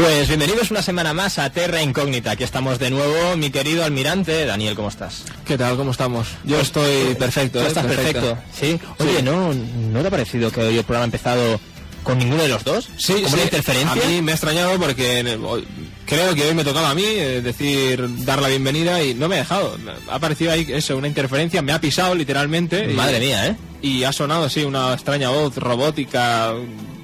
Pues bienvenidos una semana más a Terra Incógnita. Aquí estamos de nuevo, mi querido almirante. Daniel, ¿cómo estás? ¿Qué tal? ¿Cómo estamos? Yo estoy perfecto. ¿Tú estás perfecto? ¿Sí? Oye, Sí. ¿no te ha parecido que hoy el programa ha empezado con ninguno de los dos? Sí, ¿Como una interferencia? A mí me ha extrañado porque creo que hoy me tocaba a mí dar la bienvenida y no me ha dejado. Ha parecido ahí eso, una interferencia, me ha pisado literalmente. Madre mía, ¿eh? Y ha sonado, sí, una extraña voz robótica,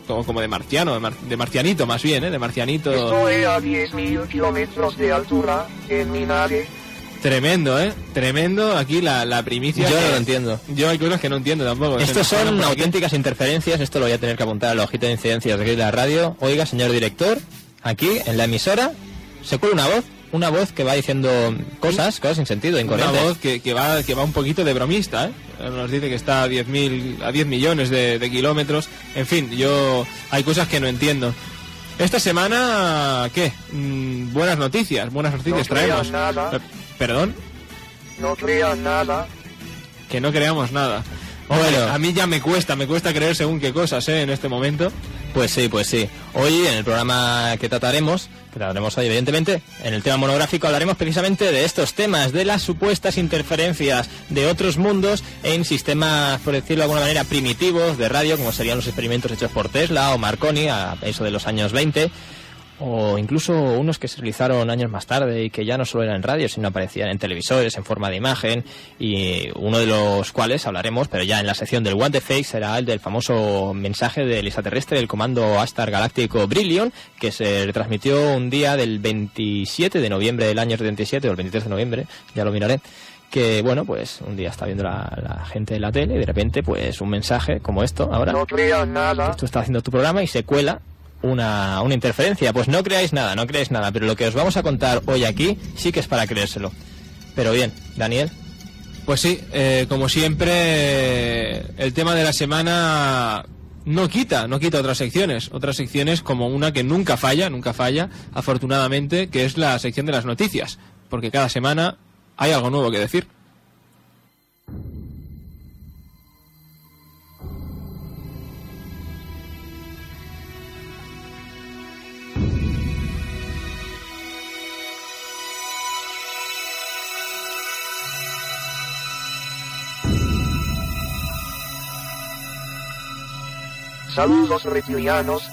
como de marciano, de marcianito más bien, de marcianito. Estoy a 10.000 kilómetros de altura en mi nave. Tremendo, tremendo. Aquí la primicia. Yo no lo entiendo. Yo hay cosas que no entiendo tampoco. Estos son auténticas interferencias. Esto lo voy a tener que apuntar a la hojita de incidencias de aquí de la radio. Oiga, señor director, aquí en la emisora se cuela una voz que va diciendo cosas sin sentido, incoherentes. Una voz que va un poquito de bromista, Nos dice que está a 10 millones de kilómetros. En fin, hay cosas que no entiendo. Esta semana, ¿qué? Buenas noticias No traemos. creas nada. ¿Perdón? No creas nada. Que no creamos nada. Bueno. A mí ya me cuesta creer según qué cosas, en este momento. Pues sí. Hoy en el programa que trataremos hoy evidentemente, en el tema monográfico hablaremos precisamente de estos temas, de las supuestas interferencias de otros mundos en sistemas, por decirlo de alguna manera, primitivos de radio, como serían los experimentos hechos por Tesla o Marconi a eso de los años 20, o incluso unos que se realizaron años más tarde y que ya no solo eran en radio, sino aparecían en televisores en forma de imagen, y uno de los cuales hablaremos, pero ya en la sección del What the Fake, será el del famoso mensaje del extraterrestre del comando Astar Galáctico Brilliant, que se retransmitió un día del 27 de noviembre del año 77, o el 23 de noviembre, ya lo miraré, que bueno, pues un día está viendo la gente en la tele y de repente pues un mensaje como esto, ahora, No creas nada. tú estás haciendo tu programa y se cuela una interferencia. Pues no creáis nada, pero lo que os vamos a contar hoy aquí sí que es para creérselo. Pero bien, Daniel. Pues sí, como siempre, el tema de la semana no quita otras secciones como una que nunca falla, afortunadamente, que es la sección de las noticias, porque cada semana hay algo nuevo que decir. Saludos reptilianos.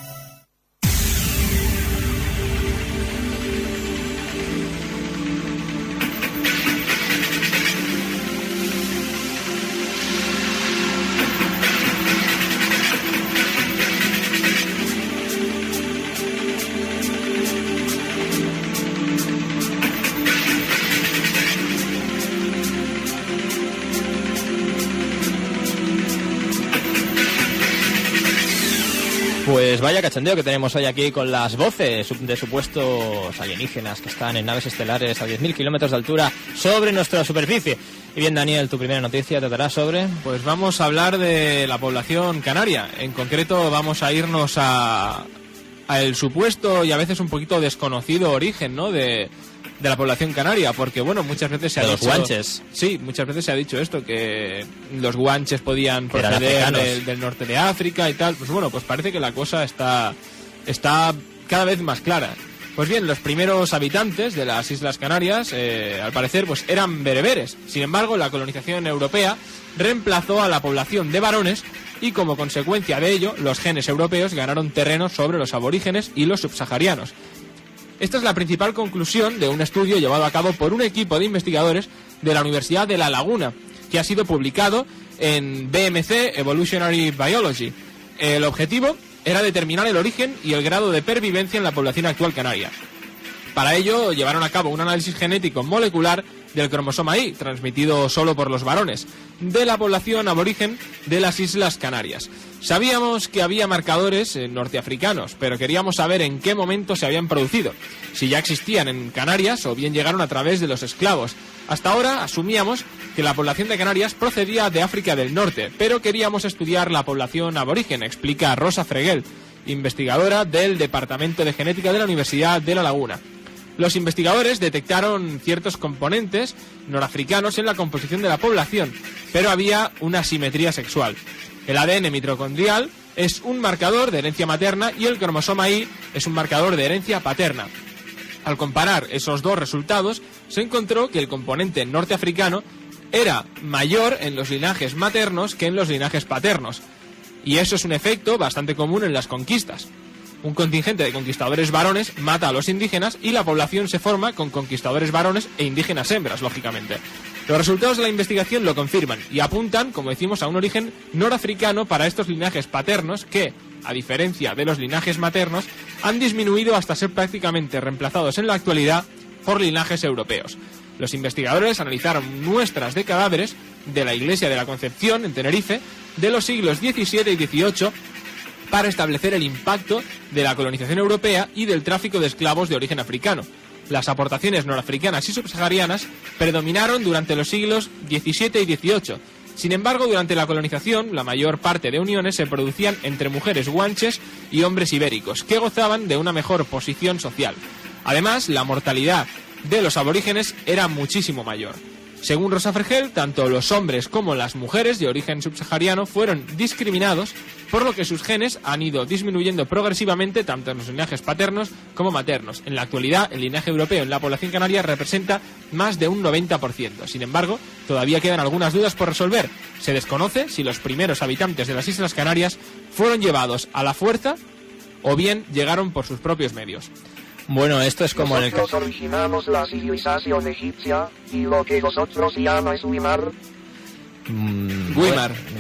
Pues vaya cachondeo que tenemos hoy aquí con las voces de supuestos alienígenas que están en naves estelares a 10.000 kilómetros de altura sobre nuestra superficie. Y bien, Daniel, tu primera noticia tratará sobre... Pues vamos a hablar de la población canaria. En concreto vamos a irnos a el supuesto y a veces un poquito desconocido origen, ¿no?, de la población canaria, porque bueno, muchas veces se ha de dicho... los guanches. Sí, muchas veces se ha dicho esto, que los guanches podían proceder del norte de África y tal. Pues bueno, pues parece que la cosa está cada vez más clara. Pues bien, los primeros habitantes de las Islas Canarias, al parecer, pues eran bereberes. Sin embargo, la colonización europea reemplazó a la población de varones y como consecuencia de ello, los genes europeos ganaron terreno sobre los aborígenes y los subsaharianos. Esta es la principal conclusión de un estudio llevado a cabo por un equipo de investigadores de la Universidad de La Laguna, que ha sido publicado en BMC Evolutionary Biology. El objetivo era determinar el origen y el grado de pervivencia en la población actual canaria. Para ello llevaron a cabo un análisis genético molecular del cromosoma Y, transmitido solo por los varones, de la población aborigen de las Islas Canarias. Sabíamos que había marcadores norteafricanos, pero queríamos saber en qué momento se habían producido, si ya existían en Canarias o bien llegaron a través de los esclavos. Hasta ahora asumíamos que la población de Canarias procedía de África del Norte, pero queríamos estudiar la población aborigen, explica Rosa Freguel, investigadora del Departamento de Genética de la Universidad de La Laguna. Los investigadores detectaron ciertos componentes norafricanos en la composición de la población, pero había una asimetría sexual. El ADN mitocondrial es un marcador de herencia materna y el cromosoma Y es un marcador de herencia paterna. Al comparar esos dos resultados, se encontró que el componente norteafricano era mayor en los linajes maternos que en los linajes paternos. Y eso es un efecto bastante común en las conquistas. Un contingente de conquistadores varones mata a los indígenas y la población se forma con conquistadores varones e indígenas hembras, lógicamente. Los resultados de la investigación lo confirman y apuntan, como decimos, a un origen norafricano para estos linajes paternos que, a diferencia de los linajes maternos, han disminuido hasta ser prácticamente reemplazados en la actualidad por linajes europeos. Los investigadores analizaron muestras de cadáveres de la iglesia de la Concepción, en Tenerife, de los siglos XVII y XVIII, para establecer el impacto de la colonización europea y del tráfico de esclavos de origen africano. Las aportaciones norafricanas y subsaharianas predominaron durante los siglos XVII y XVIII. Sin embargo, durante la colonización, la mayor parte de uniones se producían entre mujeres guanches y hombres ibéricos, que gozaban de una mejor posición social. Además, la mortalidad de los aborígenes era muchísimo mayor. Según Rosa Vergel, tanto los hombres como las mujeres de origen subsahariano fueron discriminados, por lo que sus genes han ido disminuyendo progresivamente tanto en los linajes paternos como maternos. En la actualidad, el linaje europeo en la población canaria representa más de un 90%. Sin embargo, todavía quedan algunas dudas por resolver. Se desconoce si los primeros habitantes de las Islas Canarias fueron llevados a la fuerza o bien llegaron por sus propios medios. Bueno, esto es como nosotros en el originamos la civilización egipcia y lo que vosotros llamáis Weimar.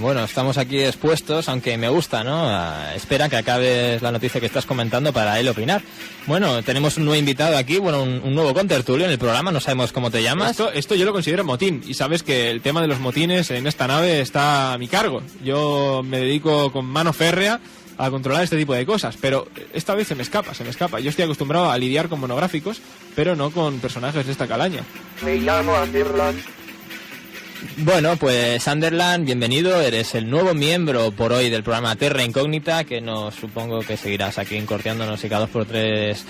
Bueno, estamos aquí expuestos, aunque me gusta, ¿no? Espera que acabes la noticia que estás comentando para él opinar. Bueno, tenemos un nuevo invitado aquí, bueno, un nuevo contertulio en el programa, no sabemos cómo te llamas. Esto yo lo considero motín, y sabes que el tema de los motines en esta nave está a mi cargo. Yo me dedico con mano férrea a controlar este tipo de cosas, pero esta vez se me escapa. Yo estoy acostumbrado a lidiar con monográficos, pero no con personajes de esta calaña. Me llamo Underland. Bueno, pues Underland, bienvenido, eres el nuevo miembro por hoy del programa Terra Incógnita, que supongo que seguirás aquí encorteándonos y cada 2 por 3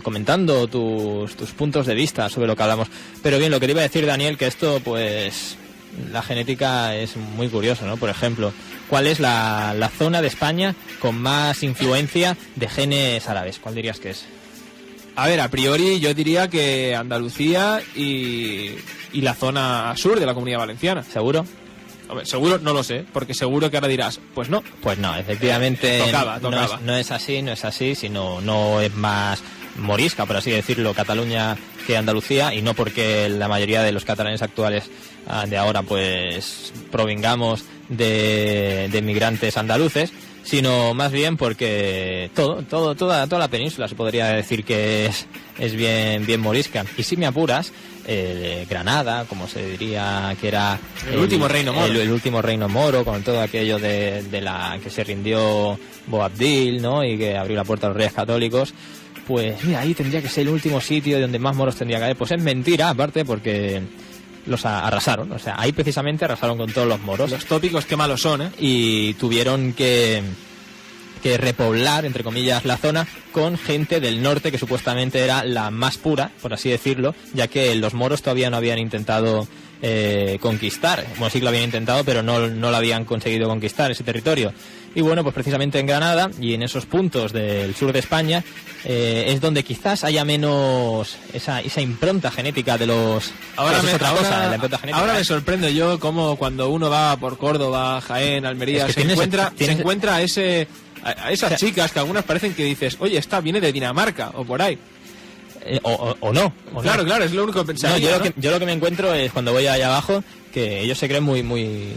comentando tus puntos de vista sobre lo que hablamos. Pero bien, lo que te iba a decir, Daniel, que esto, pues, la genética es muy curiosa, ¿no? Por ejemplo, ¿cuál es la zona de España con más influencia de genes árabes? ¿Cuál dirías que es? A ver, a priori yo diría que Andalucía y la zona sur de la Comunidad Valenciana. ¿Seguro? Hombre, seguro no lo sé, porque seguro que ahora dirás, pues no. Pues no, efectivamente tocaba. No es así, sino no es más morisca, por así decirlo, Cataluña que Andalucía, y no porque la mayoría de los catalanes actuales de ahora pues provengamos de migrantes andaluces, sino más bien porque toda la península se podría decir que es bien morisca. Y si me apuras, Granada, como se diría que era el último reino moro, el último reino moro, con todo aquello de la que se rindió Boabdil, ¿no? Y que abrió la puerta a los reyes católicos, pues mira, ahí tendría que ser el último sitio donde más moros tendría que haber. Pues es mentira, aparte, porque los arrasaron, o sea, ahí precisamente arrasaron con todos los moros. Los tópicos qué malos son, ¿eh? Y tuvieron que repoblar, entre comillas, la zona con gente del norte que supuestamente era la más pura, por así decirlo, ya que los moros todavía no habían intentado conquistar. Bueno, sí que lo habían intentado, pero no lo habían conseguido conquistar ese territorio. Y bueno, pues precisamente en Granada y en esos puntos del sur de España es donde quizás haya menos esa impronta genética de los... Ahora me sorprendo yo cómo cuando uno va por Córdoba, Jaén, Almería, se encuentra a esas chicas que algunas parecen que dices, oye, esta viene de Dinamarca o por ahí. O no. Claro, es lo único que pensaba. Yo lo que me encuentro es cuando voy allá abajo, que ellos se creen muy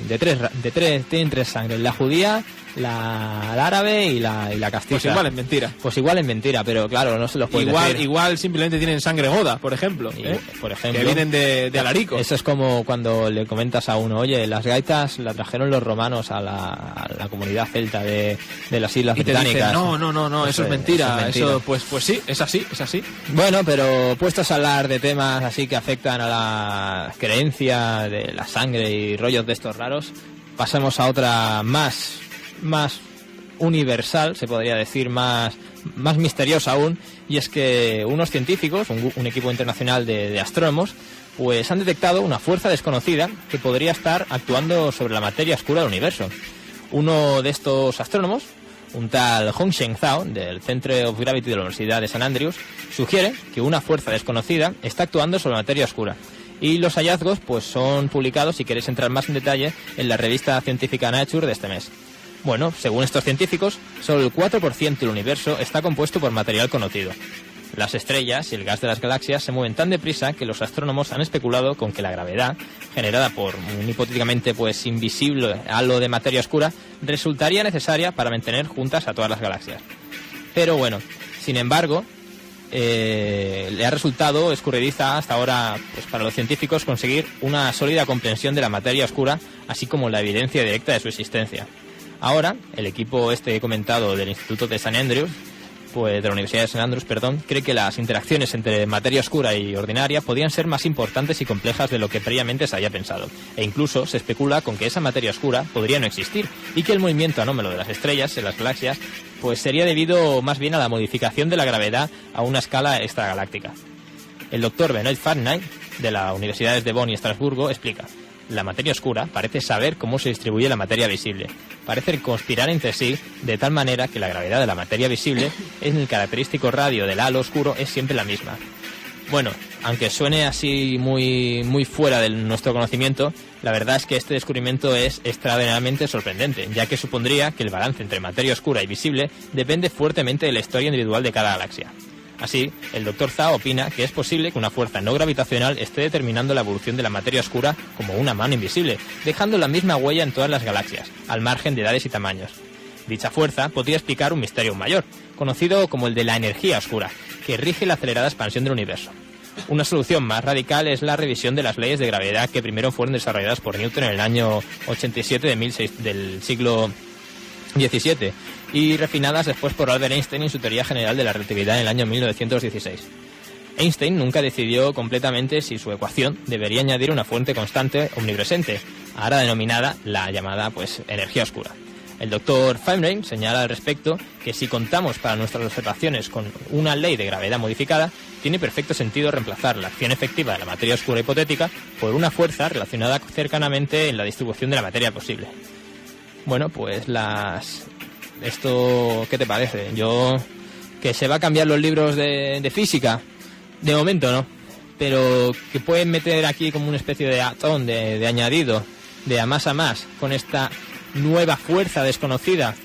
tienen 3 sangres, la judía, la árabe y la castiza. Pues igual es mentira, pero claro, no se los puede decir. Igual simplemente tienen sangre goda, por ejemplo, por ejemplo, que vienen de Alarico. Eso es como cuando le comentas a uno, oye, las gaitas las trajeron los romanos a la comunidad celta de las Islas Británicas. No, eso es mentira. Eso, pues sí, es así. Bueno, pero puestos a hablar de temas así que afectan a la creencia de la sangre y rollos de estos raros, pasamos a otra más universal, se podría decir, más misteriosa aún, y es que unos científicos, un equipo internacional de astrónomos, pues han detectado una fuerza desconocida que podría estar actuando sobre la materia oscura del universo. Uno de estos astrónomos, un tal Hongsheng Zhao, del Center of Gravity de la Universidad de St. Andrews, sugiere que una fuerza desconocida está actuando sobre la materia oscura. Y los hallazgos pues son publicados, si queréis entrar más en detalle, en la revista científica Nature de este mes. Bueno, según estos científicos, solo el 4% del universo está compuesto por material conocido. Las estrellas y el gas de las galaxias se mueven tan deprisa que los astrónomos han especulado con que la gravedad, generada por un hipotéticamente pues invisible halo de materia oscura, resultaría necesaria para mantener juntas a todas las galaxias. Pero bueno, sin embargo, le ha resultado escurridiza hasta ahora pues para los científicos conseguir una sólida comprensión de la materia oscura, así como la evidencia directa de su existencia. Ahora, el equipo comentado del Instituto de St. Andrews, de la Universidad de St. Andrews, cree que las interacciones entre materia oscura y ordinaria podrían ser más importantes y complejas de lo que previamente se había pensado. E incluso se especula con que esa materia oscura podría no existir y que el movimiento anómalo de las estrellas en las galaxias pues sería debido más bien a la modificación de la gravedad a una escala extragaláctica. El doctor Benoit Farnay, de las universidades de Bonn y Estrasburgo, explica: la materia oscura parece saber cómo se distribuye la materia visible. Parecen conspirar entre sí de tal manera que la gravedad de la materia visible en el característico radio del halo oscuro es siempre la misma. Bueno, aunque suene así muy fuera de nuestro conocimiento, la verdad es que este descubrimiento es extraordinariamente sorprendente, ya que supondría que el balance entre materia oscura y visible depende fuertemente de la historia individual de cada galaxia. Así, el Dr. Zhao opina que es posible que una fuerza no gravitacional esté determinando la evolución de la materia oscura como una mano invisible, dejando la misma huella en todas las galaxias, al margen de edades y tamaños. Dicha fuerza podría explicar un misterio aún mayor, conocido como el de la energía oscura, que rige la acelerada expansión del universo. Una solución más radical es la revisión de las leyes de gravedad que primero fueron desarrolladas por Newton en el año 87 del siglo XVII y refinadas después por Albert Einstein en su teoría general de la relatividad en el año 1916. Einstein nunca decidió completamente si su ecuación debería añadir una fuente constante omnipresente, ahora denominada la llamada energía oscura. El Dr. Farnay señala al respecto que si contamos para nuestras observaciones con una ley de gravedad modificada, tiene perfecto sentido reemplazar la acción efectiva de la materia oscura hipotética por una fuerza relacionada cercanamente en la distribución de la materia posible. Bueno, pues ¿esto qué te parece? Que se va a cambiar los libros de física, de momento no, pero que pueden meter aquí como una especie de add-on, de añadido, de a más, con esta nueva fuerza desconocida.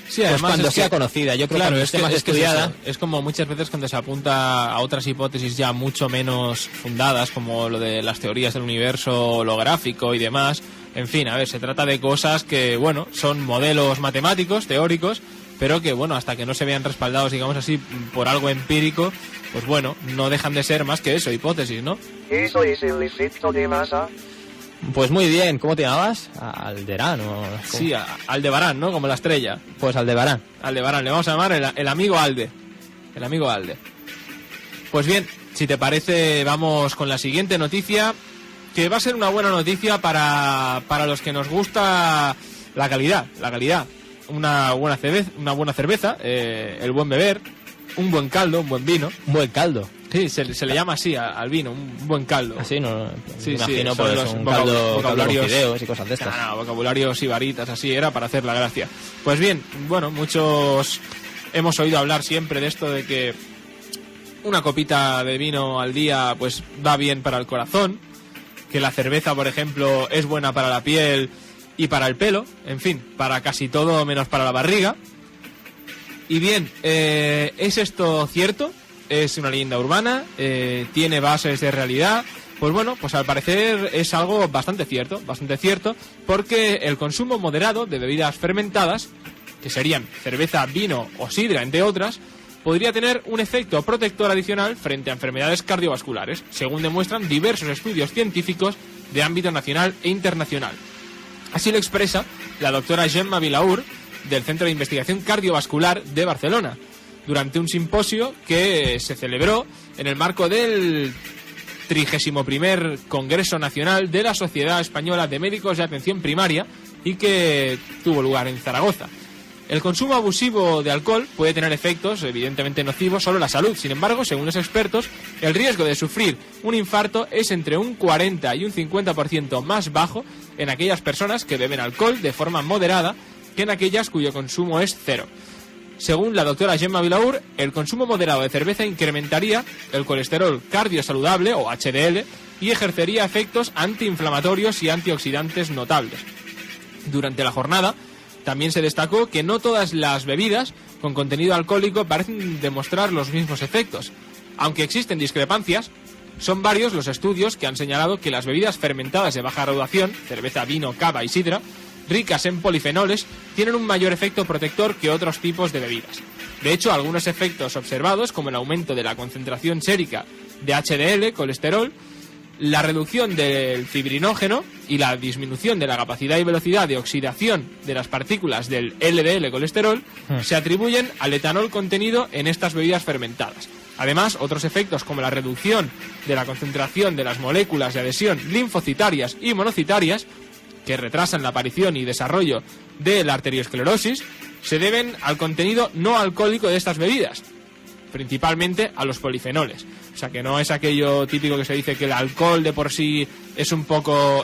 Sí, además pues cuando sea conocida, yo creo que esté más estudiada. Es como muchas veces cuando se apunta a otras hipótesis ya mucho menos fundadas, como lo de las teorías del universo holográfico y demás. En fin, a ver, se trata de cosas que, bueno, son modelos matemáticos, teóricos, pero que, bueno, hasta que no se vean respaldados, digamos así, por algo empírico, pues bueno, no dejan de ser más que eso, hipótesis, ¿no? Eso es el efecto de masa. Pues muy bien, ¿cómo te llamabas? Alderán o... Sí, Aldebarán, ¿no? Como la estrella. Pues Aldebarán. Aldebarán, le vamos a llamar el amigo Alde. El amigo Alde. Pues bien, si te parece, vamos con la siguiente noticia, que va a ser una buena noticia para los que nos gusta la calidad. Una buena cerveza, el buen beber, un buen caldo, un buen vino. Un buen caldo. Sí, se le llama así al vino, un buen caldo. Así, no, sí, imagino, sí, pues los un caldo con fideos y cosas de estas. No, vocabularios y varitas, así era para hacer la gracia. Pues bien, bueno, muchos hemos oído hablar siempre de esto de que una copita de vino al día pues va bien para el corazón, que la cerveza, por ejemplo, es buena para la piel y para el pelo, en fin, para casi todo menos para la barriga. Y bien, ¿es esto cierto? ¿Es una leyenda urbana? ¿Tiene bases de realidad? Pues bueno, pues al parecer es algo bastante cierto, porque el consumo moderado de bebidas fermentadas, que serían cerveza, vino o sidra, entre otras, podría tener un efecto protector adicional frente a enfermedades cardiovasculares, según demuestran diversos estudios científicos de ámbito nacional e internacional. Así lo expresa la doctora Gemma Vilaur, del Centro de Investigación Cardiovascular de Barcelona, durante un simposio que se celebró en el marco del 31º Congreso Nacional de la Sociedad Española de Médicos de Atención Primaria y que tuvo lugar en Zaragoza. El consumo abusivo de alcohol puede tener efectos evidentemente nocivos sobre la salud. Sin embargo, según los expertos, el riesgo de sufrir un infarto es entre un 40 y un 50% más bajo en aquellas personas que beben alcohol de forma moderada que en aquellas cuyo consumo es cero. Según la doctora Gemma Vilaur, el consumo moderado de cerveza incrementaría el colesterol cardiosaludable, o HDL, y ejercería efectos antiinflamatorios y antioxidantes notables. Durante la jornada, también se destacó que no todas las bebidas con contenido alcohólico parecen demostrar los mismos efectos. Aunque existen discrepancias, son varios los estudios que han señalado que las bebidas fermentadas de baja graduación, cerveza, vino, cava y sidra, ricas en polifenoles, tienen un mayor efecto protector que otros tipos de bebidas. De hecho, algunos efectos observados, como el aumento de la concentración sérica de HDL, colesterol, la reducción del fibrinógeno y la disminución de la capacidad y velocidad de oxidación de las partículas del LDL colesterol, se atribuyen al etanol contenido en estas bebidas fermentadas. Además, otros efectos como la reducción de la concentración de las moléculas de adhesión linfocitarias y monocitarias, que retrasan la aparición y desarrollo de la arteriosclerosis, se deben al contenido no alcohólico de estas bebidas, principalmente a los polifenoles. O sea, que no es aquello típico que se dice que el alcohol de por sí es un poco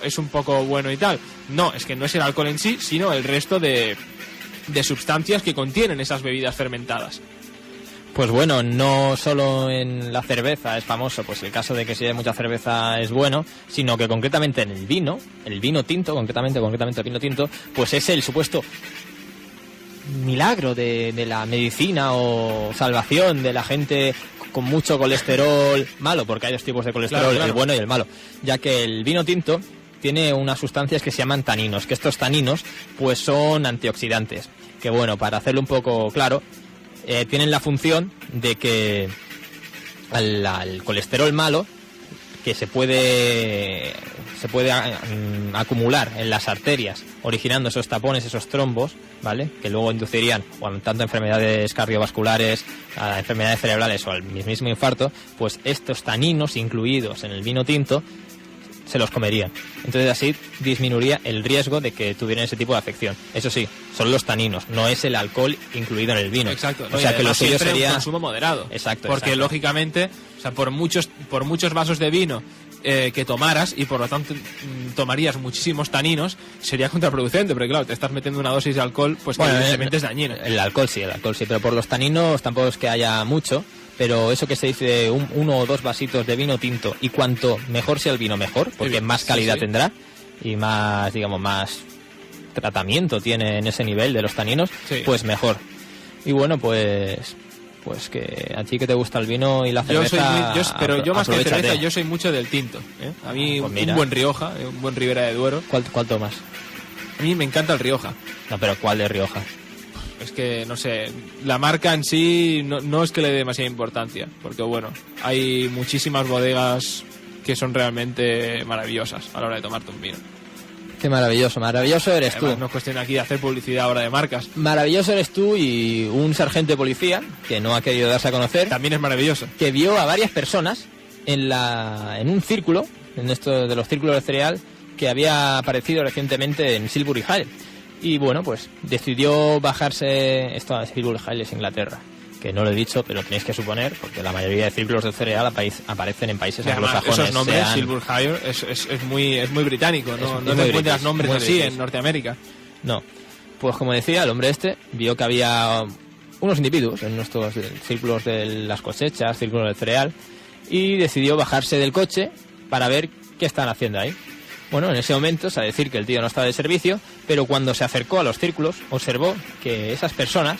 bueno y tal. No, es que no es el alcohol en sí, sino el resto de sustancias que contienen esas bebidas fermentadas. Pues bueno, no solo en la cerveza es famoso, pues el caso de que si hay mucha cerveza es bueno, sino que concretamente en el vino tinto, concretamente el vino tinto, pues es el supuesto milagro de la medicina o salvación de la gente con mucho colesterol malo, porque hay dos tipos de colesterol, claro. El bueno y el malo, ya que el vino tinto tiene unas sustancias que se llaman taninos, que estos taninos pues son antioxidantes, que bueno, para hacerlo un poco claro, tienen la función de que al colesterol malo, que se puede acumular en las arterias, originando esos tapones, esos trombos, ¿vale? Que luego inducirían o tanto a enfermedades cardiovasculares, a enfermedades cerebrales o al mismo infarto, pues estos taninos incluidos en el vino tinto se los comerían. Entonces así disminuiría el riesgo de que tuvieran ese tipo de afección. Eso sí, son los taninos, no es el alcohol incluido en el vino. Exacto. O sea que lo suyo sería un consumo moderado. Exacto. Porque lógicamente, o sea, por muchos vasos de vino que tomaras y por lo tanto tomarías muchísimos taninos, sería contraproducente, porque claro, te estás metiendo una dosis de alcohol, pues que evidentemente es dañino. El alcohol sí, pero por los taninos tampoco es que haya mucho. Pero eso que se dice uno o dos vasitos de vino tinto, y cuanto mejor sea el vino mejor, porque más calidad tendrá y más, digamos, más tratamiento tiene en ese nivel de los taninos, pues mejor. Y bueno, pues que a ti que te gusta el vino y la cerveza, yo más que cerveza, yo soy mucho del tinto, ¿eh? A mí pues un buen Rioja, un buen Ribera de Duero. ¿Cuál tomas? A mí me encanta el Rioja. No, pero ¿cuál de Rioja? Es que, no sé, la marca en sí no es que le dé demasiada importancia, porque bueno, hay muchísimas bodegas que son realmente maravillosas a la hora de tomarte un vino. Qué maravilloso eres. Además, tú. No es cuestión aquí de hacer publicidad ahora de marcas. Maravilloso eres tú y un sargento de policía, que no ha querido darse a conocer. También es maravilloso. Que vio a varias personas en un círculo, en esto de los círculos de cereal, que había aparecido recientemente en Silbury Hill. Y bueno, pues decidió bajarse. Esto a Silbury Hill es Inglaterra, que no lo he dicho, pero tenéis que suponer, porque la mayoría de círculos de cereal aparecen en países anglosajones. Esos nombres, Silbury Hill, es muy británico, no te encuentras nombres así en Norteamérica. No, pues como decía, el hombre este vio que había unos individuos en nuestros círculos de las cosechas, círculos del cereal, y decidió bajarse del coche para ver qué están haciendo ahí. Bueno, en ese momento, es a decir que el tío no estaba de servicio, pero cuando se acercó a los círculos, observó que esas personas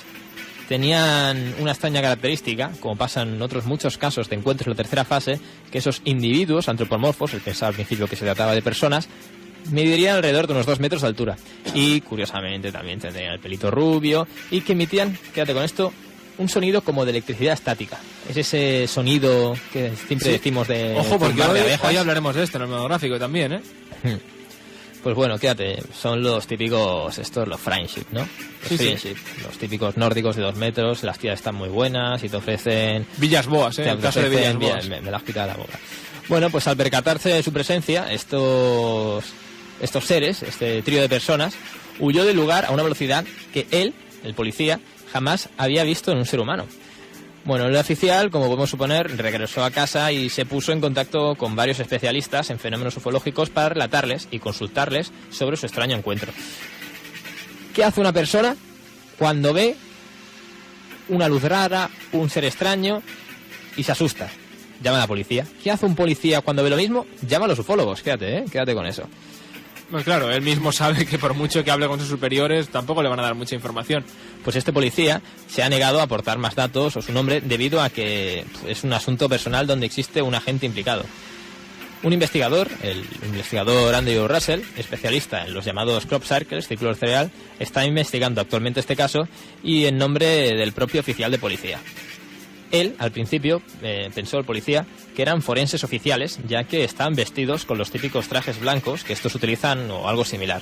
tenían una extraña característica, como pasa en otros muchos casos de encuentros en la tercera fase, que esos individuos antropomorfos, él pensaba al principio que se trataba de personas, medirían alrededor de unos 2 metros de altura. Y, curiosamente, también tendrían el pelito rubio y que emitían, quédate con esto, un sonido como de electricidad estática. Es ese sonido que siempre decimos de... Ojo, porque hoy hablaremos de esto en el monográfico también, ¿eh? Pues bueno, quédate, son los típicos, los friendship, ¿no? Los típicos nórdicos de 2 metros, las tías están muy buenas y te ofrecen... Villas Boas, el caso de Villas Boas. Me la has quitado la boca. Bueno, pues al percatarse de su presencia, estos seres, este trío de personas, huyó del lugar a una velocidad que él, el policía, jamás había visto en un ser humano. Bueno, el oficial, como podemos suponer, regresó a casa y se puso en contacto con varios especialistas en fenómenos ufológicos para relatarles y consultarles sobre su extraño encuentro. ¿Qué hace una persona cuando ve una luz rara, un ser extraño y se asusta? Llama a la policía. ¿Qué hace un policía cuando ve lo mismo? Llama a los ufólogos. Quédate con eso. Pues claro, él mismo sabe que por mucho que hable con sus superiores tampoco le van a dar mucha información. Pues este policía se ha negado a aportar más datos o su nombre debido a que es un asunto personal donde existe un agente implicado. Un investigador, el investigador Andrew Russell, especialista en los llamados crop circles, círculos cereal, está investigando actualmente este caso y en nombre del propio oficial de policía. Él, al principio, pensó el policía que eran forenses oficiales, ya que estaban vestidos con los típicos trajes blancos que estos utilizan o algo similar.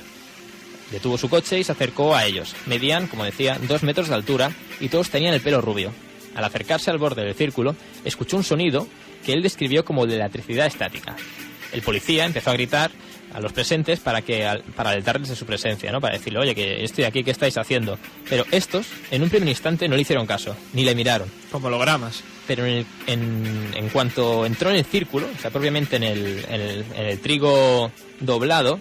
Detuvo su coche y se acercó a ellos. Medían, como decía, 2 metros de altura y todos tenían el pelo rubio. Al acercarse al borde del círculo, escuchó un sonido que él describió como de electricidad estática. El policía empezó a gritar a los presentes para alertarles de su presencia, ¿no? Para decirle, oye, que estoy aquí, ¿qué estáis haciendo? Pero estos, en un primer instante, no le hicieron caso, ni le miraron. Como hologramas. Pero en cuanto entró en el círculo, o sea, propiamente en el trigo doblado,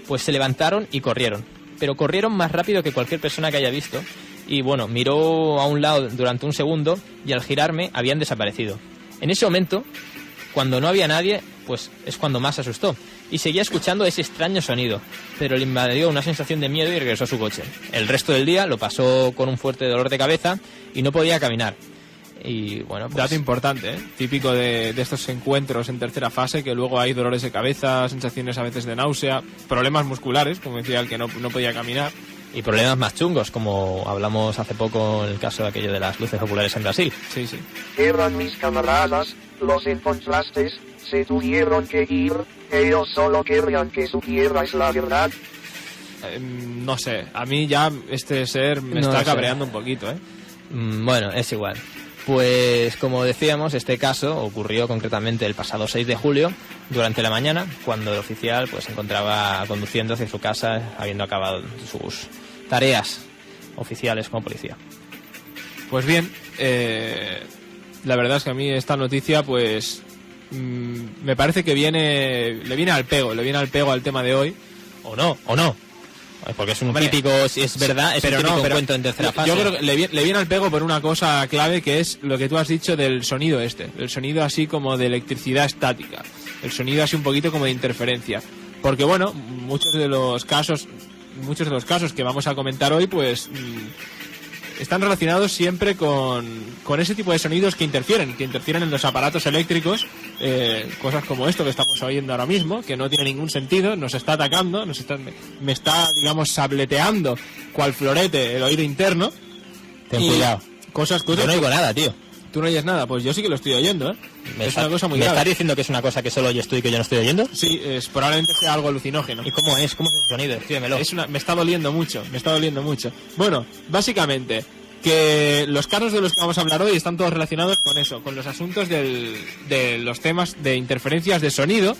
pues se levantaron y corrieron. Pero corrieron más rápido que cualquier persona que haya visto. Y bueno, miró a un lado durante un segundo y al girarme habían desaparecido. En ese momento, cuando no había nadie, pues es cuando más se asustó. Y seguía escuchando ese extraño sonido, pero le invadió una sensación de miedo y regresó a su coche. El resto del día lo pasó con un fuerte dolor de cabeza y no podía caminar. Y bueno, pues... Dato importante, ¿eh? Típico de estos encuentros en tercera fase, que luego hay dolores de cabeza, sensaciones a veces de náusea, problemas musculares, como decía el que no podía caminar. Y problemas más chungos, como hablamos hace poco en el caso de aquello de las luces oculares en Brasil. Sí, sí. Eran mis camaradas, los encontraste, se tuvieron que ir, ellos solo querrían que supieras la verdad. No sé, a mí ya este ser me está cabreando un poquito, ¿eh? Bueno, es igual. Pues como decíamos, este caso ocurrió concretamente el pasado 6 de julio, durante la mañana, cuando el oficial pues se encontraba conduciendo hacia su casa, habiendo acabado sus tareas oficiales como policía. Pues bien, la verdad es que a mí esta noticia pues me parece que le viene al pego al tema de hoy. O no. Porque es un típico, si es verdad, es un típico cuento en tercera fase. Yo creo que le viene al pego por una cosa clave, que es lo que tú has dicho del sonido el sonido así como de electricidad estática, el sonido así un poquito como de interferencia. Porque bueno, muchos de los casos que vamos a comentar hoy pues están relacionados siempre con ese tipo de sonidos que interfieren en los aparatos eléctricos, cosas como esto que estamos oyendo ahora mismo, que no tiene ningún sentido, nos está atacando, me está, digamos, sableteando cual florete el oído interno. Ten cuidado. Cosas. Yo no oigo nada, tío. ¿Tú no oyes nada? Pues yo sí que lo estoy oyendo, ¿eh? Es una cosa muy grave. ¿Me estás diciendo que es una cosa que solo oyes tú y que yo no estoy oyendo? Sí, probablemente sea algo alucinógeno. ¿Y cómo es? ¿Cómo es el sonido? Escríbemelo. Me está doliendo mucho. Bueno, básicamente, que los casos de los que vamos a hablar hoy están todos relacionados con eso, con los asuntos de los temas de interferencias de sonido,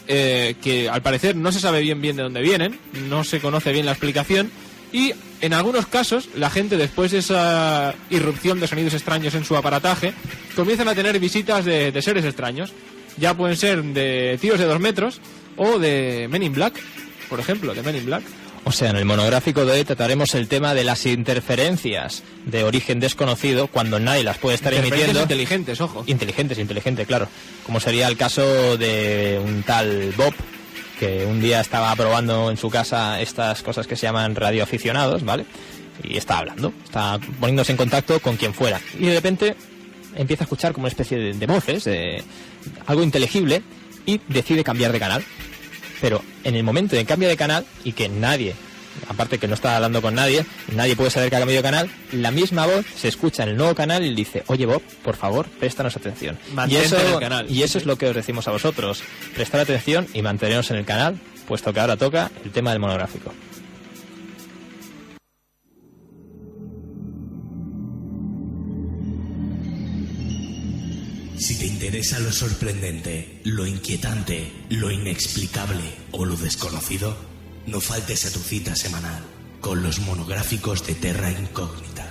que al parecer no se sabe bien de dónde vienen, no se conoce bien la explicación, y en algunos casos la gente, después de esa irrupción de sonidos extraños en su aparataje, comienzan a tener visitas de seres extraños. Ya pueden ser de tíos de 2 metros o de Men in Black, por ejemplo, de Men in Black. O sea, en el monográfico de hoy trataremos el tema de las interferencias de origen desconocido cuando nadie las puede estar emitiendo. Inteligentes, ojo. Inteligente, claro. Como sería el caso de un tal Bob, que un día estaba probando en su casa estas cosas que se llaman radioaficionados, ¿vale? Y está hablando, está poniéndose en contacto con quien fuera. Y de repente empieza a escuchar como una especie de voces, algo inteligible, y decide cambiar de canal. Pero en el momento de cambio de canal, y que nadie, aparte que no está hablando con nadie puede saber que ha cambiado de canal, la misma voz se escucha en el nuevo canal y dice: oye Bob, por favor, préstanos atención. Mantente en el canal. Y eso es lo que os decimos a vosotros: prestar atención y mantenernos en el canal, puesto que ahora toca el tema del monográfico. Si te interesa lo sorprendente, lo inquietante, lo inexplicable o lo desconocido, no faltes a tu cita semanal con los monográficos de Terra Incógnita.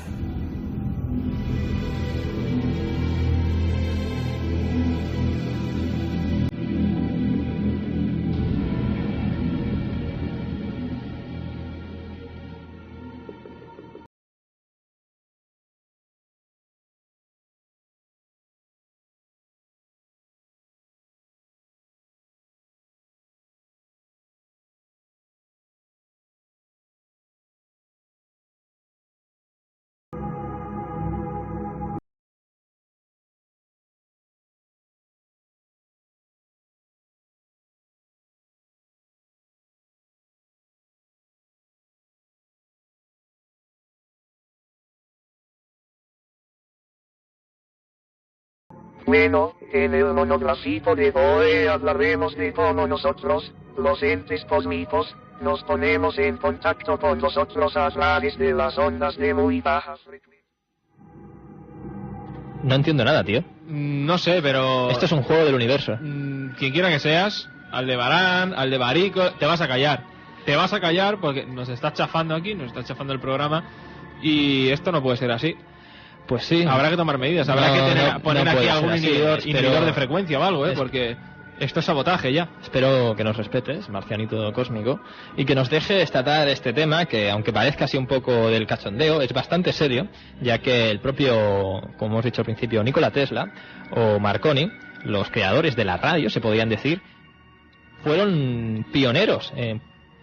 Bueno, en el monográfico de hoy hablaremos de cómo nosotros, los entes cósmicos, nos ponemos en contacto con vosotros a través de las ondas de muy baja frecuencia. No entiendo nada, tío. No sé, pero... Esto es un juego del universo. Quien quiera que seas, Aldebarán, Aldebarico, te vas a callar. Te vas a callar porque nos estás chafando aquí, nos está chafando el programa y esto no puede ser así. Pues sí. Habrá que tomar medidas, habrá que poner aquí algún inhibidor de frecuencia o algo, porque esto es sabotaje ya. Espero que nos respetes, marcianito cósmico, y que nos dejes tratar este tema que, aunque parezca así un poco del cachondeo, es bastante serio, ya que el propio, como hemos dicho al principio, Nikola Tesla o Marconi, los creadores de la radio, se podrían decir, fueron pioneros.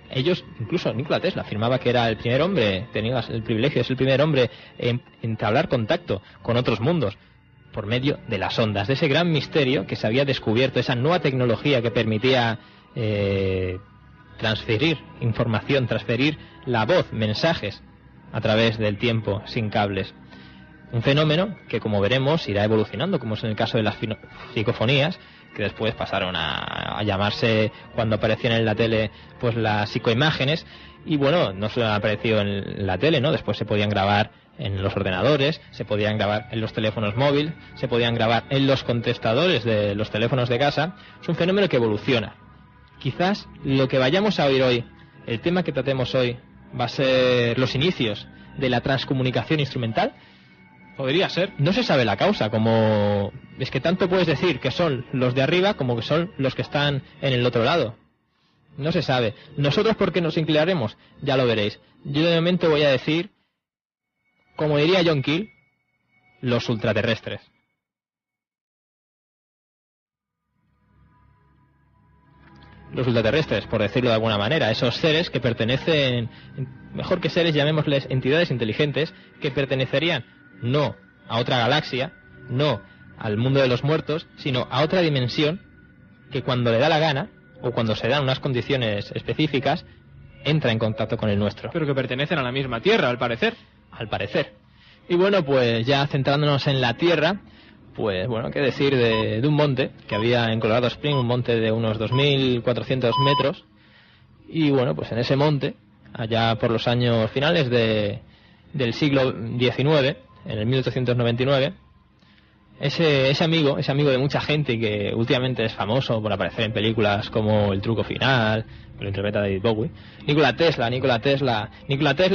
Ellos, incluso Nikola Tesla, afirmaba que era el primer hombre, tenía el privilegio, es el primer hombre en entablar contacto con otros mundos por medio de las ondas, de ese gran misterio que se había descubierto, esa nueva tecnología que permitía transferir información, transferir la voz, mensajes a través del tiempo sin cables. Un fenómeno que, como veremos, irá evolucionando, como es en el caso de las psicofonías, que después pasaron a llamarse, cuando aparecían en la tele, pues las psicoimágenes, y bueno, no solo han aparecido en la tele, ¿no? Después se podían grabar en los ordenadores, se podían grabar en los teléfonos móviles, se podían grabar en los contestadores de los teléfonos de casa. Es un fenómeno que evoluciona. Quizás lo que vayamos a oír hoy, el tema que tratemos hoy, va a ser los inicios de la transcomunicación instrumental. Podría ser. No se sabe la causa, como es que tanto puedes decir que son los de arriba como que son los que están en el otro lado. No se sabe. Nosotros, ¿por qué nos inclinaremos? Ya lo veréis. Yo de momento voy a decir, como diría John Keel, los ultraterrestres. Los ultraterrestres, por decirlo de alguna manera, esos seres que pertenecen, mejor que seres, llamémosles entidades inteligentes, que pertenecerían no a otra galaxia, no al mundo de los muertos, sino a otra dimensión que cuando le da la gana, o cuando se dan unas condiciones específicas, entra en contacto con el nuestro. Pero que pertenecen a la misma Tierra, al parecer. Al parecer. Y bueno, pues ya centrándonos en la Tierra, pues bueno, qué decir de un monte que había en Colorado Springs, un monte de unos 2.400 metros, y bueno, pues en ese monte, allá por los años finales del siglo XIX, en el 1899, ese amigo de mucha gente que últimamente es famoso por aparecer en películas como El truco final, que lo interpreta David Bowie, Nikola Tesla,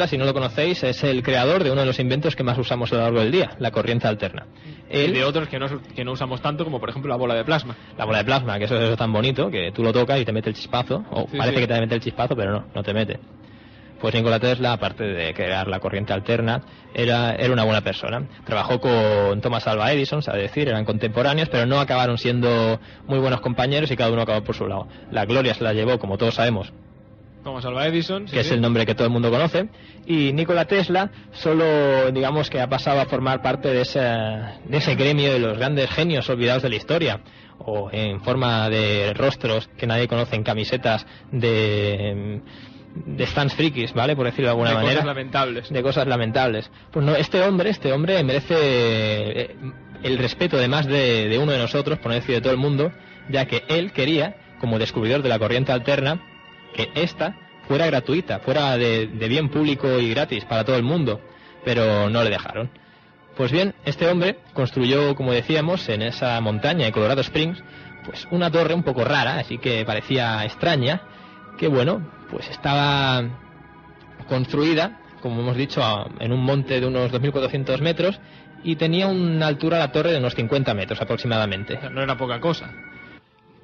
si no lo conocéis, es el creador de uno de los inventos que más usamos a lo largo del día, la corriente alterna. Y de otros que no usamos tanto, como por ejemplo la bola de plasma. La bola de plasma, que eso es tan bonito, que tú lo tocas y te mete el chispazo, o sí, parece que te mete el chispazo, pero no te mete. Pues Nikola Tesla, aparte de crear la corriente alterna, era una buena persona. Trabajó con Thomas Alva Edison, sabe decir, eran contemporáneos, pero no acabaron siendo muy buenos compañeros y cada uno acabó por su lado. La gloria se la llevó, como todos sabemos, Thomas Alva Edison, que es el nombre que todo el mundo conoce, y Nikola Tesla solo, digamos, que ha pasado a formar parte de ese gremio de los grandes genios olvidados de la historia, o en forma de rostros que nadie conoce en camisetas de stands frikis, ¿vale? Por decirlo de alguna manera. De cosas lamentables. Pues no, este hombre merece el respeto de más de uno de nosotros, por no decir de todo el mundo, ya que él quería, como descubridor de la corriente alterna, que esta fuera gratuita, fuera de bien público y gratis para todo el mundo, pero no le dejaron. Pues bien, este hombre construyó, como decíamos, en esa montaña de Colorado Springs, pues una torre un poco rara, así que parecía extraña, que bueno, pues estaba construida, como hemos dicho, en un monte de unos 2.400 metros y tenía una altura a la torre de unos 50 metros aproximadamente. No era poca cosa.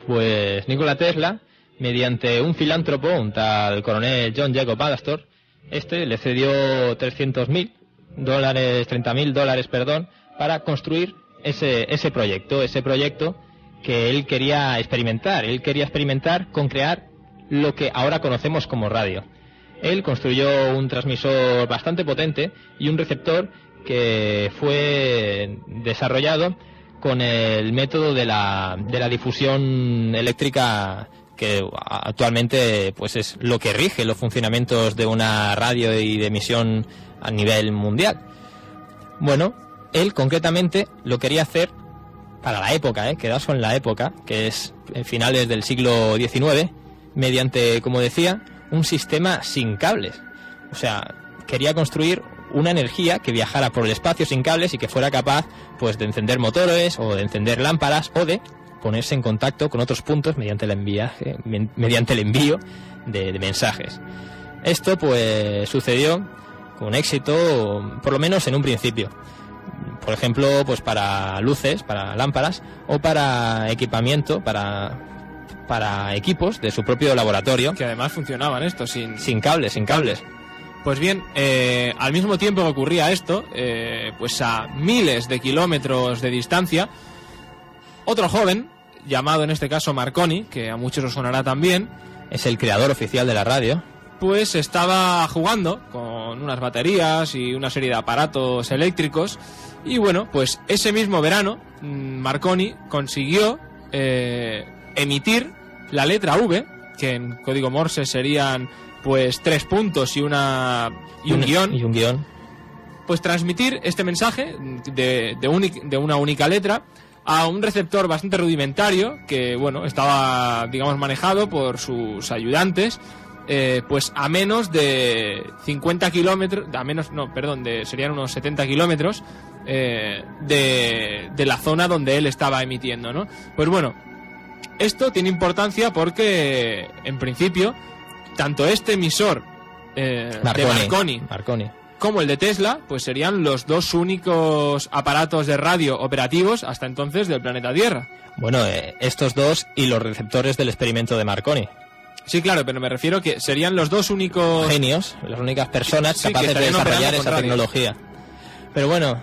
Pues Nikola Tesla, mediante un filántropo, un tal coronel John Jacob Astor, le cedió $30.000, para construir ese proyecto que él quería experimentar. Él quería experimentar con crear lo que ahora conocemos como radio. Él construyó un transmisor bastante potente y un receptor que fue desarrollado con el método de la difusión eléctrica, que actualmente pues es lo que rige los funcionamientos de una radio y de emisión a nivel mundial. Bueno, él concretamente lo quería hacer para la época, quedaos con la época, que es finales del siglo XIX, mediante, como decía, un sistema sin cables. O sea, quería construir una energía que viajara por el espacio sin cables y que fuera capaz, pues, de encender motores o de encender lámparas o de ponerse en contacto con otros puntos mediante el envío de mensajes. Esto, pues, sucedió con éxito, por lo menos en un principio. Por ejemplo, pues para luces, para lámparas o para equipamiento, para equipos de su propio laboratorio. Que además funcionaban estos sin cables. Pues bien, al mismo tiempo que ocurría esto, pues a miles de kilómetros de distancia, otro joven, llamado en este caso Marconi, que a muchos os sonará también, es el creador oficial de la radio, pues estaba jugando con unas baterías y una serie de aparatos eléctricos, y bueno, pues ese mismo verano Marconi consiguió emitir la letra V, que en código Morse serían pues 3 puntos y un guión, pues transmitir este mensaje de una única letra a un receptor bastante rudimentario que, bueno, estaba, digamos, manejado por sus ayudantes, pues a menos de 50 kilómetros, serían unos 70 kilómetros de la zona donde él estaba emitiendo, ¿no? Pues bueno, esto tiene importancia porque, en principio, tanto este emisor de Marconi como el de Tesla, pues serían los dos únicos aparatos de radio operativos hasta entonces del planeta Tierra. Bueno, estos dos y los receptores del experimento de Marconi. Sí, claro, pero me refiero que serían los dos únicos genios, las únicas personas capaces de desarrollar esa tecnología. Pero bueno,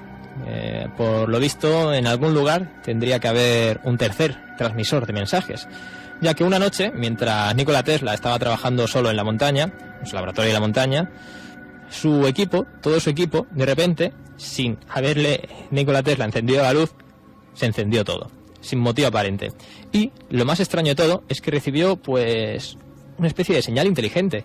por lo visto, en algún lugar tendría que haber un tercer transmisor de mensajes, ya que una noche, mientras Nikola Tesla estaba trabajando solo en la montaña, en su laboratorio de la montaña, todo su equipo, de repente, sin haberle Nikola Tesla encendido la luz, se encendió todo, sin motivo aparente. Y lo más extraño de todo es que recibió, pues, una especie de señal inteligente,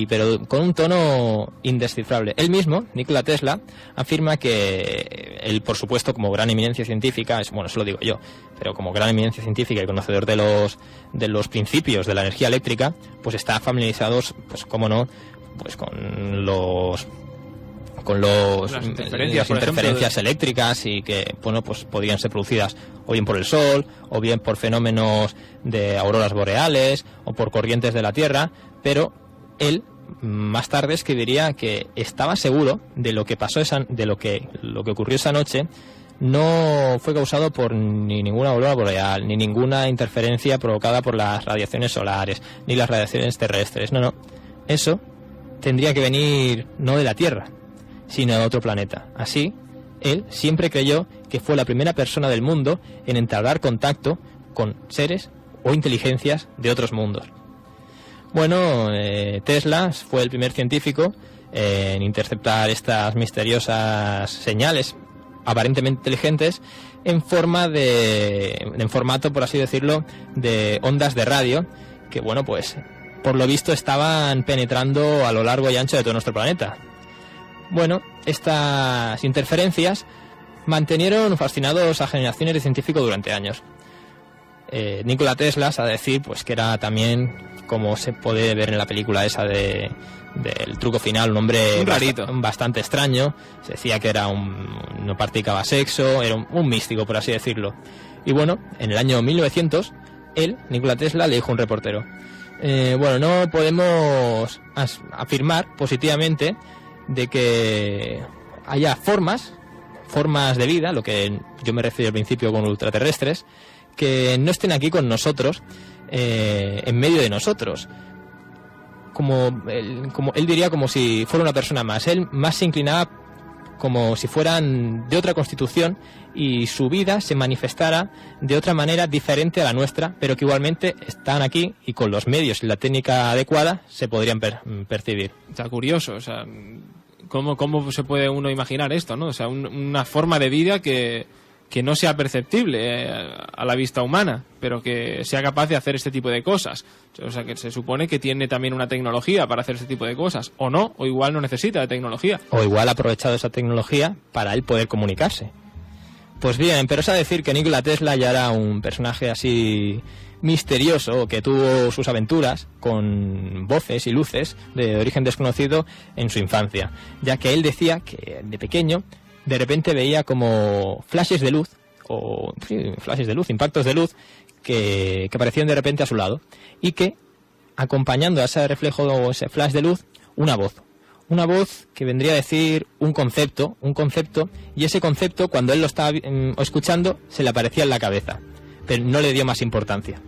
pero con un tono indescifrable. Él mismo, Nikola Tesla, afirma que él, por supuesto, como gran eminencia científica, eso lo digo yo, pero como gran eminencia científica y conocedor de los principios de la energía eléctrica, pues está familiarizado, pues cómo no, pues con las interferencias eléctricas, y que, bueno, pues podrían ser producidas o bien por el sol, o bien por fenómenos de auroras boreales, o por corrientes de la Tierra, pero él más tarde escribiría que estaba seguro de lo que pasó lo que ocurrió esa noche no fue causado por ni ninguna aurora boreal, ni ninguna interferencia provocada por las radiaciones solares, ni las radiaciones terrestres. No, eso tendría que venir no de la Tierra, sino de otro planeta. Así, él siempre creyó que fue la primera persona del mundo en entablar contacto con seres o inteligencias de otros mundos. Bueno, Tesla fue el primer científico en interceptar estas misteriosas señales aparentemente inteligentes en formato, por así decirlo, de ondas de radio, que, bueno, pues por lo visto estaban penetrando a lo largo y ancho de todo nuestro planeta. Bueno, estas interferencias mantenieron fascinados a generaciones de científicos durante años. Nikola Tesla, a decir, pues que era también, como se puede ver en la película esa del truco final, un hombre bastante extraño. Se decía que era no practicaba sexo, era un místico, por así decirlo. Y bueno, en el año 1900, Nikola Tesla, le dijo a un reportero: no podemos afirmar positivamente de que haya formas de vida, lo que yo me refiero al principio con ultraterrestres, que no estén aquí con nosotros, en medio de nosotros. Como él diría, como si fuera una persona más. Él más se inclinaba como si fueran de otra constitución y su vida se manifestara de otra manera diferente a la nuestra, pero que igualmente están aquí y con los medios y la técnica adecuada se podrían percibir. Está curioso, o sea, ¿cómo se puede uno imaginar esto, ¿no? O sea, una forma de vida que no sea perceptible a la vista humana, pero que sea capaz de hacer este tipo de cosas. O sea, que se supone que tiene también una tecnología para hacer este tipo de cosas, o no, o igual no necesita de tecnología. O igual ha aprovechado esa tecnología para él poder comunicarse. Pues bien, pero es a decir que Nikola Tesla ya era un personaje así misterioso, que tuvo sus aventuras con voces y luces de origen desconocido en su infancia, ya que él decía que de pequeño de repente veía como flashes de luz, impactos de luz que aparecían de repente a su lado, y que acompañando a ese reflejo o ese flash de luz, una voz que vendría a decir un concepto, y ese concepto, cuando él lo estaba escuchando, se le aparecía en la cabeza, pero no le dio más importancia.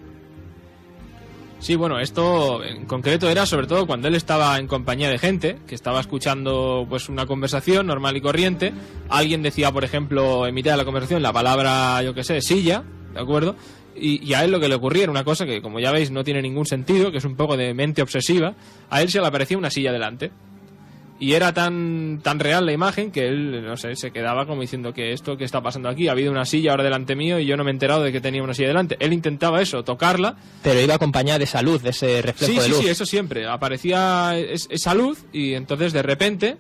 Sí, bueno, esto en concreto era sobre todo cuando él estaba en compañía de gente, que estaba escuchando pues una conversación normal y corriente. Alguien decía, por ejemplo, en mitad de la conversación la palabra, yo qué sé, silla, ¿de acuerdo? Y a él lo que le ocurría era una cosa que, como ya veis, no tiene ningún sentido, que es un poco de mente obsesiva. A él se le aparecía una silla delante. Y era tan real la imagen que él, no sé, se quedaba como diciendo que esto que está pasando aquí, ha habido una silla ahora delante mío y yo no me he enterado de que tenía una silla delante. Él intentaba eso, tocarla. Pero iba acompañada de esa luz, de ese reflejo de luz. Sí, eso siempre. Aparecía esa luz y entonces de repente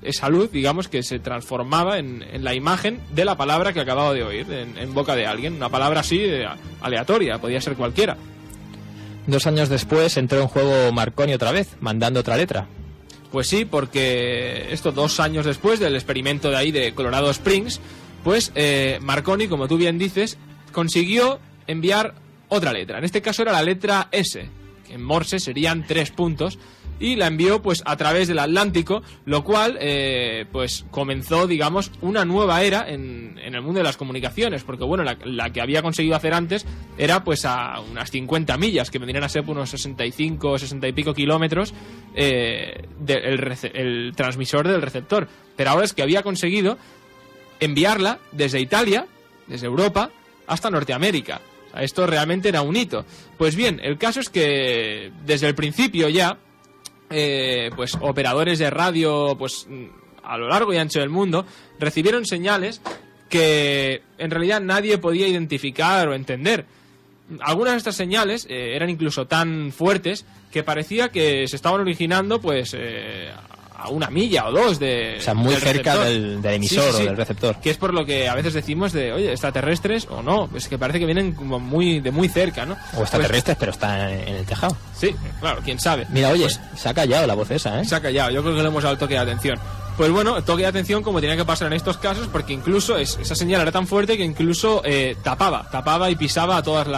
esa luz, digamos, que se transformaba en la imagen de la palabra que acababa de oír en boca de alguien. Una palabra así aleatoria, podía ser cualquiera. 2 años después entró en juego Marconi otra vez, mandando otra letra. Pues sí, porque 2 años después del experimento de ahí de Colorado Springs, pues Marconi, como tú bien dices, consiguió enviar otra letra. En este caso era la letra S, que en Morse serían 3 puntos, y la envió pues a través del Atlántico, lo cual pues comenzó, digamos, una nueva era en el mundo de las comunicaciones, porque bueno, la que había conseguido hacer antes era pues a unas 50 millas, que vendrían a ser unos 65, 60 y pico kilómetros el transmisor del receptor, pero ahora es que había conseguido enviarla desde Italia, desde Europa, hasta Norteamérica. O sea, esto realmente era un hito. Pues bien, el caso es que desde el principio ya pues operadores de radio pues a lo largo y ancho del mundo recibieron señales que en realidad nadie podía identificar o entender. Algunas de estas señales eran incluso tan fuertes que parecía que se estaban originando pues a 1 milla o 2 de... O sea, muy cerca del emisor o del receptor. Que es por lo que a veces decimos de, oye, extraterrestres o no, es que parece que vienen como de muy cerca, ¿no? O extraterrestres, pues, pero están en el tejado. Sí, claro, quién sabe. Mira, oye, pues, se ha callado la voz esa, ¿eh? Se ha callado, yo creo que le hemos dado el toque de atención. Pues bueno, toque de atención como tenía que pasar en estos casos, porque incluso esa señal era tan fuerte que incluso tapaba y pisaba a todas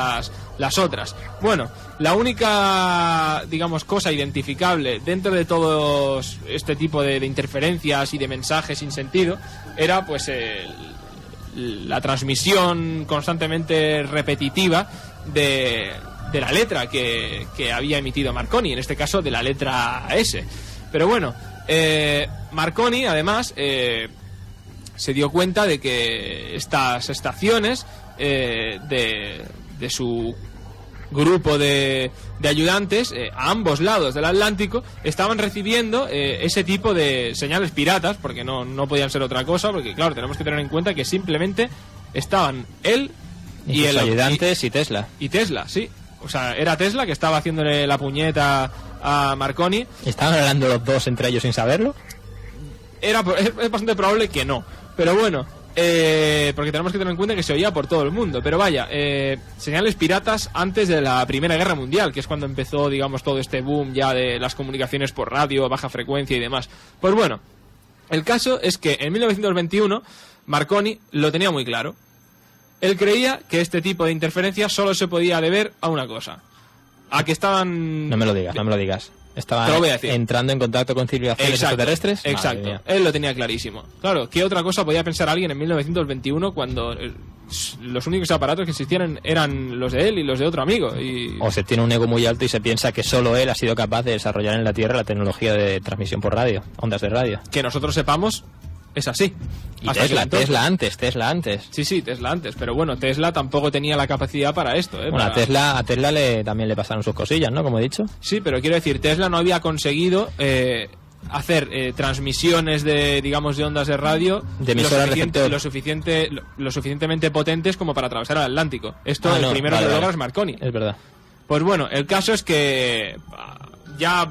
las otras. Bueno, la única, digamos, cosa identificable dentro de todos este tipo de interferencias y de mensajes sin sentido era pues la transmisión constantemente repetitiva de la letra que había emitido Marconi, en este caso de la letra S. Pero bueno, Marconi además se dio cuenta de que estas estaciones de su grupo de ayudantes a ambos lados del Atlántico estaban recibiendo ese tipo de señales piratas, porque no podían ser otra cosa, porque claro, tenemos que tener en cuenta que simplemente estaban él y sus ayudantes y Tesla. Y Tesla, sí. O sea, era Tesla que estaba haciéndole la puñeta a Marconi. ¿Estaban hablando los dos entre ellos sin saberlo? Es bastante probable que no. Pero bueno, porque tenemos que tener en cuenta que se oía por todo el mundo. Pero vaya, señales piratas antes de la Primera Guerra Mundial, que es cuando empezó, digamos, todo este boom ya de las comunicaciones por radio, baja frecuencia y demás. Pues bueno, el caso es que en 1921 Marconi lo tenía muy claro. Él creía que este tipo de interferencias solo se podía deber a una cosa. A que estaban... No me lo digas. Estaban entrando en contacto con civilizaciones extraterrestres. Exacto, él lo tenía clarísimo. Claro, ¿qué otra cosa podía pensar alguien en 1921 cuando los únicos aparatos que existían eran los de él y los de otro amigo? O se tiene un ego muy alto y se piensa que solo él ha sido capaz de desarrollar en la Tierra la tecnología de transmisión por radio, ondas de radio. Que nosotros sepamos... Es así. Y Tesla antes. Sí, Tesla antes. Pero bueno, Tesla tampoco tenía la capacidad para esto. Bueno, a Tesla también le pasaron sus cosillas, ¿no? Como he dicho. Sí, pero quiero decir, Tesla no había conseguido hacer transmisiones de ondas de radio lo suficientemente potentes como para atravesar el Atlántico. Esto primero que lo logra es Marconi. Es verdad. Pues bueno, el caso es que... ya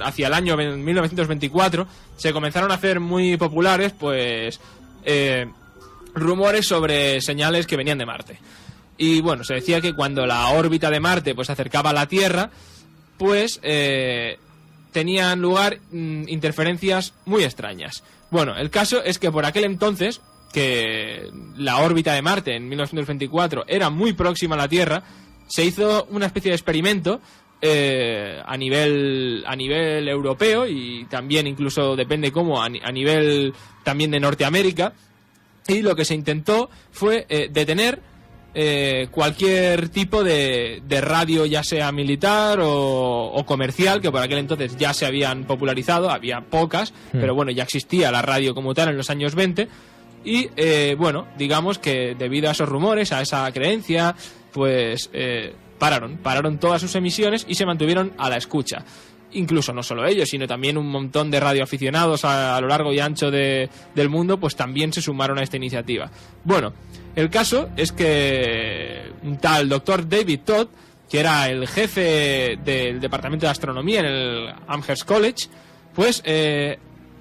hacia el año 1924 se comenzaron a hacer muy populares pues rumores sobre señales que venían de Marte. Y bueno, se decía que cuando la órbita de Marte pues se acercaba a la Tierra, pues tenían lugar interferencias muy extrañas. Bueno, el caso es que por aquel entonces, que la órbita de Marte en 1924 era muy próxima a la Tierra, se hizo una especie de experimento a nivel europeo, y también incluso depende cómo a nivel también de Norteamérica, y lo que se intentó fue detener cualquier tipo de radio, ya sea militar o comercial, que por aquel entonces ya se habían popularizado, había pocas, pero bueno, ya existía la radio como tal en los años 20, y bueno, digamos que debido a esos rumores, a esa creencia, pues pararon todas sus emisiones y se mantuvieron a la escucha. Incluso no solo ellos, sino también un montón de radioaficionados a lo largo y ancho del mundo, pues también se sumaron a esta iniciativa. Bueno, el caso es que un tal doctor David Todd, que era el jefe del departamento de astronomía en el Amherst College, pues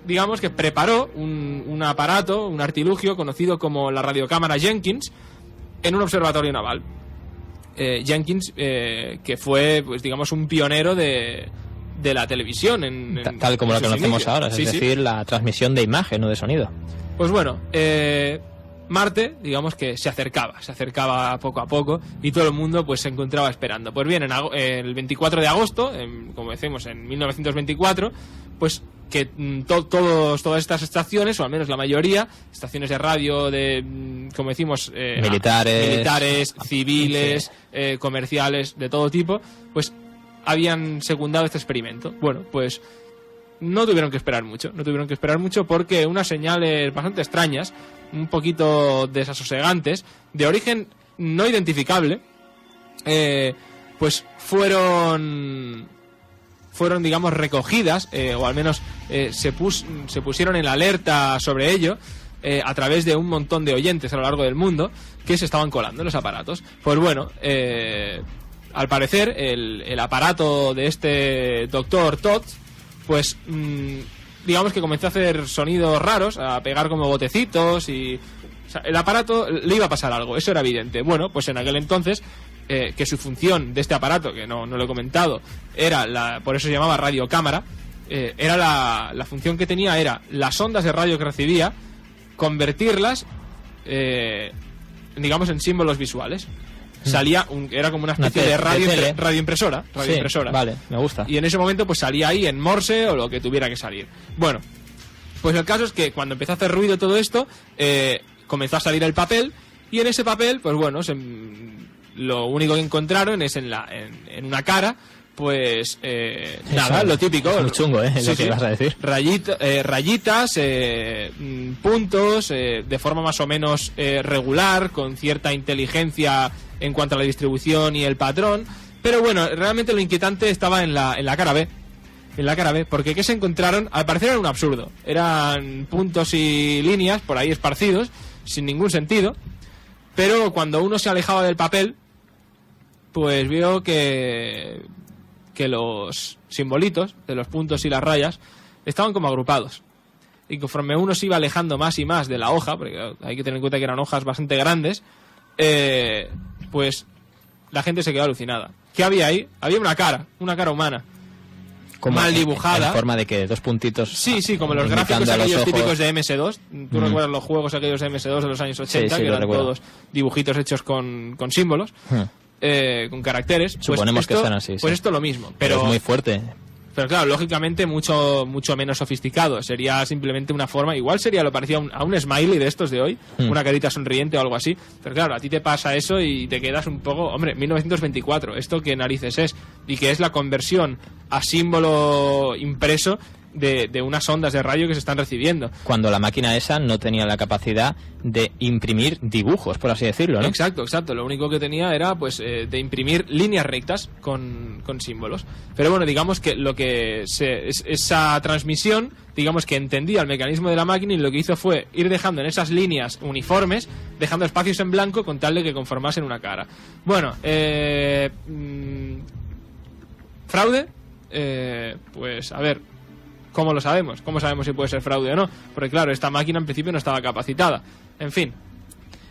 digamos que preparó un aparato, un artilugio conocido como la radiocámara Jenkins, en un observatorio naval. Jenkins, que fue, pues digamos, un pionero de la televisión tal como la conocemos ahora, es decir, la transmisión de imagen, no de sonido. Pues bueno, Marte, digamos que se acercaba poco a poco, y todo el mundo pues se encontraba esperando. Pues bien, el 24 de agosto, como decimos, en 1924, pues que todas estas estaciones, o al menos la mayoría, estaciones de radio de, como decimos, militares, civiles, sí, comerciales, de todo tipo, pues habían secundado este experimento. Bueno, pues no tuvieron que esperar mucho porque unas señales bastante extrañas, un poquito desasosegantes, de origen no identificable, pues fueron digamos recogidas, o al menos se pusieron en alerta sobre ello a través de un montón de oyentes a lo largo del mundo que se estaban colando en los aparatos. Pues bueno, al parecer el aparato de este doctor Todd, pues digamos que comenzó a hacer sonidos raros, a pegar como botecitos, y o sea, el aparato le iba a pasar algo, eso era evidente. Bueno, pues en aquel entonces, que su función de este aparato, que no lo he comentado, era por eso se llamaba radiocámara, era la función que tenía era las ondas de radio que recibía, convertirlas digamos en símbolos visuales. Salía era como una especie de radioimpresora. Sí, vale, me gusta. Y en ese momento pues salía ahí en Morse o lo que tuviera que salir. Bueno, pues el caso es que cuando empezó a hacer ruido todo esto, comenzó a salir el papel, y en ese papel, pues bueno, lo único que encontraron es en una cara, pues nada, lo típico. Es muy chungo, sí, lo que ibas a decir. Rayitas, puntos, de forma más o menos regular, con cierta inteligencia en cuanto a la distribución y el patrón. Pero bueno, realmente lo inquietante estaba en la cara B. En la cara B, porque ¿qué se encontraron? Al parecer era un absurdo. Eran puntos y líneas por ahí esparcidos, sin ningún sentido. Pero cuando uno se alejaba del papel, pues vio que los simbolitos de los puntos y las rayas estaban como agrupados. Y conforme uno se iba alejando más y más de la hoja, porque hay que tener en cuenta que eran hojas bastante grandes, pues la gente se quedó alucinada. ¿Qué había ahí? Había una cara humana. Como mal dibujada. En forma de que dos puntitos. Sí, como los gráficos aquellos típicos de MS2. ¿Tú recuerdas los juegos aquellos de MS2 de los años 80? Sí, que eran recuerdo. Todos dibujitos hechos con símbolos, con caracteres. Suponemos pues esto, que son así. Pues sí. esto lo mismo. Pero es muy fuerte. Pero claro, lógicamente mucho menos sofisticado. Sería simplemente una forma, igual sería lo parecido a un smiley de estos de hoy, una carita sonriente o algo así. Pero claro, a ti te pasa eso y te quedas un poco, hombre, 1924, ¿esto qué narices es? Y que es la conversión a símbolo impreso de unas ondas de radio que se están recibiendo. Cuando la máquina esa no tenía la capacidad de imprimir dibujos, por así decirlo, ¿no? Exacto. Lo único que tenía era pues de imprimir líneas rectas con símbolos. Pero bueno, digamos que esa transmisión, digamos que entendía el mecanismo de la máquina, y lo que hizo fue ir dejando en esas líneas uniformes, dejando espacios en blanco con tal de que conformasen una cara. Bueno, ¿fraude? Pues a ver, ¿cómo lo sabemos? ¿Cómo sabemos si puede ser fraude o no? Porque claro, esta máquina en principio no estaba capacitada. En fin,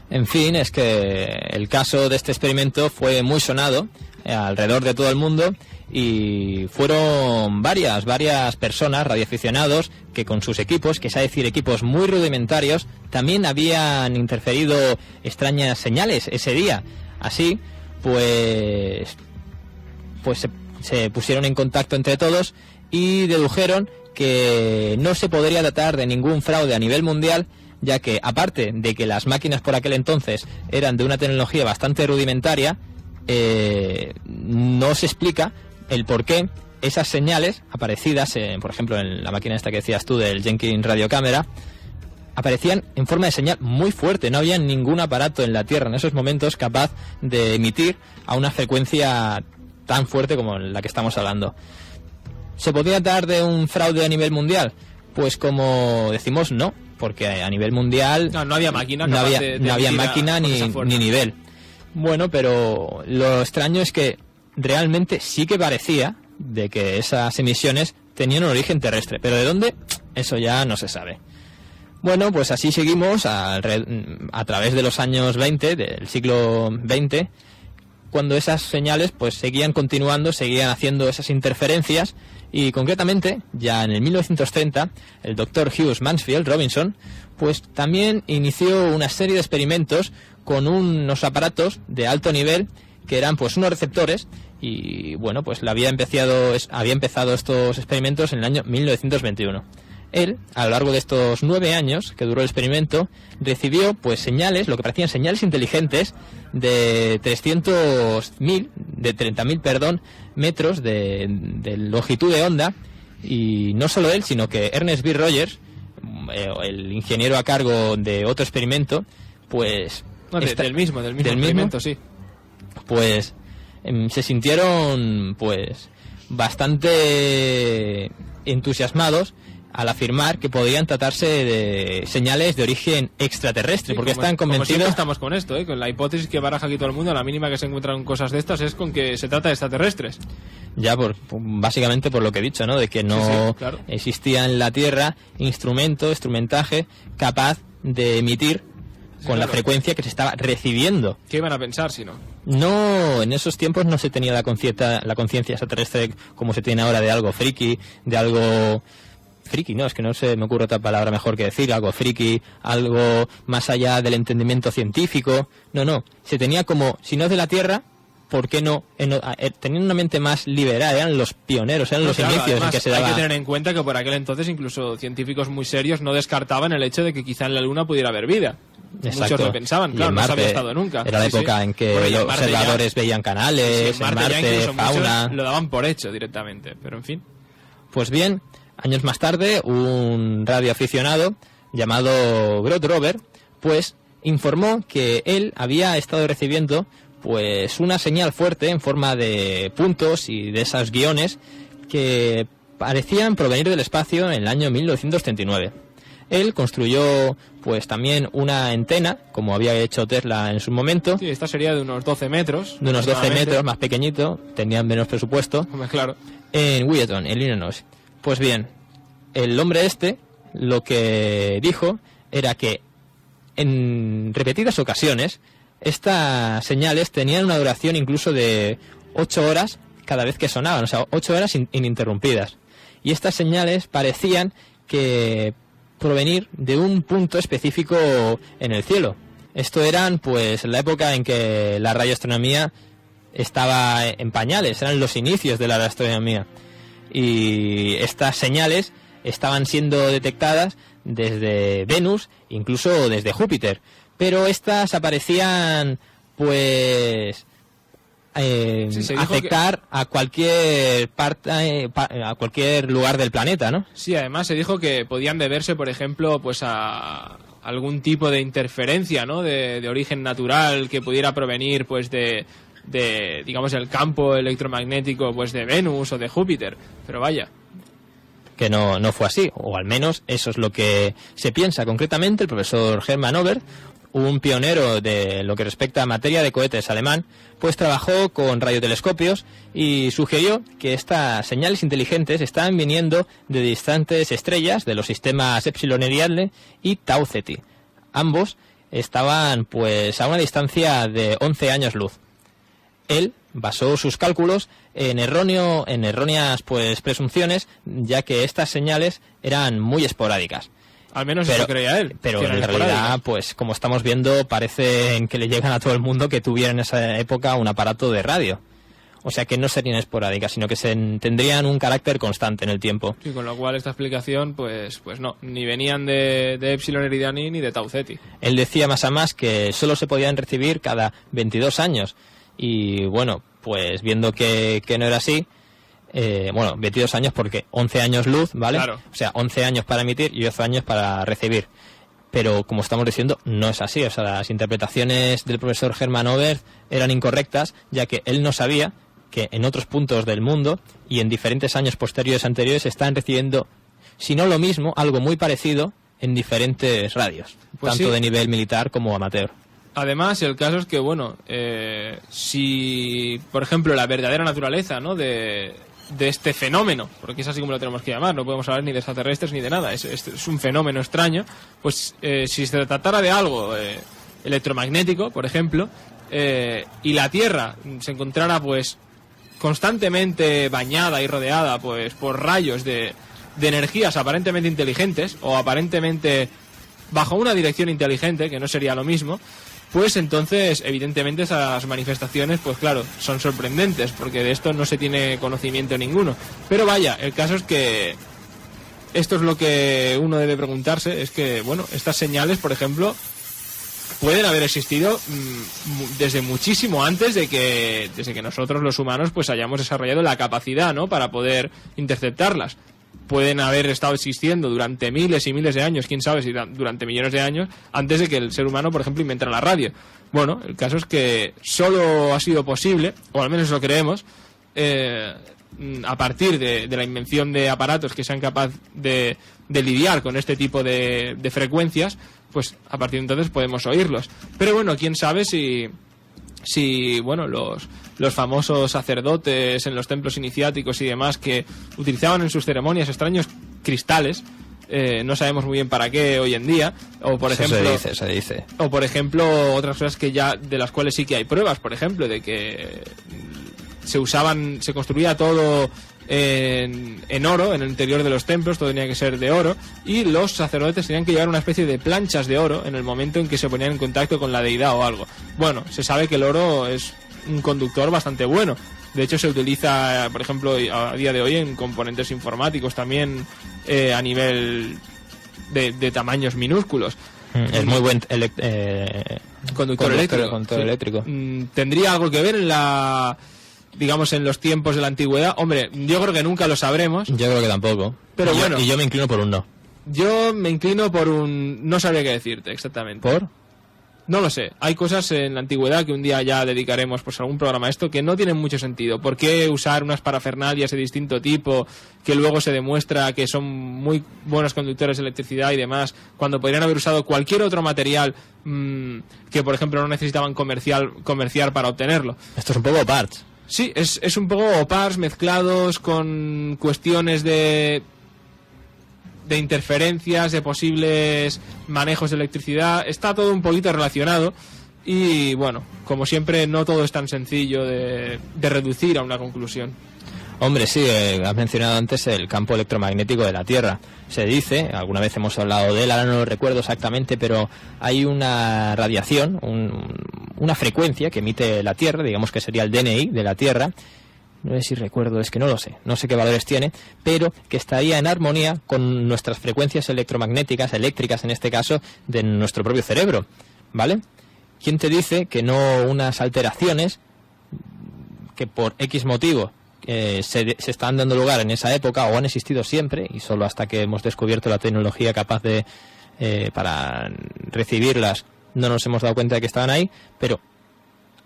En fin, es que el caso de este experimento fue muy sonado alrededor de todo el mundo y fueron varias personas, radioaficionados, que con sus equipos, que es decir, equipos muy rudimentarios, también habían interferido extrañas señales ese día. Así, pues se pusieron en contacto entre todos y dedujeron que no se podría tratar de ningún fraude a nivel mundial, ya que aparte de que las máquinas por aquel entonces eran de una tecnología bastante rudimentaria, no se explica el por qué esas señales aparecidas, por ejemplo en la máquina esta que decías tú del Jenkins Radiocámara, aparecían en forma de señal muy fuerte. No había ningún aparato en la Tierra en esos momentos capaz de emitir a una frecuencia tan fuerte como la que estamos hablando. ¿Se podría tratar de un fraude a nivel mundial? Pues como decimos, no, porque a nivel mundial no había máquina, no había máquina ni nivel. Bueno, pero lo extraño es que realmente sí que parecía de que esas emisiones tenían un origen terrestre, pero ¿de dónde? Eso ya no se sabe. Bueno, pues así seguimos a través de los años 20, del siglo XX, cuando esas señales pues seguían continuando, seguían haciendo esas interferencias, y concretamente ya en el 1930 el doctor Hughes Mansfield Robinson pues también inició una serie de experimentos con unos aparatos de alto nivel que eran pues unos receptores, y bueno, pues había empezado estos experimentos en el año 1921. Él, a lo largo de estos 9 años que duró el experimento, recibió pues señales, lo que parecían señales inteligentes, de 30.000 metros de longitud de onda, y no solo él, sino que Ernest B. Rogers, el ingeniero a cargo de otro experimento, pues... del mismo experimento, sí. Pues se sintieron pues bastante entusiasmados al afirmar que podían tratarse de señales de origen extraterrestre, porque están convencidos... Como siempre estamos con esto, con la hipótesis que baraja aquí todo el mundo, la mínima que se encuentran cosas de estas es con que se trata de extraterrestres. Ya, básicamente por lo que he dicho, ¿no? De que no claro, existía en la Tierra instrumentaje capaz de emitir con la frecuencia que se estaba recibiendo. ¿Qué iban a pensar si no? No, en esos tiempos no se tenía la conciencia extraterrestre como se tiene ahora, de algo friki, de algo... Friki, no, es que no se me ocurre otra palabra mejor que decir, algo friki, algo más allá del entendimiento científico. No, se tenía como, si no es de la Tierra, ¿por qué no? Tenían una mente más liberal, eran los pioneros, eran los inicios, además, en que se daba... Hay que tener en cuenta que por aquel entonces incluso científicos muy serios no descartaban el hecho de que quizá en la Luna pudiera haber vida. Exacto. Muchos lo pensaban, claro, no se había estado nunca. Era la época en que los observadores veían canales, en Marte, fauna... Lo daban por hecho directamente, pero en fin. Pues bien, años más tarde, un radioaficionado llamado Grodd Rover, pues informó que él había estado recibiendo pues una señal fuerte en forma de puntos y de esos guiones que parecían provenir del espacio en el año 1939. Él construyó pues también una antena, como había hecho Tesla en su momento. Sí, esta sería de unos 12 metros. De unos 12 metros, más pequeñito, tenían menos presupuesto. Claro. En Wheaton, en Illinois. Pues bien, el hombre lo que dijo era que en repetidas ocasiones estas señales tenían una duración incluso de 8 horas cada vez que sonaban, o sea, 8 horas ininterrumpidas. Y estas señales parecían que provenir de un punto específico en el cielo. Esto eran pues en la época en que la radioastronomía estaba en pañales, eran los inicios de la radioastronomía. Y estas señales estaban siendo detectadas desde Venus, incluso desde Júpiter, pero estas aparecían pues afectar a cualquier parte, a cualquier lugar del planeta, ¿no? Sí, además se dijo que podían deberse, por ejemplo, pues a algún tipo de interferencia, ¿no? De origen natural que pudiera provenir pues de digamos el campo electromagnético pues de Venus o de Júpiter, pero vaya, que no fue así, o al menos eso es lo que se piensa. Concretamente el profesor Hermann Ober, un pionero de lo que respecta a materia de cohetes alemán, pues trabajó con radiotelescopios y sugirió que estas señales inteligentes estaban viniendo de distantes estrellas de los sistemas Epsilon Eridani y Tau Ceti. Ambos estaban pues a una distancia de 11 años luz. Él basó sus cálculos en erróneas pues presunciones, ya que estas señales eran muy esporádicas. Al menos eso creía él. Pero en realidad, pues como estamos viendo, parece que le llegan a todo el mundo que tuviera en esa época un aparato de radio. O sea que no serían esporádicas, sino que tendrían un carácter constante en el tiempo. Sí, con lo cual esta explicación, pues no, ni venían de Epsilon Eridani ni de Tau Ceti. Él decía más a más que solo se podían recibir cada 22 años. Y bueno, pues viendo que no era así, 22 años porque 11 años luz, ¿vale? Claro. O sea, 11 años para emitir y 11 años para recibir. Pero como estamos diciendo, no es así. O sea, las interpretaciones del profesor Hermann Oberth eran incorrectas, ya que él no sabía que en otros puntos del mundo y en diferentes años anteriores están recibiendo, si no lo mismo, algo muy parecido en diferentes radios, pues tanto sí, de nivel militar como amateur. Además, el caso es que, si, por ejemplo, la verdadera naturaleza, ¿no?, de este fenómeno, porque es así como lo tenemos que llamar, no podemos hablar ni de extraterrestres ni de nada, es un fenómeno extraño, pues si se tratara de algo electromagnético, por ejemplo, y la Tierra se encontrara pues constantemente bañada y rodeada pues por rayos de energías aparentemente inteligentes o aparentemente bajo una dirección inteligente, que no sería lo mismo, pues entonces evidentemente esas manifestaciones pues claro, son sorprendentes porque de esto no se tiene conocimiento ninguno. Pero vaya, el caso es que esto es lo que uno debe preguntarse, es que estas señales, por ejemplo, pueden haber existido desde muchísimo antes desde que nosotros los humanos pues hayamos desarrollado la capacidad, ¿no?, para poder interceptarlas. Pueden haber estado existiendo durante miles y miles de años, quién sabe si durante millones de años, antes de que el ser humano, por ejemplo, inventara la radio. Bueno, el caso es que solo ha sido posible, o al menos lo creemos, a partir de la invención de aparatos que sean capaces de lidiar con este tipo de frecuencias, pues a partir de entonces podemos oírlos. Pero bueno, quién sabe si los famosos sacerdotes en los templos iniciáticos y demás que utilizaban en sus ceremonias extraños cristales, no sabemos muy bien para qué hoy en día, o por ejemplo se dice. O por ejemplo otras cosas que ya de las cuales sí que hay pruebas, por ejemplo, de que se construía todo en oro, en el interior de los templos, todo tenía que ser de oro, y los sacerdotes tenían que llevar una especie de planchas de oro en el momento en que se ponían en contacto con la deidad o algo. Bueno, se sabe que el oro es un conductor bastante bueno. De hecho, se utiliza, por ejemplo, a día de hoy en componentes informáticos también, a nivel de tamaños minúsculos. Es muy buen conductor eléctrico. ¿Tendría algo que ver en los tiempos de la antigüedad? Hombre, yo creo que nunca lo sabremos. Yo creo que tampoco. Pero y yo me inclino por un no. Yo me inclino por un... No sabría qué decirte exactamente. ¿Por? No lo sé. Hay cosas en la antigüedad que un día ya dedicaremos pues a algún programa a esto que no tienen mucho sentido. ¿Por qué usar unas parafernalias de distinto tipo que luego se demuestra que son muy buenos conductores de electricidad y demás, cuando podrían haber usado cualquier otro material que, por ejemplo, no necesitaban comerciar para obtenerlo? Esto es un poco parts. Sí, es un poco opars mezclados con cuestiones de interferencias, de posibles manejos de electricidad. Está todo un poquito relacionado y, bueno, como siempre, no todo es tan sencillo de reducir a una conclusión. Hombre, sí, has mencionado antes el campo electromagnético de la Tierra. Se dice, alguna vez hemos hablado de él, ahora no lo recuerdo exactamente, pero hay una radiación, una frecuencia que emite la Tierra, digamos que sería el DNI de la Tierra. No sé si recuerdo, es que no lo sé, no sé qué valores tiene, pero que estaría en armonía con nuestras frecuencias electromagnéticas, eléctricas en este caso, de nuestro propio cerebro, ¿vale? ¿Quién te dice que no unas alteraciones que por X motivo se están dando lugar en esa época o han existido siempre, y solo hasta que hemos descubierto la tecnología capaz de para recibirlas no nos hemos dado cuenta de que estaban ahí, pero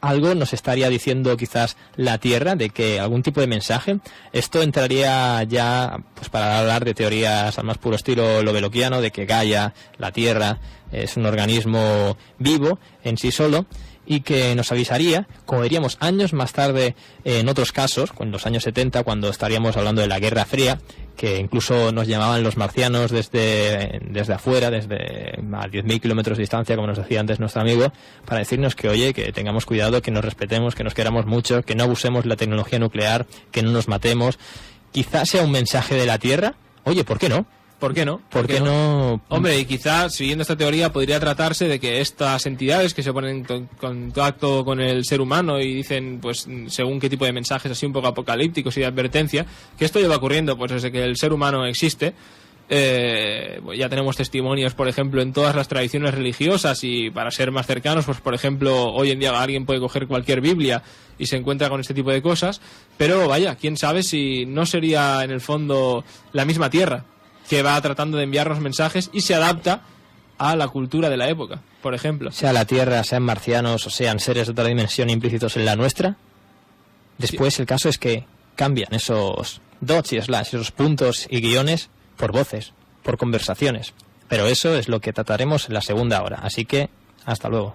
algo nos estaría diciendo quizás la Tierra, de que algún tipo de mensaje? Esto entraría ya pues para hablar de teorías al más puro estilo loveloquiano, de que Gaia, la Tierra, es un organismo vivo en sí solo y que nos avisaría, como diríamos años más tarde en otros casos, en los años 70, cuando estaríamos hablando de la Guerra Fría, que incluso nos llamaban los marcianos desde afuera, desde a 10.000 kilómetros de distancia, como nos decía antes nuestro amigo, para decirnos que, oye, que tengamos cuidado, que nos respetemos, que nos queramos mucho, que no abusemos la tecnología nuclear, que no nos matemos. Quizás sea un mensaje de la Tierra. Oye, ¿por qué no? ¿Por qué no? ¿Por qué no? Hombre, y quizás, siguiendo esta teoría, podría tratarse de que estas entidades que se ponen en contacto con el ser humano y dicen, pues, según qué tipo de mensajes así un poco apocalípticos y de advertencia, que esto lleva ocurriendo pues desde que el ser humano existe. Ya tenemos testimonios, por ejemplo, en todas las tradiciones religiosas, y para ser más cercanos, pues por ejemplo, hoy en día alguien puede coger cualquier Biblia y se encuentra con este tipo de cosas, pero vaya, quién sabe si no sería en el fondo la misma Tierra que va tratando de enviarnos mensajes y se adapta a la cultura de la época, por ejemplo. Sea la Tierra, sean marcianos o sean seres de otra dimensión implícitos en la nuestra, después sí. El caso es que cambian esos dots y slash, esos puntos y guiones, por voces, por conversaciones. Pero eso es lo que trataremos en la segunda hora, así que hasta luego.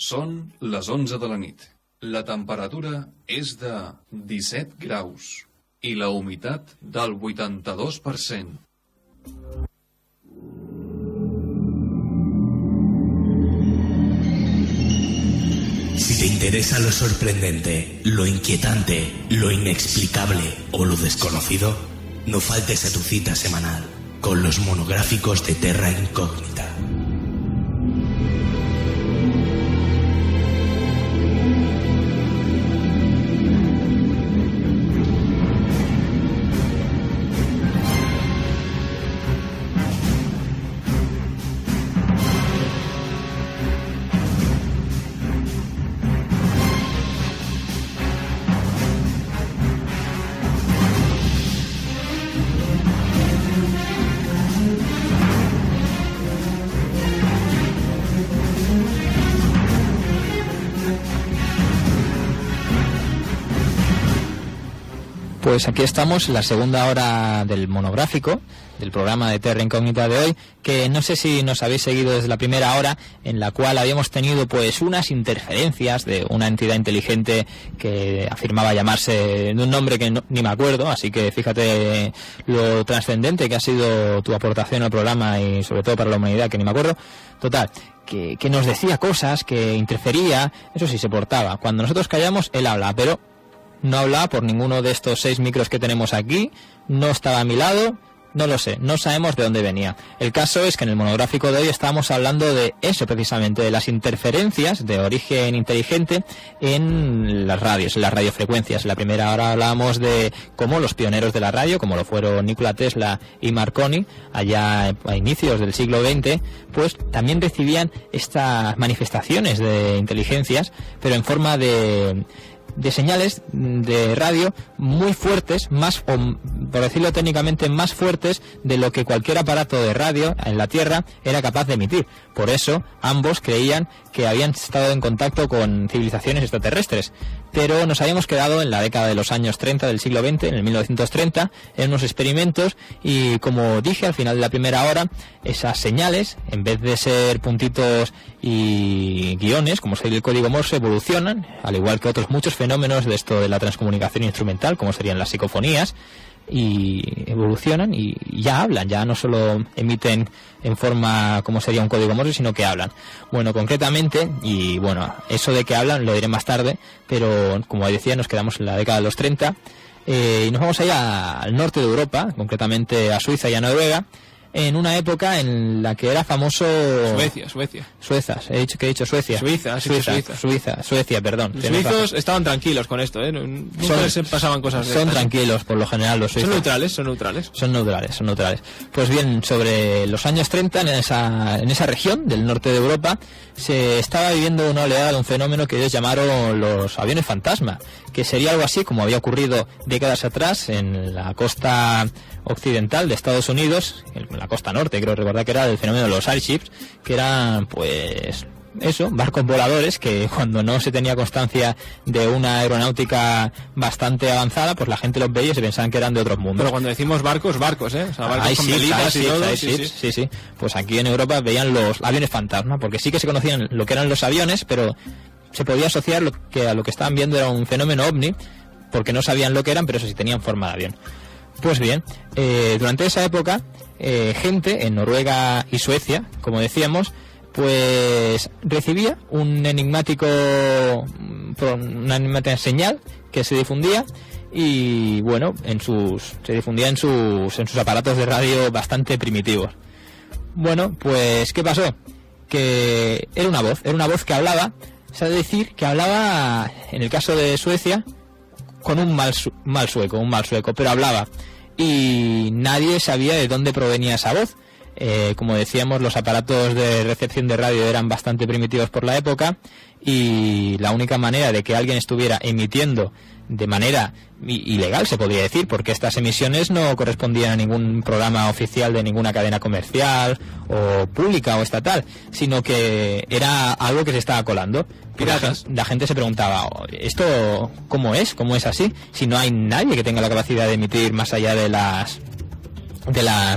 Són les 11 de la nit. La temperatura és de 17 graus i la humitat del 82%. Si te interesa lo sorprendente, lo inquietante, lo inexplicable o lo desconocido, no faltes a tu cita semanal con los monográficos de Terra Incógnita. Pues aquí estamos, la segunda hora del monográfico, del programa de Terra Incógnita de hoy, que no sé si nos habéis seguido desde la primera hora, en la cual habíamos tenido pues unas interferencias de una entidad inteligente que afirmaba llamarse de un nombre que ni me acuerdo, así que fíjate lo trascendente que ha sido tu aportación al programa y sobre todo para la humanidad, que ni me acuerdo. Total, que nos decía cosas, que interfería, eso sí se portaba. Cuando nosotros callamos, él habla, pero no hablaba por ninguno de estos 6 micros que tenemos aquí, no estaba a mi lado, no lo sé, no sabemos de dónde venía. El caso es que en el monográfico de hoy estábamos hablando de eso precisamente, de las interferencias de origen inteligente en las radios, en las radiofrecuencias. En la primera hora hablábamos de cómo los pioneros de la radio, como lo fueron Nikola Tesla y Marconi, allá a inicios del siglo XX, pues también recibían estas manifestaciones de inteligencias, pero en forma de de señales de radio muy fuertes, más, o por decirlo técnicamente, más fuertes de lo que cualquier aparato de radio en la Tierra era capaz de emitir. Por eso ambos creían que habían estado en contacto con civilizaciones extraterrestres. Pero nos habíamos quedado en la década de los años 30 del siglo XX, en el 1930, en unos experimentos, y como dije al final de la primera hora, esas señales, en vez de ser puntitos y guiones, como sería el código Morse, evolucionan, al igual que otros muchos fenómenos de esto de la transcomunicación instrumental, como serían las psicofonías, y evolucionan y ya hablan, ya no solo emiten en forma como sería un código Morse, sino que hablan. Bueno, concretamente, y bueno, eso de que hablan lo diré más tarde, pero como decía, nos quedamos en la década de los 30 y nos vamos allá al norte de Europa, concretamente a Suiza y a Noruega, en una época en la que era famoso... Suecia, perdón. Los suizos estaban tranquilos con esto, ¿eh? Nunca se pasaban cosas de Son estas. Tranquilos, por lo general, los suizos. Son neutrales. Pues bien, sobre los años 30, en esa región del norte de Europa, se estaba viviendo una oleada de un fenómeno que ellos llamaron los aviones fantasma, que sería algo así como había ocurrido décadas atrás en la costa occidental de Estados Unidos, en la costa norte, creo recordar que era el fenómeno de los airships, que eran pues eso, barcos voladores que cuando no se tenía constancia de una aeronáutica bastante avanzada, pues la gente los veía y se pensaban que eran de otros mundos. Pero cuando decimos barcos, ¿eh? O sea, barcos con velitas y todo. Sí. Pues aquí en Europa veían los aviones fantasma, porque sí que se conocían lo que eran los aviones, pero se podía asociar a lo que estaban viendo era un fenómeno ovni, porque no sabían lo que eran, pero eso sí tenían forma de avión. Pues bien, durante esa época, gente en Noruega y Suecia, como decíamos, pues recibía una enigmática señal que se difundía y bueno, se difundía en sus aparatos de radio bastante primitivos. Bueno, pues ¿qué pasó? Que era una voz que hablaba, se ha de decir que hablaba, en el caso de Suecia, con un mal sueco, pero hablaba y nadie sabía de dónde provenía esa voz. Como decíamos, los aparatos de recepción de radio eran bastante primitivos por la época y la única manera de que alguien estuviera emitiendo de manera ilegal, se podría decir, porque estas emisiones no correspondían a ningún programa oficial de ninguna cadena comercial o pública o estatal, sino que era algo que se estaba colando. Piratas. La gente se preguntaba, ¿esto cómo es? ¿Cómo es así? Si no hay nadie que tenga la capacidad de emitir más allá de las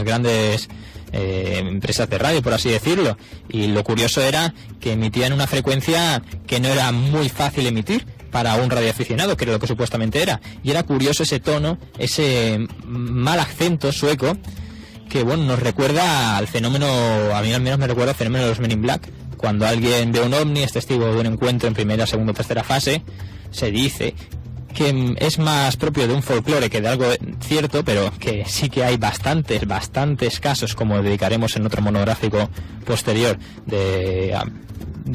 grandes empresas de radio, por así decirlo. Y lo curioso era que emitían una frecuencia que no era muy fácil emitir para un radioaficionado, que era lo que supuestamente era. Y era curioso ese tono, ese mal acento sueco, que bueno, nos recuerda al fenómeno, a mí al menos me recuerda al fenómeno de los Men in Black. Cuando alguien ve un ovni, es testigo de un encuentro en primera, segunda o tercera fase, se dice que es más propio de un folclore que de algo cierto, pero que sí que hay bastantes casos, como dedicaremos en otro monográfico posterior, de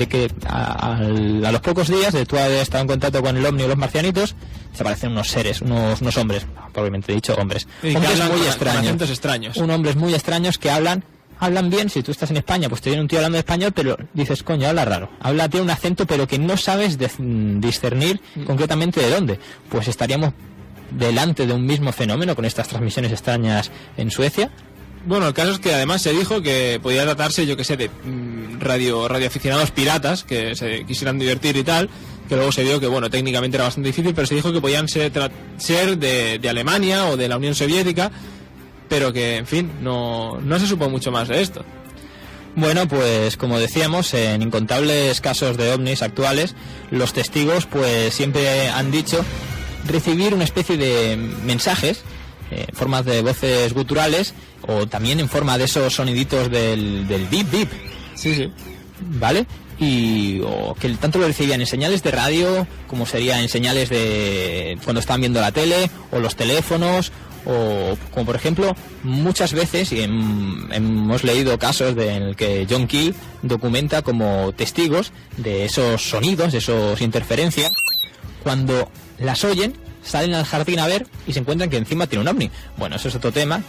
que a los pocos días de tú haber estado en contacto con el ovni o los marcianitos, se aparecen unos seres, unos hombres, probablemente dicho hombres, hombres muy extraños, hombres muy extraños que hablan bien. Si tú estás en España, pues te viene un tío hablando español, pero dices, coño, habla raro, tiene un acento, pero que no sabes discernir concretamente de dónde. Pues estaríamos delante de un mismo fenómeno con estas transmisiones extrañas en Suecia. Bueno, el caso es que además se dijo que podía tratarse, yo que sé, de radioaficionados piratas que se quisieran divertir y tal, que luego se vio que, bueno, técnicamente era bastante difícil, pero se dijo que podían ser de Alemania o de la Unión Soviética, pero que, en fin, no se supo mucho más de esto. Bueno, pues como decíamos, en incontables casos de ovnis actuales, los testigos pues siempre han dicho recibir una especie de mensajes en forma de voces guturales o también en forma de esos soniditos del bip bip. Sí. ¿Vale? O que tanto lo recibían en señales de radio como sería en señales de cuando estaban viendo la tele o los teléfonos, o como por ejemplo muchas veces, y hemos leído casos en el que John Keel documenta como testigos de esos sonidos, de esas interferencias, cuando las oyen, salen al jardín a ver y se encuentran que encima tiene un ovni. Bueno, eso es otro tema,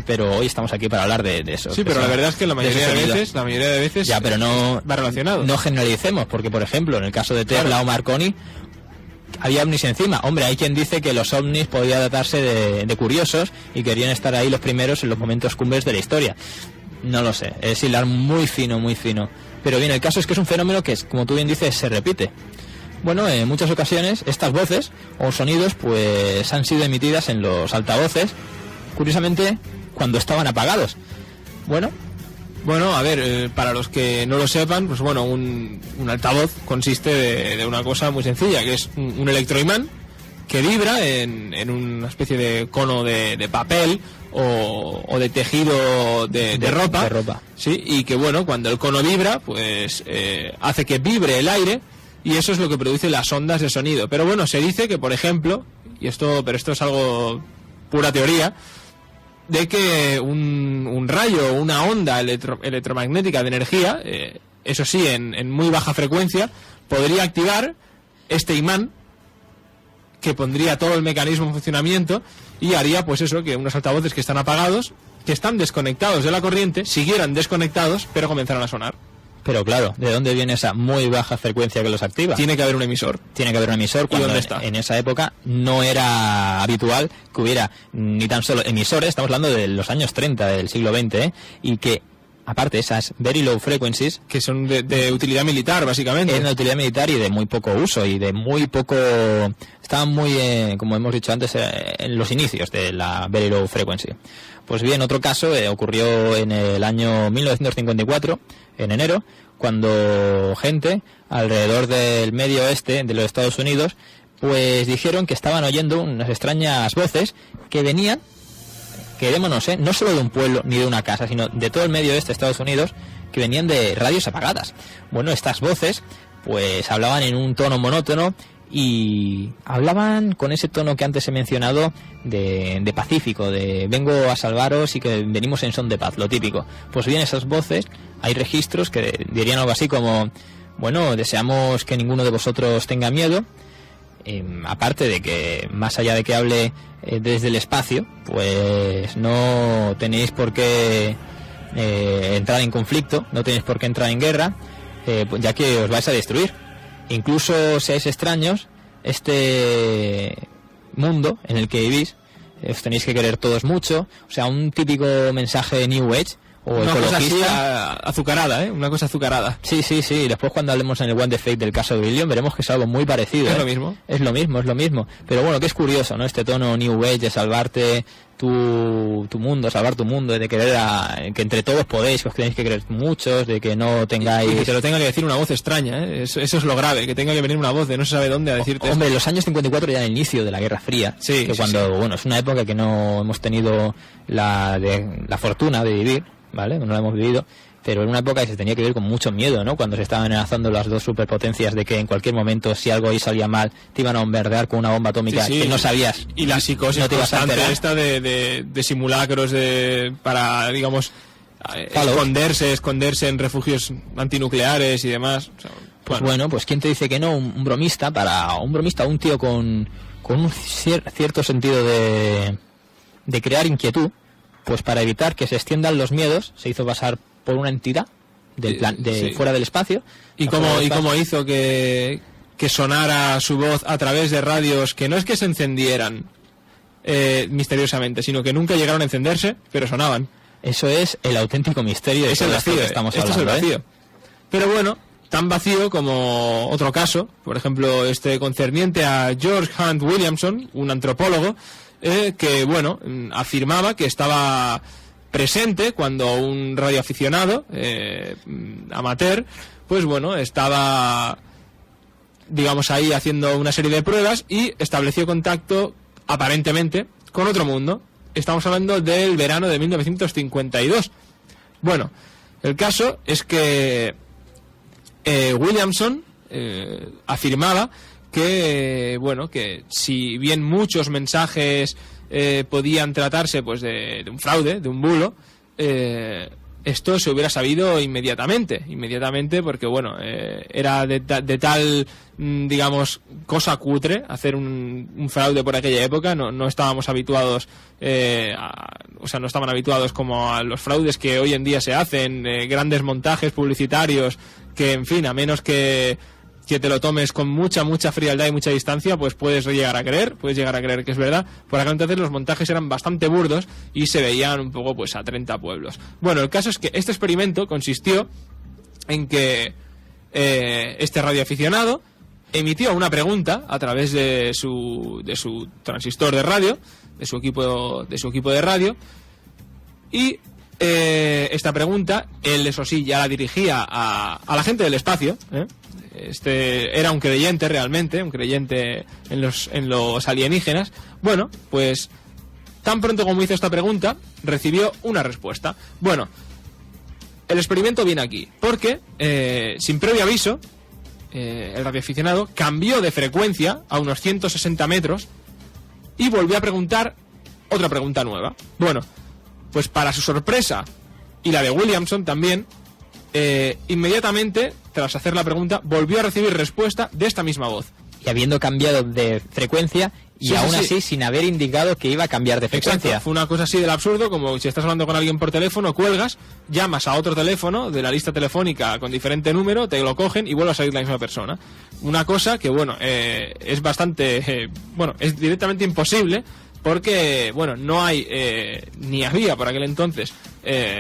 pero hoy estamos aquí para hablar de eso. Sí, pero la verdad es que la mayoría de veces ya, pero no va relacionado. No generalicemos, porque por ejemplo en el caso de Tesla o Marconi, había ovnis encima. Hombre, hay quien dice que los ovnis podía tratarse de curiosos y querían estar ahí los primeros en los momentos cumbres de la historia. No lo sé, es hilar muy fino, muy fino. Pero bien, el caso es que es un fenómeno que, como tú bien dices, se repite. Bueno, en muchas ocasiones estas voces o sonidos pues han sido emitidas en los altavoces, curiosamente, cuando estaban apagados. Bueno, a ver, para los que no lo sepan, pues bueno, un altavoz consiste de una cosa muy sencilla, que es un electroimán que vibra en una especie de cono de papel o de tejido de ropa. De ropa. Sí, y que bueno, cuando el cono vibra, pues hace que vibre el aire y eso es lo que produce las ondas de sonido. Pero bueno, se dice que, por ejemplo, esto es algo pura teoría, de que un rayo o una onda electromagnética de energía, eso sí, en muy baja frecuencia, podría activar este imán que pondría todo el mecanismo en funcionamiento y haría pues eso, que unos altavoces que están apagados, que están desconectados de la corriente, siguieran desconectados, pero comenzaran a sonar. Pero claro, ¿de dónde viene esa muy baja frecuencia que los activa? Tiene que haber un emisor. Tiene que haber un emisor. ¿Y dónde está? En esa época no era habitual que hubiera ni tan solo emisores, estamos hablando de los años 30 del siglo XX, y que, aparte, esas very low frequencies... Que son de utilidad militar, básicamente. Eran de utilidad militar y de muy poco uso, y de muy poco... Estaban muy, como hemos dicho antes, en los inicios de la very low frequency. Pues bien, otro caso ocurrió en el año 1954, en enero, cuando gente alrededor del medio oeste de los Estados Unidos pues dijeron que estaban oyendo unas extrañas voces que venían, quedémonos, no solo de un pueblo ni de una casa, sino de todo el medio oeste de Estados Unidos, que venían de radios apagadas. Bueno, estas voces pues hablaban en un tono monótono y hablaban con ese tono que antes he mencionado de pacífico, de vengo a salvaros y que venimos en son de paz, lo típico. Pues bien, esas voces, hay registros que dirían algo así como, bueno, deseamos que ninguno de vosotros tenga miedo, aparte de que más allá de que hable desde el espacio, pues no tenéis por qué entrar en conflicto, no tenéis por qué entrar en guerra, ya que os vais a destruir. Incluso seáis extraños, este mundo en el que vivís, os tenéis que querer todos mucho. O sea, un típico mensaje New Age o una ecologista. Cosa así, azucarada, una cosa azucarada. Sí. Después, cuando hablemos en el One the Fake del caso de Billion, veremos que es algo muy parecido. Es lo mismo. Es lo mismo. Pero bueno, que es curioso, ¿no? Este tono New Age de salvarte tu mundo, salvar tu mundo, de querer que entre todos podéis, que os tenéis que querer muchos, de que no tengáis... Y que te lo tenga que decir una voz extraña, Eso es lo grave, que tenga que venir una voz de no se sabe dónde a decirte... Hombre, en los años 54 ya el inicio de la Guerra Fría, sí, que cuando, bueno, es una época que no hemos tenido la fortuna de vivir, ¿vale? No la hemos vivido, pero en una época que se tenía que vivir con mucho miedo, ¿no? Cuando se estaban amenazando las dos superpotencias de que en cualquier momento, si algo ahí salía mal, te iban a bombardear con una bomba atómica que no sabías. Y la psicosis no te ibas a constante esta de simulacros para, digamos, esconderse en refugios antinucleares y demás. O sea, pues bueno, pues ¿quién te dice que no? Un bromista, un tío con un cierto sentido de crear inquietud, pues para evitar que se extiendan los miedos, se hizo pasar por una entidad fuera del espacio. ¿Y cómo hizo que sonara su voz a través de radios que no es que se encendieran misteriosamente, sino que nunca llegaron a encenderse, pero sonaban? Eso es el auténtico misterio de todo esto que estamos hablando. Esto es el vacío. Pero bueno, tan vacío como otro caso, por ejemplo, concerniente a George Hunt Williamson, un antropólogo, que bueno, afirmaba que estaba presente cuando un radioaficionado amateur, pues bueno, estaba, digamos, ahí haciendo una serie de pruebas y estableció contacto, aparentemente, con otro mundo. Estamos hablando del verano de 1952. Bueno, el caso es que Williamson afirmaba que, bueno, que si bien muchos mensajes podían tratarse pues de un fraude, de un bulo, esto se hubiera sabido inmediatamente porque, bueno, era de tal, digamos, cosa cutre hacer un fraude por aquella época. No estábamos habituados, no estaban habituados como a los fraudes que hoy en día se hacen, grandes montajes publicitarios que, en fin, a menos que que te lo tomes con mucha frialdad y mucha distancia, pues puedes llegar a creer que es verdad. Por aquel entonces los montajes eran bastante burdos y se veían un poco pues a 30 pueblos. Bueno, el caso es que este experimento consistió en que este radioaficionado emitió una pregunta a través de su transistor de radio, de su equipo de radio, y esta pregunta él, eso sí, ya la dirigía a la gente del espacio. Este era un creyente realmente, un creyente en los alienígenas. Bueno, pues tan pronto como hizo esta pregunta, recibió una respuesta. Bueno, el experimento viene aquí, porque sin previo aviso, el radioaficionado cambió de frecuencia a unos 160 metros y volvió a preguntar otra pregunta nueva. Bueno, pues para su sorpresa y la de Williamson también, inmediatamente tras hacer la pregunta volvió a recibir respuesta de esta misma voz. Y habiendo cambiado de frecuencia y sí, aún así sin haber indicado que iba a cambiar de frecuencia. Exacto, fue una cosa así del absurdo, como si estás hablando con alguien por teléfono, cuelgas, llamas a otro teléfono de la lista telefónica con diferente número, te lo cogen y vuelve a salir la misma persona. Una cosa que, bueno, es bastante... es directamente imposible, porque, bueno, no hay, ni había por aquel entonces,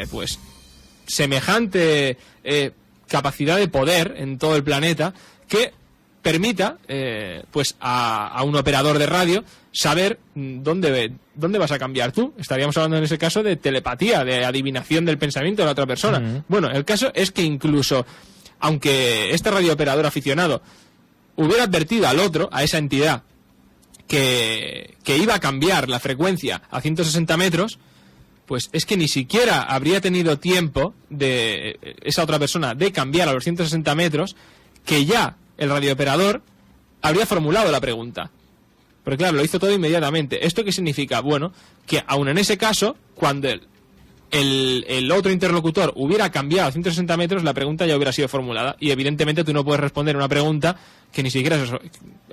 pues, semejante capacidad de poder en todo el planeta que permita pues a un operador de radio saber dónde vas a cambiar tú. Estaríamos hablando en ese caso de telepatía, de adivinación del pensamiento de la otra persona. Uh-huh. Bueno, el caso es que incluso aunque este radiooperador aficionado hubiera advertido al otro, a esa entidad, que iba a cambiar la frecuencia a 160 metros, pues es que ni siquiera habría tenido tiempo de esa otra persona de cambiar a los 160 metros, que ya el radiooperador habría formulado la pregunta. Pero claro, lo hizo todo inmediatamente. ¿Esto qué significa? Bueno, que aun en ese caso, cuando el otro interlocutor hubiera cambiado a 160 metros, la pregunta ya hubiera sido formulada. Y evidentemente tú no puedes responder una pregunta que ni siquiera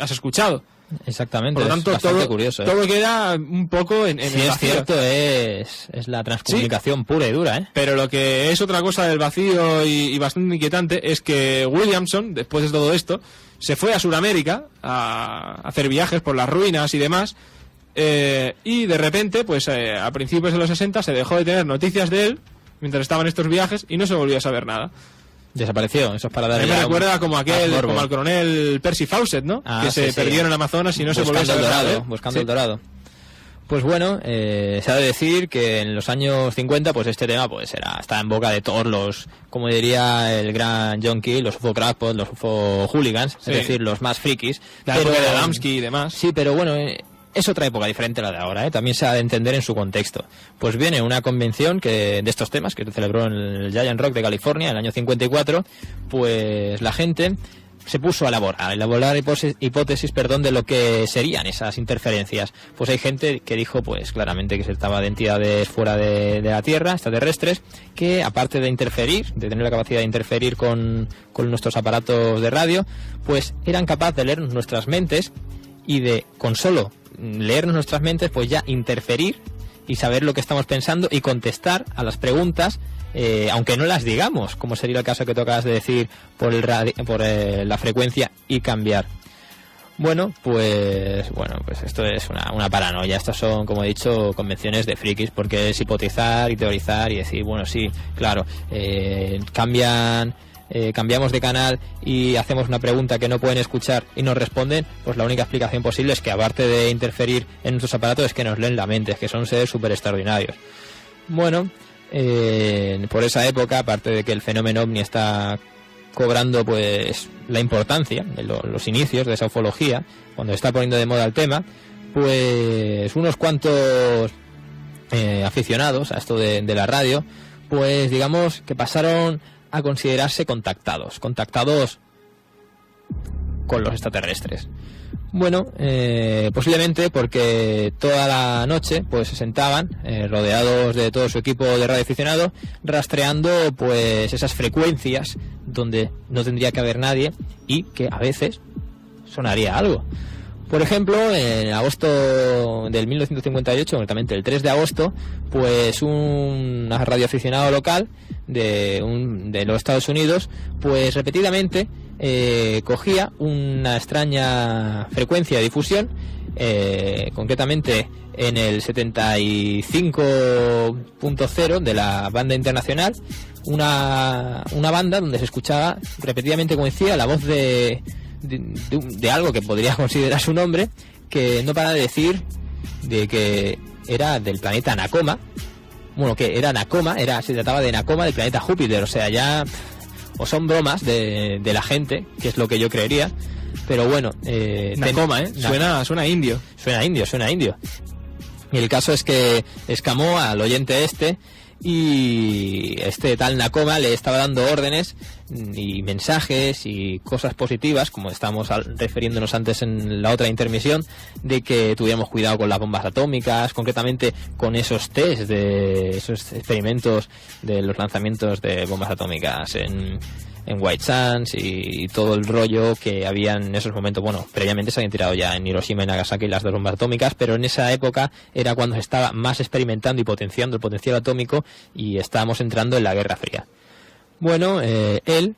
has escuchado. Exactamente. Por lo tanto, es bastante curioso, todo queda un poco en sí, el vacío. Es cierto, es la transcomunicación pura y dura, Pero lo que es otra cosa del vacío y bastante inquietante es que Williamson, después de todo esto, se fue a Sudamérica a hacer viajes por las ruinas y demás, y de repente, pues a principios de los 60 se dejó de tener noticias de él mientras estaba en estos viajes y no se volvió a saber nada. Desapareció, eso es para darle. Me recuerda como al coronel Percy Fawcett, ¿no? Que se perdió en el Amazonas y no se volvió a saber. Buscando el dorado. Pues bueno, se ha de decir que en los años 50, pues este tema pues está en boca de todos los, como diría el gran John Keel, los UFO crackpots, los UFO hooligans, es decir, los más frikis. La época de Adamski y demás. Sí, pero bueno, es otra época diferente a la de ahora, también se ha de entender en su contexto. Pues viene una convención de estos temas que se celebró en el Giant Rock de California en el año 54, pues la gente se puso a elaborar hipótesis de lo que serían esas interferencias. Pues hay gente que dijo pues claramente que se trataba de entidades fuera de la Tierra, extraterrestres, que aparte de interferir, de tener la capacidad de interferir con nuestros aparatos de radio, pues eran capaces de leer nuestras mentes y de, con solo leernos nuestras mentes, pues ya interferir y saber lo que estamos pensando y contestar a las preguntas, aunque no las digamos, como sería el caso que tocabas de decir por la frecuencia y cambiar. Bueno, pues esto es una paranoia. Estas son, como he dicho, convenciones de frikis, porque es hipotizar y teorizar y decir, bueno, sí, claro, cambiamos de canal y hacemos una pregunta que no pueden escuchar y nos responden, pues la única explicación posible es que, aparte de interferir en nuestros aparatos, es que nos leen la mente, es que son seres súper extraordinarios. Bueno, por esa época, aparte de que el fenómeno ovni está cobrando pues la importancia de los inicios de esa ufología, cuando está poniendo de moda el tema, pues unos cuantos aficionados a esto de la radio, pues digamos que pasaron a considerarse contactados con los extraterrestres. Bueno, posiblemente porque toda la noche pues se sentaban rodeados de todo su equipo de radioaficionado, rastreando pues esas frecuencias donde no tendría que haber nadie y que a veces sonaría algo. Por ejemplo, en agosto del 1958, concretamente el 3 de agosto, pues un radioaficionado local de los Estados Unidos, pues repetidamente cogía una extraña frecuencia de difusión, concretamente en el 75.0 de la banda internacional, una banda donde se escuchaba repetidamente, como decía, la voz de algo que podría considerar su nombre, que no para de decir de que era del planeta Nakoma. Bueno, que era Nakoma, se trataba de Nakoma del planeta Júpiter. O sea, ya o son bromas de la gente, que es lo que yo creería. Pero bueno, Nakoma, suena indio. Suena indio. Y el caso es que escamó al oyente y este tal Nakoma le estaba dando órdenes y mensajes y cosas positivas, como estábamos refiriéndonos antes en la otra intermisión, de que tuviéramos cuidado con las bombas atómicas, concretamente con esos test de esos experimentos de los lanzamientos de bombas atómicas en White Sands y todo el rollo que había en esos momentos. Bueno, previamente se habían tirado ya en Hiroshima y Nagasaki las dos bombas atómicas, pero en esa época era cuando se estaba más experimentando y potenciando el potencial atómico y estábamos entrando en la Guerra Fría. Bueno, él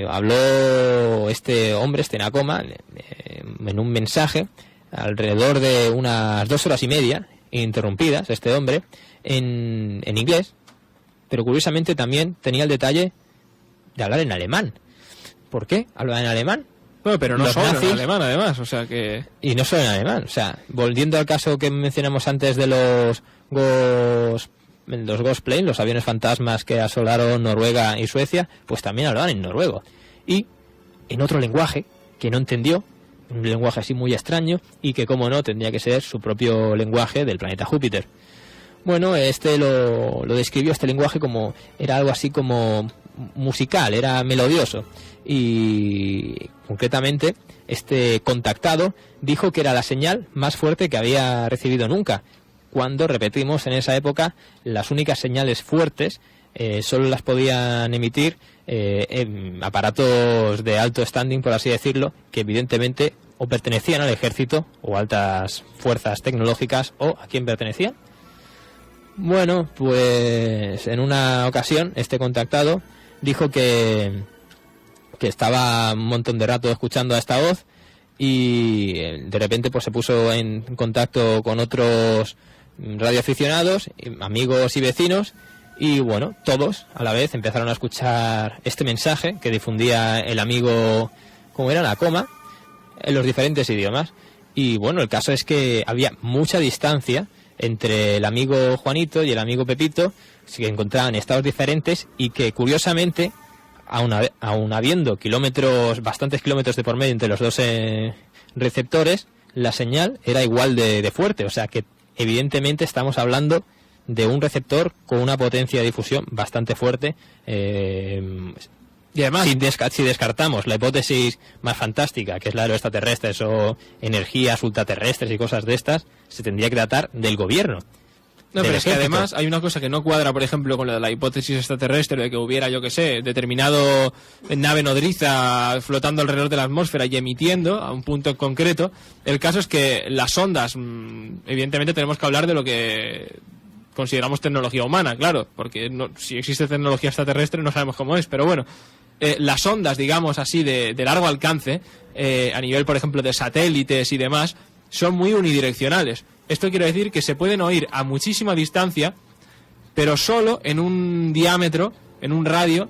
habló, este hombre, Nakoma, en un mensaje alrededor de unas 2 horas y media interrumpidas, este hombre, en inglés, pero curiosamente también tenía el detalle de hablar en alemán. ¿Por qué? ¿Hablaba en alemán? Bueno, pero no solo en alemán, además, o sea que... Y no solo en alemán, o sea, volviendo al caso que mencionamos antes de los Ghost Plane, los aviones fantasmas que asolaron Noruega y Suecia, pues también hablaban en noruego. Y en otro lenguaje que no entendió, un lenguaje así muy extraño, y que, como no, tendría que ser su propio lenguaje del planeta Júpiter. Bueno, lo describió este lenguaje como... era algo así como musical, era melodioso, y concretamente este contactado dijo que era la señal más fuerte que había recibido nunca, cuando, repetimos, en esa época las únicas señales fuertes solo las podían emitir aparatos de alto standing, por así decirlo, que evidentemente o pertenecían al ejército o altas fuerzas tecnológicas. ¿O a quién pertenecían? Bueno, pues en una ocasión este contactado dijo que estaba un montón de rato escuchando a esta voz y de repente pues se puso en contacto con otros radioaficionados, amigos y vecinos, y bueno, todos a la vez empezaron a escuchar este mensaje que difundía el amigo, como era, Nakoma, en los diferentes idiomas. Y bueno, el caso es que había mucha distancia entre el amigo Juanito y el amigo Pepito, que encontraban estados diferentes y que, curiosamente, aun habiendo bastantes kilómetros de por medio entre los dos receptores, la señal era igual de fuerte. O sea que evidentemente estamos hablando de un receptor con una potencia de difusión bastante fuerte. Y además, si descartamos la hipótesis más fantástica, que es la de los extraterrestres o energías ultraterrestres y cosas de estas, se tendría que tratar del gobierno. No, pero es que además hay una cosa que no cuadra, por ejemplo, con la hipótesis extraterrestre de que hubiera, yo que sé, determinado nave nodriza flotando alrededor de la atmósfera y emitiendo a un punto concreto. El caso es que las ondas, evidentemente tenemos que hablar de lo que consideramos tecnología humana, claro, porque si existe tecnología extraterrestre no sabemos cómo es, pero bueno, las ondas, digamos así, de largo alcance, a nivel, por ejemplo, de satélites y demás, son muy unidireccionales. Esto quiere decir que se pueden oír a muchísima distancia, pero solo en un diámetro, en un radio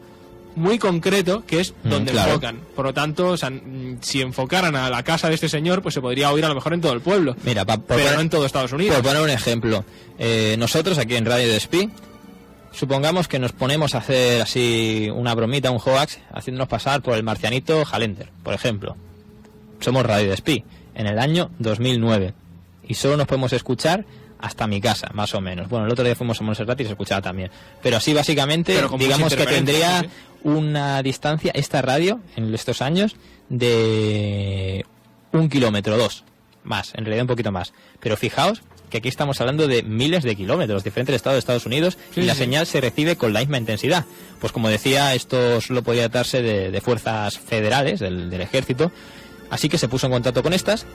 muy concreto, que es donde enfocan. Por lo tanto, o sea, si enfocaran a la casa de este señor, pues se podría oír a lo mejor en todo el pueblo. Mira, pero no en todo Estados Unidos. Por poner un ejemplo, nosotros aquí en Radio Despí, supongamos que nos ponemos a hacer así una bromita, un hoax, haciéndonos pasar por el marcianito Halender, por ejemplo. Somos Radio Despí, en el año 2009. Y solo nos podemos escuchar hasta mi casa, más o menos. Bueno, el otro día fuimos a Montserrat y se escuchaba también. Pero así, básicamente, digamos que tendría una distancia, esta radio, en estos años, de 1 kilómetro, 2, más, en realidad un poquito más. Pero fijaos que aquí estamos hablando de miles de kilómetros, diferentes estados de Estados Unidos, y la señal se recibe con la misma intensidad. Pues como decía, esto solo podía tratarse de fuerzas federales, del ejército. Así que se puso en contacto con estos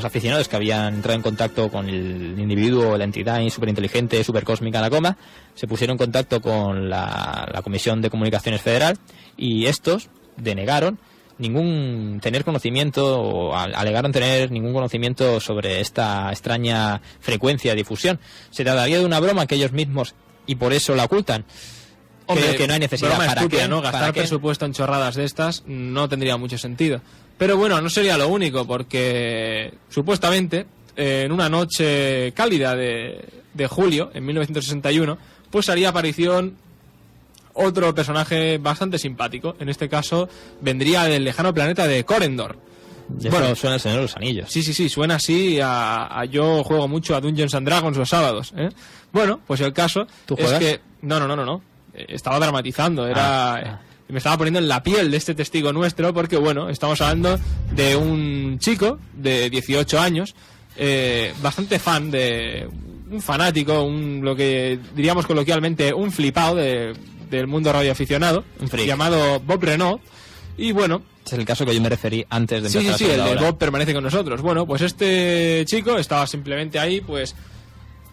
aficionados que habían entrado en contacto con el individuo, la entidad superinteligente, supercósmica Nakoma, se pusieron en contacto con la Comisión de Comunicaciones Federal y estos denegaron tener conocimiento, o alegaron tener ningún conocimiento sobre esta extraña frecuencia de difusión. Se trataría de una broma que ellos mismos, y por eso la ocultan. Hombre, creo que no hay necesidad. ¿Para qué? ¿No? Gastar presupuesto en chorradas de estas no tendría mucho sentido. Pero bueno, no sería lo único, porque supuestamente en una noche cálida de julio, en 1961, pues haría aparición otro personaje bastante simpático. En este caso vendría del lejano planeta de Corendor. Bueno, suena el Señor de los Anillos. Sí, suena así yo juego mucho a Dungeons and Dragons los sábados, ¿eh? Bueno, pues el caso ¿Tú juegas? es que... No. Estaba dramatizando, me estaba poniendo en la piel de este testigo nuestro, porque bueno, estamos hablando de un chico de 18 años, bastante fan un fanático, lo que diríamos coloquialmente un flipado del mundo radioaficionado, llamado Bob Renaud. Y bueno, es el caso que yo me referí antes de empezar. Sí, el de Bob permanece con nosotros. Bueno, pues este chico estaba simplemente ahí, pues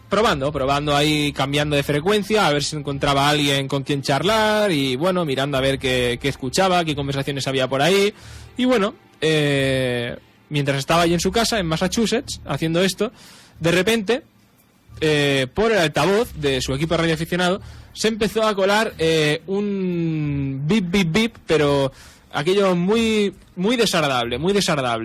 probando ahí, cambiando de frecuencia, a ver si encontraba a alguien con quien charlar, y bueno, mirando a ver qué escuchaba, qué conversaciones había por ahí. Y bueno, mientras estaba allí en su casa, en Massachusetts, haciendo esto, de repente, por el altavoz de su equipo radioaficionado, se empezó a colar un bip, bip, bip, pero aquello muy desagradable,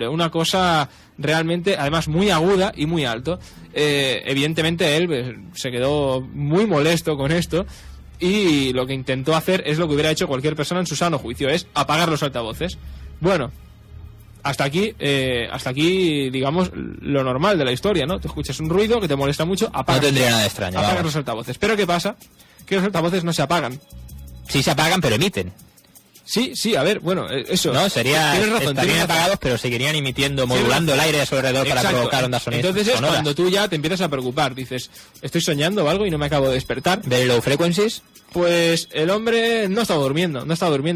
una cosa realmente, además, muy aguda y muy alto. Evidentemente él se quedó muy molesto con esto, y lo que intentó hacer es lo que hubiera hecho cualquier persona en su sano juicio, es apagar los altavoces. Bueno, hasta aquí, digamos, lo normal de la historia, ¿no? Te escuchas un ruido que te molesta mucho, apagas. No tendría nada de extraño. Apagas los altavoces. Pero ¿qué pasa? Que los altavoces no se apagan. Sí se apagan, pero emiten. Sí, a ver, bueno, eso. No, estarían razón. apagados, pero seguirían emitiendo, modulando el aire a su alrededor. Exacto. Para provocar ondas sonoras. Entonces es cuando tú ya te empiezas a preocupar, dices, estoy soñando o algo y no me acabo de despertar. ¿Very low frequencies? Pues el hombre no estaba durmiendo,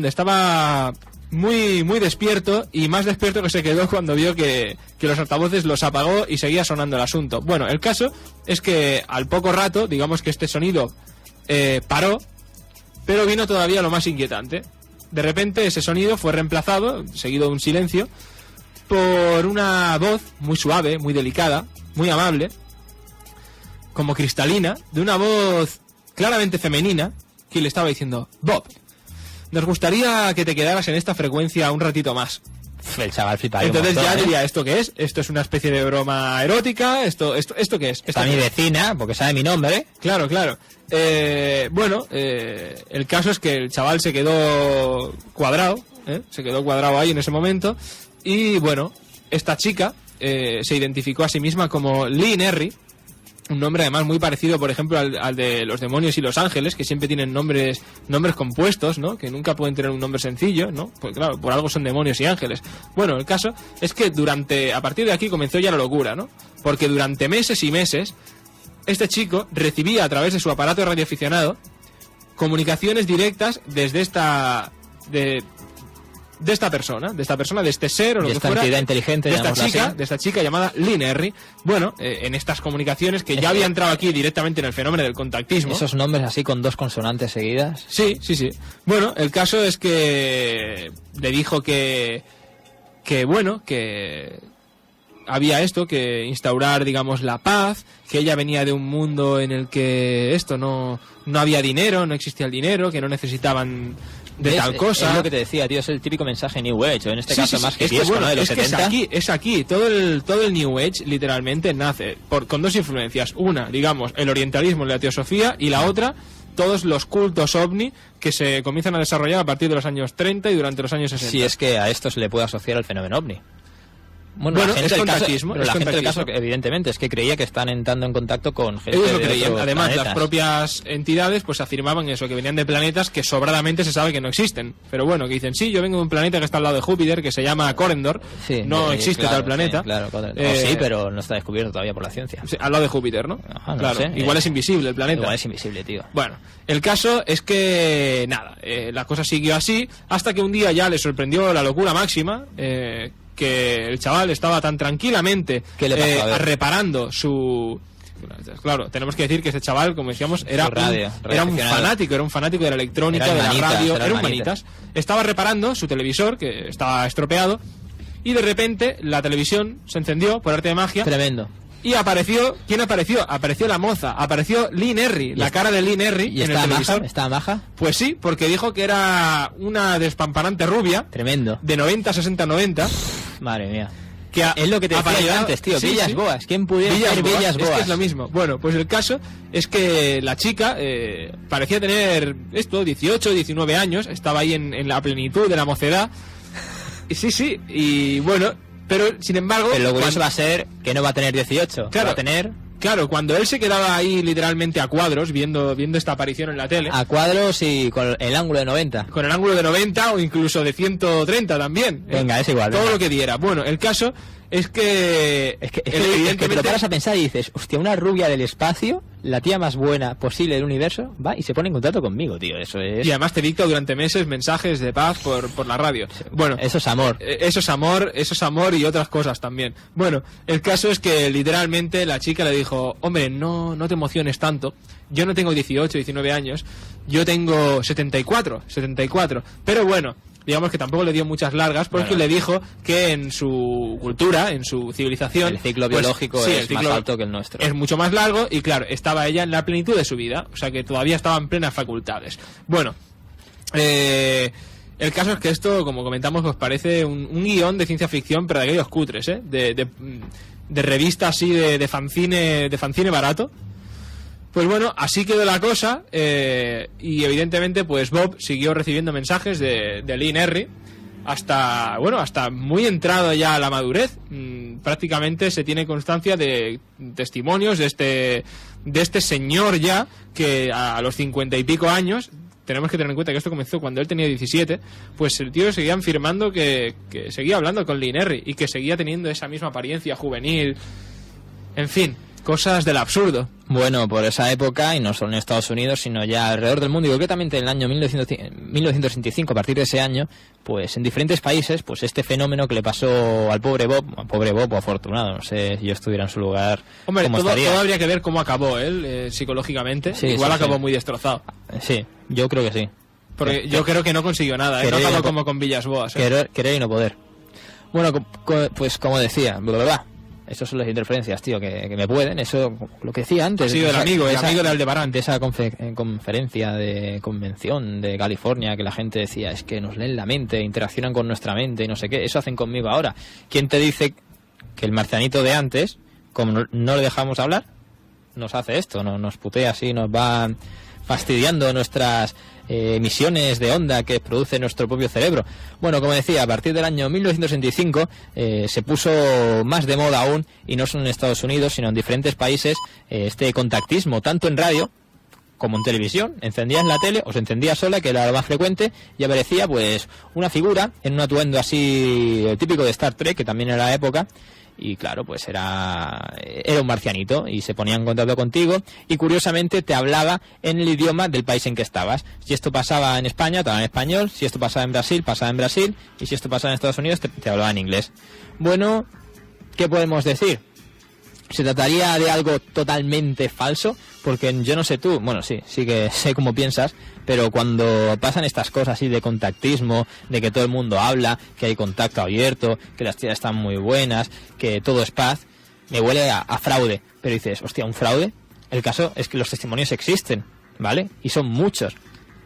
estaba muy despierto, y más despierto que se quedó cuando vio que los altavoces los apagó y seguía sonando el asunto. Bueno, el caso es que al poco rato, digamos que este sonido paró, pero vino todavía lo más inquietante. De repente ese sonido fue reemplazado, seguido de un silencio, por una voz muy suave, muy delicada, muy amable, como cristalina, de una voz claramente femenina, que le estaba diciendo: Bob, nos gustaría que te quedaras en esta frecuencia un ratito más. El chaval flipa. Entonces ya diría, ¿esto qué es? ¿Esto es una especie de broma erótica? ¿Esto qué es? Está mi vecina, porque sabe mi nombre. Claro. Bueno, el caso es que el chaval se quedó cuadrado, ahí en ese momento. Y bueno, esta chica se identificó a sí misma como Lee Nerry, un nombre además muy parecido, por ejemplo, al de los demonios y los ángeles, que siempre tienen nombres compuestos, ¿no? Que nunca pueden tener un nombre sencillo, ¿no? Pues claro, por algo son demonios y ángeles. Bueno, el caso es que a partir de aquí comenzó ya la locura, ¿no? Porque durante meses y meses, este chico recibía a través de su aparato radioaficionado comunicaciones directas desde de esta persona, de este ser o lo que fuera, entidad inteligente, de esta chica llamada Lee Nerry. Bueno, en estas comunicaciones que ya había entrado aquí directamente en el fenómeno del contactismo. Esos nombres así con dos consonantes seguidas. Sí. Bueno, el caso es que le dijo que había que instaurar, digamos, la paz, que ella venía de un mundo en el que no había dinero, no existía el dinero, que no necesitaban de tal cosa. Es lo que te decía, tío, es el típico mensaje New Age, o en este caso más que piesco, ¿no? De los 70. Es aquí, todo el New Age literalmente nace con dos influencias. Una, digamos, el orientalismo y la teosofía, y la otra, todos los cultos ovni que se comienzan a desarrollar a partir de los años 30 y durante los años 60. Sí, es que a esto se le puede asociar el fenómeno ovni. Bueno, la gente del caso, evidentemente, es que creía que están entrando en contacto con gente. Ellos lo creían. Además, planetas. Las propias entidades pues afirmaban eso, que venían de planetas que sobradamente se sabe que no existen. Pero bueno, que dicen, sí, yo vengo de un planeta que está al lado de Júpiter, que se llama Corendor. Sí, no existe tal planeta. Sí, claro, sí, pero no está descubierto todavía por la ciencia. Sí, al lado de Júpiter, ¿no? Ajá, claro, sé, igual es invisible el planeta. Igual es invisible, tío. Bueno, el caso es que, nada, la cosa siguió así, hasta que un día ya le sorprendió la locura máxima, que el chaval estaba tan tranquilamente reparando su Claro, tenemos que decir que ese chaval, como decíamos, era un fanático de la electrónica, de la radio, era un manitas. Estaba reparando su televisor, que estaba estropeado, y de repente la televisión se encendió por arte de magia. Tremendo. Y apareció, ¿quién apareció? Apareció la moza, apareció Lee Nerry, la cara de Lee Nerry en el televisor. ¿Estaba maja? Pues sí, porque dijo que era una despampanante rubia. Tremendo. De 90, 60, 90. Madre mía. Que es lo que te decía yo antes, tío. Sí, Villas Boas. ¿Quién pudiera ser Villas Boas? Es que es lo mismo. Bueno, pues el caso es que la chica parecía tener 18, 19 años. Estaba ahí en la plenitud de la mocedad. Sí, y bueno, pero sin embargo... Pero lo curioso va a ser que no va a tener 18. Claro, va a tener... Claro, cuando él se quedaba ahí literalmente a cuadros viendo esta aparición en la tele. A cuadros y con el ángulo de 90. Con el ángulo de 90 o incluso de 130 también. Venga, es igual. Todo lo que diera. Bueno, el caso es que... Es que te lo paras a pensar y dices, hostia, una rubia del espacio, la tía más buena posible del universo, va y se pone en contacto conmigo, tío. Eso es... Y además te dicta durante meses mensajes de paz por la radio. Bueno, eso es amor. Eso es amor y otras cosas también. Bueno, el caso es que literalmente la chica le dijo, hombre, no te emociones tanto. Yo no tengo 18, 19 años. Yo tengo 74. Pero bueno, digamos que tampoco le dio muchas largas porque le dijo que en su cultura, en su civilización, el ciclo biológico es más alto que el nuestro. Es mucho más largo y claro, estaba ella en la plenitud de su vida, o sea que todavía estaba en plenas facultades. Bueno, el caso es que esto, como comentamos, pues parece un guión de ciencia ficción, pero de aquellos cutres, de revista así de fanzine barato. Pues bueno, así quedó la cosa, y evidentemente pues Bob siguió recibiendo mensajes de Lee Nerry hasta muy entrado ya a la madurez. Prácticamente se tiene constancia de testimonios de este señor ya que a los 50 y pico años, tenemos que tener en cuenta que esto comenzó cuando él tenía 17, pues el tío seguía afirmando que seguía hablando con Lee Nerry y que seguía teniendo esa misma apariencia juvenil, en fin, cosas del absurdo. Bueno, por esa época, y no solo en Estados Unidos, sino ya alrededor del mundo, y concretamente en el año 1965, a partir de ese año, pues en diferentes países, pues este fenómeno que le pasó al pobre Bob o afortunado, no sé si yo estuviera en su lugar. Hombre, cómo todo estaría. habría que ver cómo acabó él psicológicamente. Sí, igual sí, acabó muy destrozado. Sí, yo creo que sí. Porque yo creo que no consiguió nada, no acabó como con Villas Boas. Querer y no poder. Bueno, pues como decía, Esas son las interferencias, tío, que me pueden. Eso, lo que decía antes. Ha sido el amigo de Aldebarán. De esa conferencia de convención de California, que la gente decía, es que nos leen la mente, interaccionan con nuestra mente y no sé qué. Eso hacen conmigo ahora. ¿Quién te dice que el marcianito de antes, como no le dejamos hablar, nos hace esto? Nos putea así, nos va fastidiando nuestras emisiones de onda que produce nuestro propio cerebro. Bueno, como decía, a partir del año 1965 se puso más de moda aún, y no solo en Estados Unidos, sino en diferentes países, este contactismo, tanto en radio como en televisión. Encendías la tele o se encendía sola, que era lo más frecuente, y aparecía pues una figura en un atuendo así típico de Star Trek, que también era la época. Y claro, pues era un marcianito y se ponía en contacto contigo y curiosamente te hablaba en el idioma del país en que estabas. Si esto pasaba en España, te hablaba en español. Si esto pasaba en Brasil, pasaba en Brasil. Y si esto pasaba en Estados Unidos, te hablaba en inglés. Bueno, ¿qué podemos decir? ¿Se trataría de algo totalmente falso? Porque yo no sé tú, bueno, sí que sé cómo piensas, pero cuando pasan estas cosas así de contactismo, de que todo el mundo habla, que hay contacto abierto, que las tías están muy buenas, que todo es paz, me huele a fraude. Pero dices, hostia, ¿un fraude? El caso es que los testimonios existen, ¿vale? Y son muchos.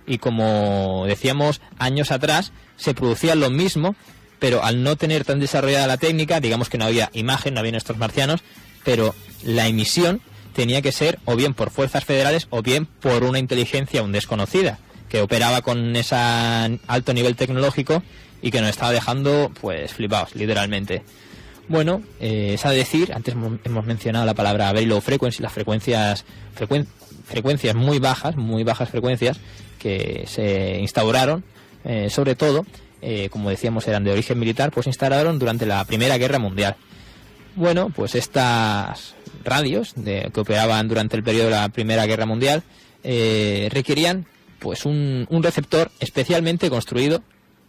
Y como decíamos años atrás, se producía lo mismo, pero al no tener tan desarrollada la técnica, digamos que no había imagen, no había estos marcianos, pero la emisión tenía que ser o bien por fuerzas federales o bien por una inteligencia aún desconocida, que operaba con ese alto nivel tecnológico y que nos estaba dejando pues flipados, literalmente. Bueno, es a decir, antes hemos mencionado la palabra very low frequency, las frecuencias muy bajas frecuencias que se instauraron, sobre todo, como decíamos, eran de origen militar, pues se instalaron durante la Primera Guerra Mundial. Bueno, pues estas radios que operaban durante el periodo de la Primera Guerra Mundial requerían pues un receptor especialmente construido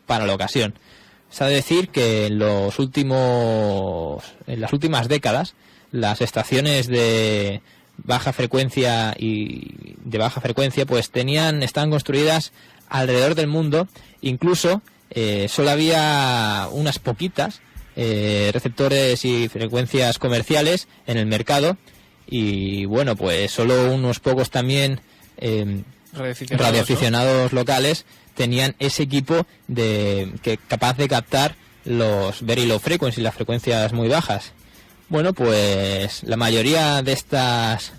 para la ocasión. Es decir que en las últimas décadas las estaciones de baja frecuencia y de baja frecuencia, pues estaban construidas alrededor del mundo. Incluso solo había unas poquitas receptores y frecuencias comerciales en el mercado, y bueno, pues solo unos pocos también radioaficionados, ¿no?, locales tenían ese equipo capaz de captar los very low frequency, las frecuencias muy bajas. Bueno, pues la mayoría de estas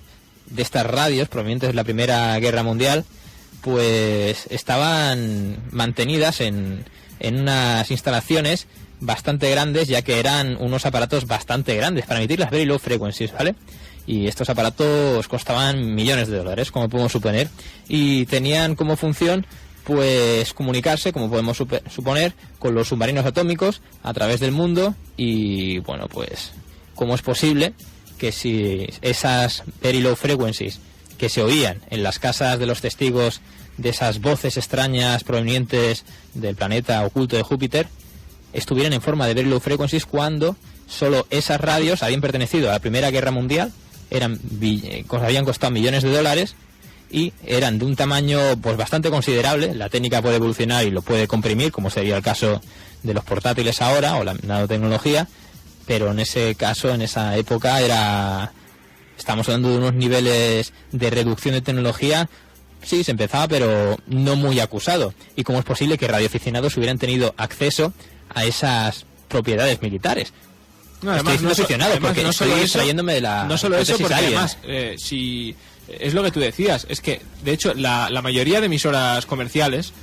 radios provenientes de la Primera Guerra Mundial pues estaban mantenidas en unas instalaciones bastante grandes, ya que eran unos aparatos bastante grandes para emitir las very low frequencies, ¿vale? Y estos aparatos costaban millones de dólares, como podemos suponer, y tenían como función pues comunicarse, como podemos suponer, con los submarinos atómicos a través del mundo. Y bueno, pues ¿cómo es posible que si esas very low frequencies que se oían en las casas de los testigos de esas voces extrañas provenientes del planeta oculto de Júpiter estuvieran en forma de very low frequencies, cuando solo esas radios habían pertenecido a la Primera Guerra Mundial, habían costado millones de dólares y eran de un tamaño pues bastante considerable? La técnica puede evolucionar y lo puede comprimir, como sería el caso de los portátiles ahora o la nanotecnología, pero en ese caso, en esa época, estamos hablando de unos niveles de reducción de tecnología. Sí, se empezaba, pero no muy acusado. ¿Y cómo es posible que radioaficionados hubieran tenido acceso a esas propiedades militares? No, además, estoy aficionado, porque no estoy extrayéndome de la... No solo eso, porque además, si es lo que tú decías, es que, de hecho, la mayoría de emisoras comerciales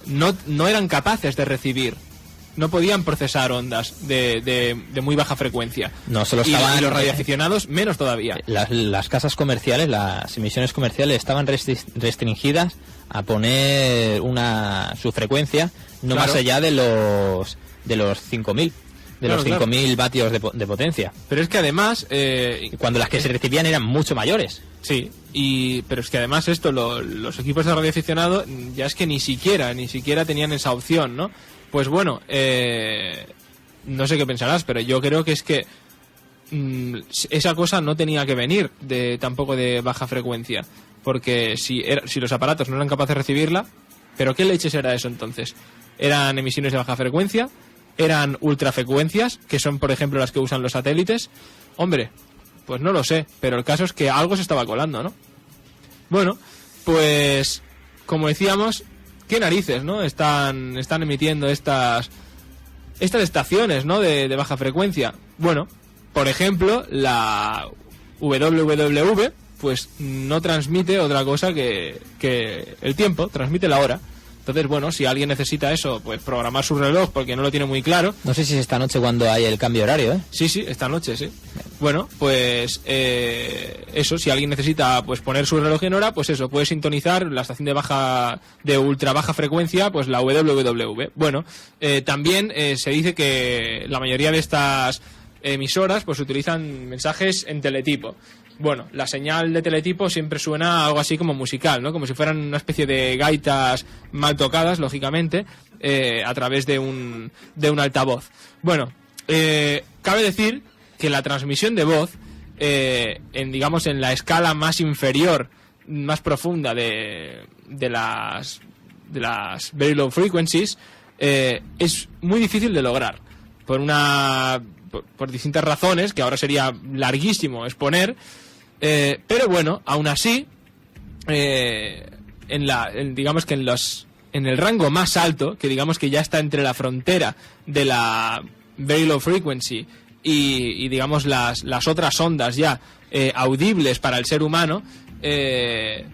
no eran capaces de recibir, no podían procesar ondas de muy baja frecuencia. No, solo estaban... Y los radioaficionados menos todavía. Las casas comerciales, las emisiones comerciales estaban restringidas a poner su frecuencia no más allá de los 5.000. De los 5.000 vatios de potencia. Pero es que además... cuando las que se recibían eran mucho mayores. Sí, pero es que además los equipos de radioaficionado ya es que ni siquiera tenían esa opción, ¿no? Pues bueno, no sé qué pensarás, pero yo creo que es que esa cosa no tenía que venir tampoco de baja frecuencia. Porque si los aparatos no eran capaces de recibirla, ¿pero qué leches era eso entonces? ¿Eran emisiones de baja frecuencia? ¿Eran ultrafrecuencias, que son, por ejemplo, las que usan los satélites? Hombre, pues no lo sé, pero el caso es que algo se estaba colando, ¿no? Bueno, pues, como decíamos, ¿qué narices, no? Están emitiendo estas estaciones, ¿no?, de baja frecuencia. Bueno, por ejemplo, la WWW, pues no transmite otra cosa que el tiempo, transmite la hora. Entonces, bueno, si alguien necesita eso, pues programar su reloj porque no lo tiene muy claro. No sé si es esta noche cuando hay el cambio horario, ¿eh? Sí, esta noche, sí. Bueno, pues eso, si alguien necesita pues poner su reloj en hora, pues eso, puede sintonizar la estación de ultra baja frecuencia, pues la WWW. Bueno, también se dice que la mayoría de estas emisoras pues utilizan mensajes en teletipo. Bueno, la señal de teletipo siempre suena algo así como musical, ¿no? Como si fueran una especie de gaitas mal tocadas, lógicamente, a través de un altavoz. Bueno, cabe decir que la transmisión de voz, en la escala más inferior, más profunda de las very low frequencies, es muy difícil de lograr por distintas razones que ahora sería larguísimo exponer. Pero bueno, aún así, digamos que en el rango más alto, que digamos que ya está entre la frontera de la very low frequency y digamos las otras ondas ya audibles para el ser humano,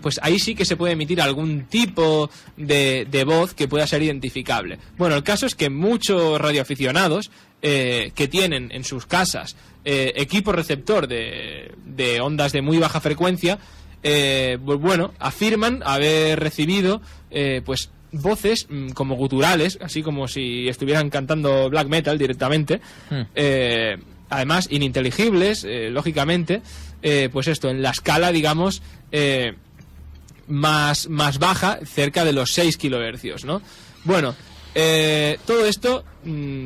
pues ahí sí que se puede emitir algún tipo de voz que pueda ser identificable. Bueno, el caso es que muchos radioaficionados que tienen en sus casas equipo receptor de ondas de muy baja frecuencia, pues bueno, afirman haber recibido pues voces como guturales, así como si estuvieran cantando black metal directamente, además ininteligibles, lógicamente, pues esto, en la escala, digamos, más baja, cerca de los 6 kilohercios, ¿no? Bueno, todo esto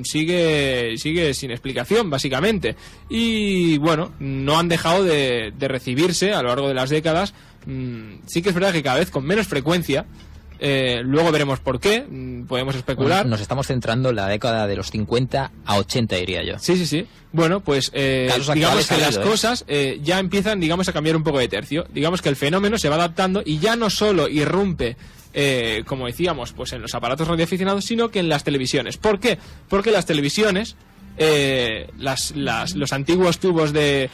sigue sin explicación, básicamente. Y bueno, no han dejado de recibirse a lo largo de las décadas. Sí que es verdad que cada vez con menos frecuencia. Luego veremos por qué, podemos especular. Bueno, nos estamos centrando en la década de los 50 a 80, diría yo. Sí. Bueno, pues digamos que las cosas ya empiezan, digamos, a cambiar un poco de tercio. Digamos que el fenómeno se va adaptando y ya no solo irrumpe, como decíamos, pues en los aparatos radioaficionados, sino que en las televisiones. ¿Por qué? Porque las televisiones, los antiguos tubos de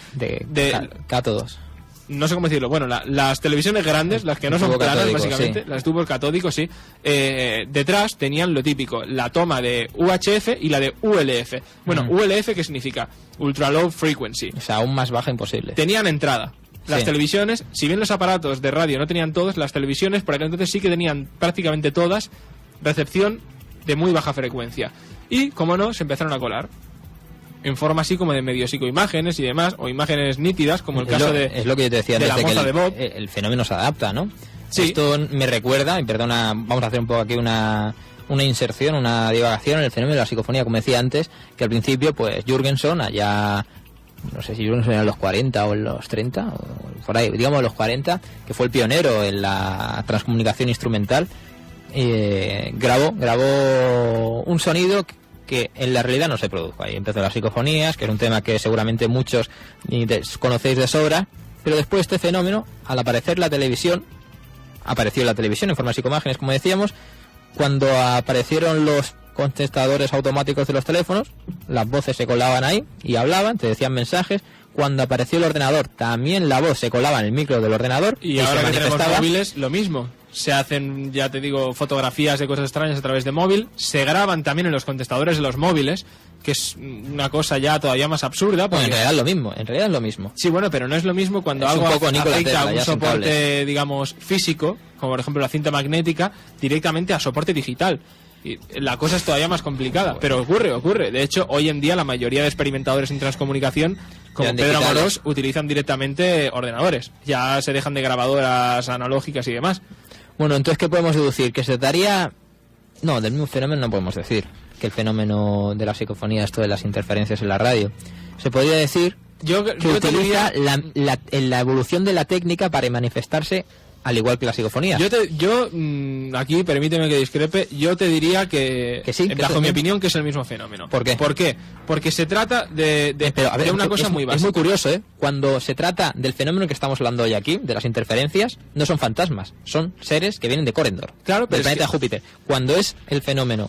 cátodos. No sé cómo decirlo. Bueno, las televisiones grandes, las que no son planas, catódico, básicamente, sí. Las tubos catódicos, sí. Detrás tenían lo típico, la toma de UHF y la de ULF. Bueno, ULF, ¿qué significa? Ultra Low Frequency. O sea, aún más baja imposible. Tenían entrada. Las televisiones, si bien los aparatos de radio no tenían todos, las televisiones por aquel entonces sí que tenían prácticamente todas recepción de muy baja frecuencia. Y, como no, se empezaron a colar en forma así como de medio psicoimágenes y demás, o imágenes nítidas, como el caso de... Es lo que yo te decía de antes, la moza de de Bob. El fenómeno se adapta, ¿no? Sí. Esto me recuerda, y perdona, vamos a hacer un poco aquí una inserción, una divagación en el fenómeno de la psicofonía, como decía antes, que al principio, pues, Jürgensen, allá, no sé si Jürgensen era en los 40 o en los 30, o por ahí, digamos los 40, que fue el pionero en la transcomunicación instrumental, grabó un sonido que en la realidad no se produjo. Ahí empezó las psicofonías, que es un tema que seguramente muchos conocéis de sobra, pero después este fenómeno, al aparecer la televisión, apareció en la televisión en forma de psicoimágenes, como decíamos, cuando aparecieron los contestadores automáticos de los teléfonos, las voces se colaban ahí y hablaban, te decían mensajes. Cuando apareció el ordenador, también la voz se colaba en el micro del ordenador y ahora que tenemos móviles, lo mismo. Se hacen, ya te digo, fotografías de cosas extrañas a través de móvil. Se graban también en los contestadores de los móviles, que es una cosa ya todavía más absurda. Bueno, en realidad es lo mismo. Sí, bueno, pero no es lo mismo cuando es algo afecta a un soporte, digamos, físico, como por ejemplo la cinta magnética, directamente a soporte digital. Y la cosa es todavía más complicada, pero ocurre. De hecho, hoy en día la mayoría de experimentadores en transcomunicación, como Pedro Amorós, utilizan directamente ordenadores. Ya se dejan de grabadoras analógicas y demás. Bueno, entonces, ¿qué podemos deducir? Que se daría... No, del mismo fenómeno no podemos decir. Que el fenómeno de la psicofonía, esto de las interferencias en la radio. Se podría decir que utiliza la evolución de la técnica para manifestarse al igual que la psicofonía. Yo aquí, permíteme que discrepe, yo te diría que sí, bajo mi opinión, que es el mismo fenómeno. ¿Por qué? Porque se trata de una cosa muy básica. Es muy curioso, ¿eh? Cuando se trata del fenómeno que estamos hablando hoy aquí, de las interferencias, no son fantasmas, son seres que vienen de Corendor, del planeta Júpiter. Cuando este fenómeno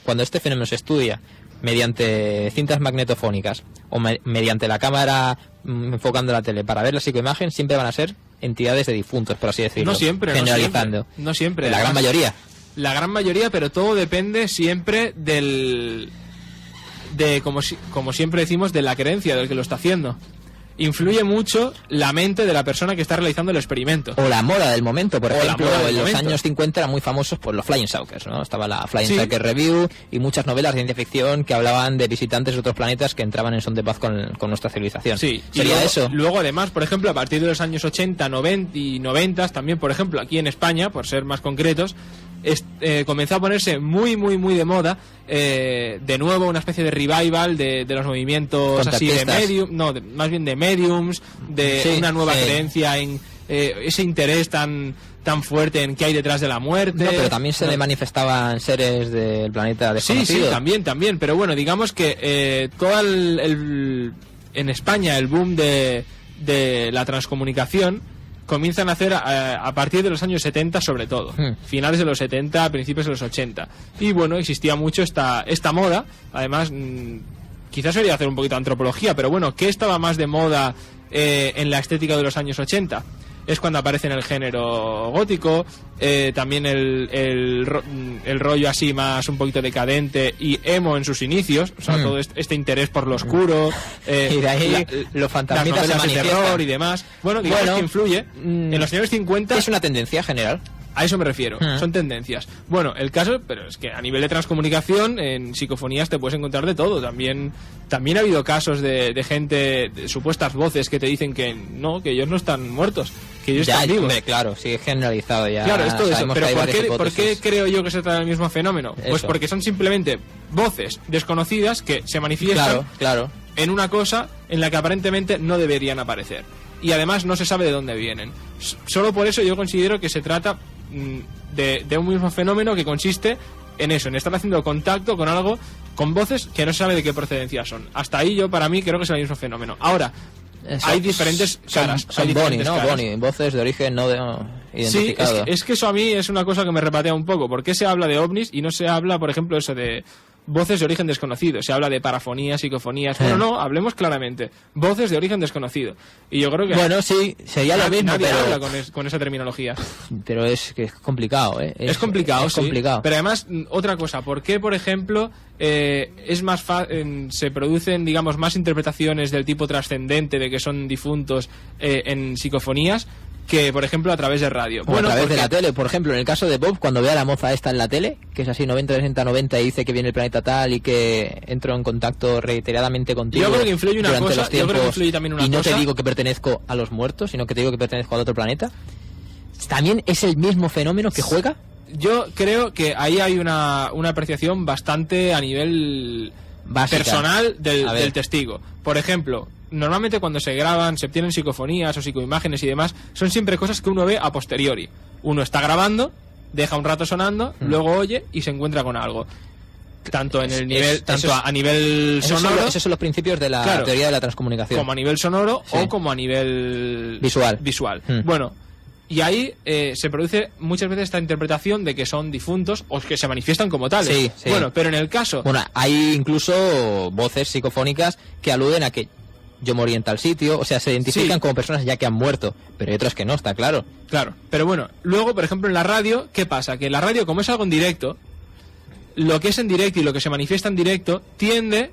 se estudia mediante cintas magnetofónicas o mediante la cámara enfocando la tele para ver la psicoimagen, siempre van a ser entidades de difuntos, por así decirlo. No siempre, generalizando. No siempre. La gran mayoría. La gran mayoría, pero todo depende siempre como siempre decimos, de la creencia del que lo está haciendo. Influye mucho la mente de la persona que está realizando el experimento. O la moda del momento, por ejemplo, en los años 50 eran muy famosos por los Flying Saucers, ¿no? Estaba la Flying Saucer Review y muchas novelas de ciencia ficción que hablaban de visitantes de otros planetas que entraban en son de paz con nuestra civilización. Sí, ¿sería luego, eso? Luego, además, por ejemplo, a partir de los años 80, 90 y 90, también, por ejemplo, aquí en España, por ser más concretos, comenzó a ponerse muy de moda de nuevo una especie de revival de los movimientos así de medium, más bien de mediums, de una nueva creencia en ese interés tan fuerte en qué hay detrás de la muerte. No, pero también se le manifestaban seres del planeta desconocido. Sí, también, pero bueno, digamos que todo en España el boom de la transcomunicación comienzan a hacer a partir de los años 70 sobre todo, finales de los 70, principios de los 80. Y bueno, existía mucho esta moda, además quizás sería hacer un poquito de antropología, pero bueno, ¿qué estaba más de moda en la estética de los años 80? Es cuando aparece en el género gótico, también el rollo así más un poquito decadente y emo en sus inicios, o sea, todo este interés por lo oscuro, y de ahí los fantasmitas las novelas de terror y demás. Bueno, digamos que influye. En los años 50... Es una tendencia general. A eso me refiero, son tendencias. Bueno, el caso, pero es que a nivel de transcomunicación, en psicofonías te puedes encontrar de todo. También ha habido casos de gente, de supuestas voces que te dicen que no, que ellos no están muertos, que ellos están vivos. Hombre, claro, sí, es generalizado ya. Claro, es todo eso. Pero ¿por qué creo yo que se trata del mismo fenómeno? Eso. Pues porque son simplemente voces desconocidas que se manifiestan en una cosa en la que aparentemente no deberían aparecer. Y además no se sabe de dónde vienen. Solo por eso yo considero que se trata de un mismo fenómeno que consiste en eso, en estar haciendo contacto con algo, con voces que no se sabe de qué procedencia son. Hasta ahí yo, para mí, creo que es el mismo fenómeno. Ahora, hay diferentes caras. Son Bonnie, ¿no? Caras. Bonnie, voces de origen no identificado. Sí, es que eso a mí es una cosa que me repatea un poco. ¿Por qué se habla de ovnis y no se habla, por ejemplo, eso de voces de origen desconocido? Se habla de parafonías, psicofonías. Bueno, no, hablemos claramente. Voces de origen desconocido. Y yo creo que... Bueno, sí, sería lo mismo, nadie pero... habla con esa terminología. Pero es que es complicado, ¿eh? Es complicado, es sí. complicado. Pero además, otra cosa. ¿Por qué, por ejemplo, es más se producen, digamos, más interpretaciones del tipo trascendente de que son difuntos en psicofonías que, por ejemplo, a través de radio? Bueno, a través de la tele, por ejemplo, en el caso de Bob, cuando ve a la moza esta en la tele, que es así 90, 60, 90 y dice que viene el planeta tal y que entro en contacto reiteradamente contigo. Yo creo que influye una cosa, los tiempos, yo creo que influye también una y no cosa. te digo que pertenezco a los muertos, sino que te digo que pertenezco a otro planeta. ¿También es el mismo fenómeno que juega? Yo creo que ahí hay una apreciación bastante a nivel básica, personal del testigo. Por ejemplo, normalmente cuando se graban, se obtienen psicofonías o psicoimágenes y demás, son siempre cosas que uno ve a posteriori. Uno está grabando, deja un rato sonando, luego oye y se encuentra con algo. Tanto en el nivel, a nivel sonoro. Esos son los principios de la teoría de la transcomunicación. Como a nivel sonoro o como a nivel visual. Bueno, y ahí se produce muchas veces esta interpretación de que son difuntos o que se manifiestan como tales. Sí. Bueno, pero en el caso... Bueno, hay incluso voces psicofónicas que aluden a que yo morí en tal sitio, o sea, se identifican como personas ya que han muerto, pero hay otras que no, está claro. Claro, pero bueno, luego, por ejemplo, en la radio, ¿qué pasa? Que en la radio, como es algo en directo, lo que es en directo y lo que se manifiesta en directo tiende,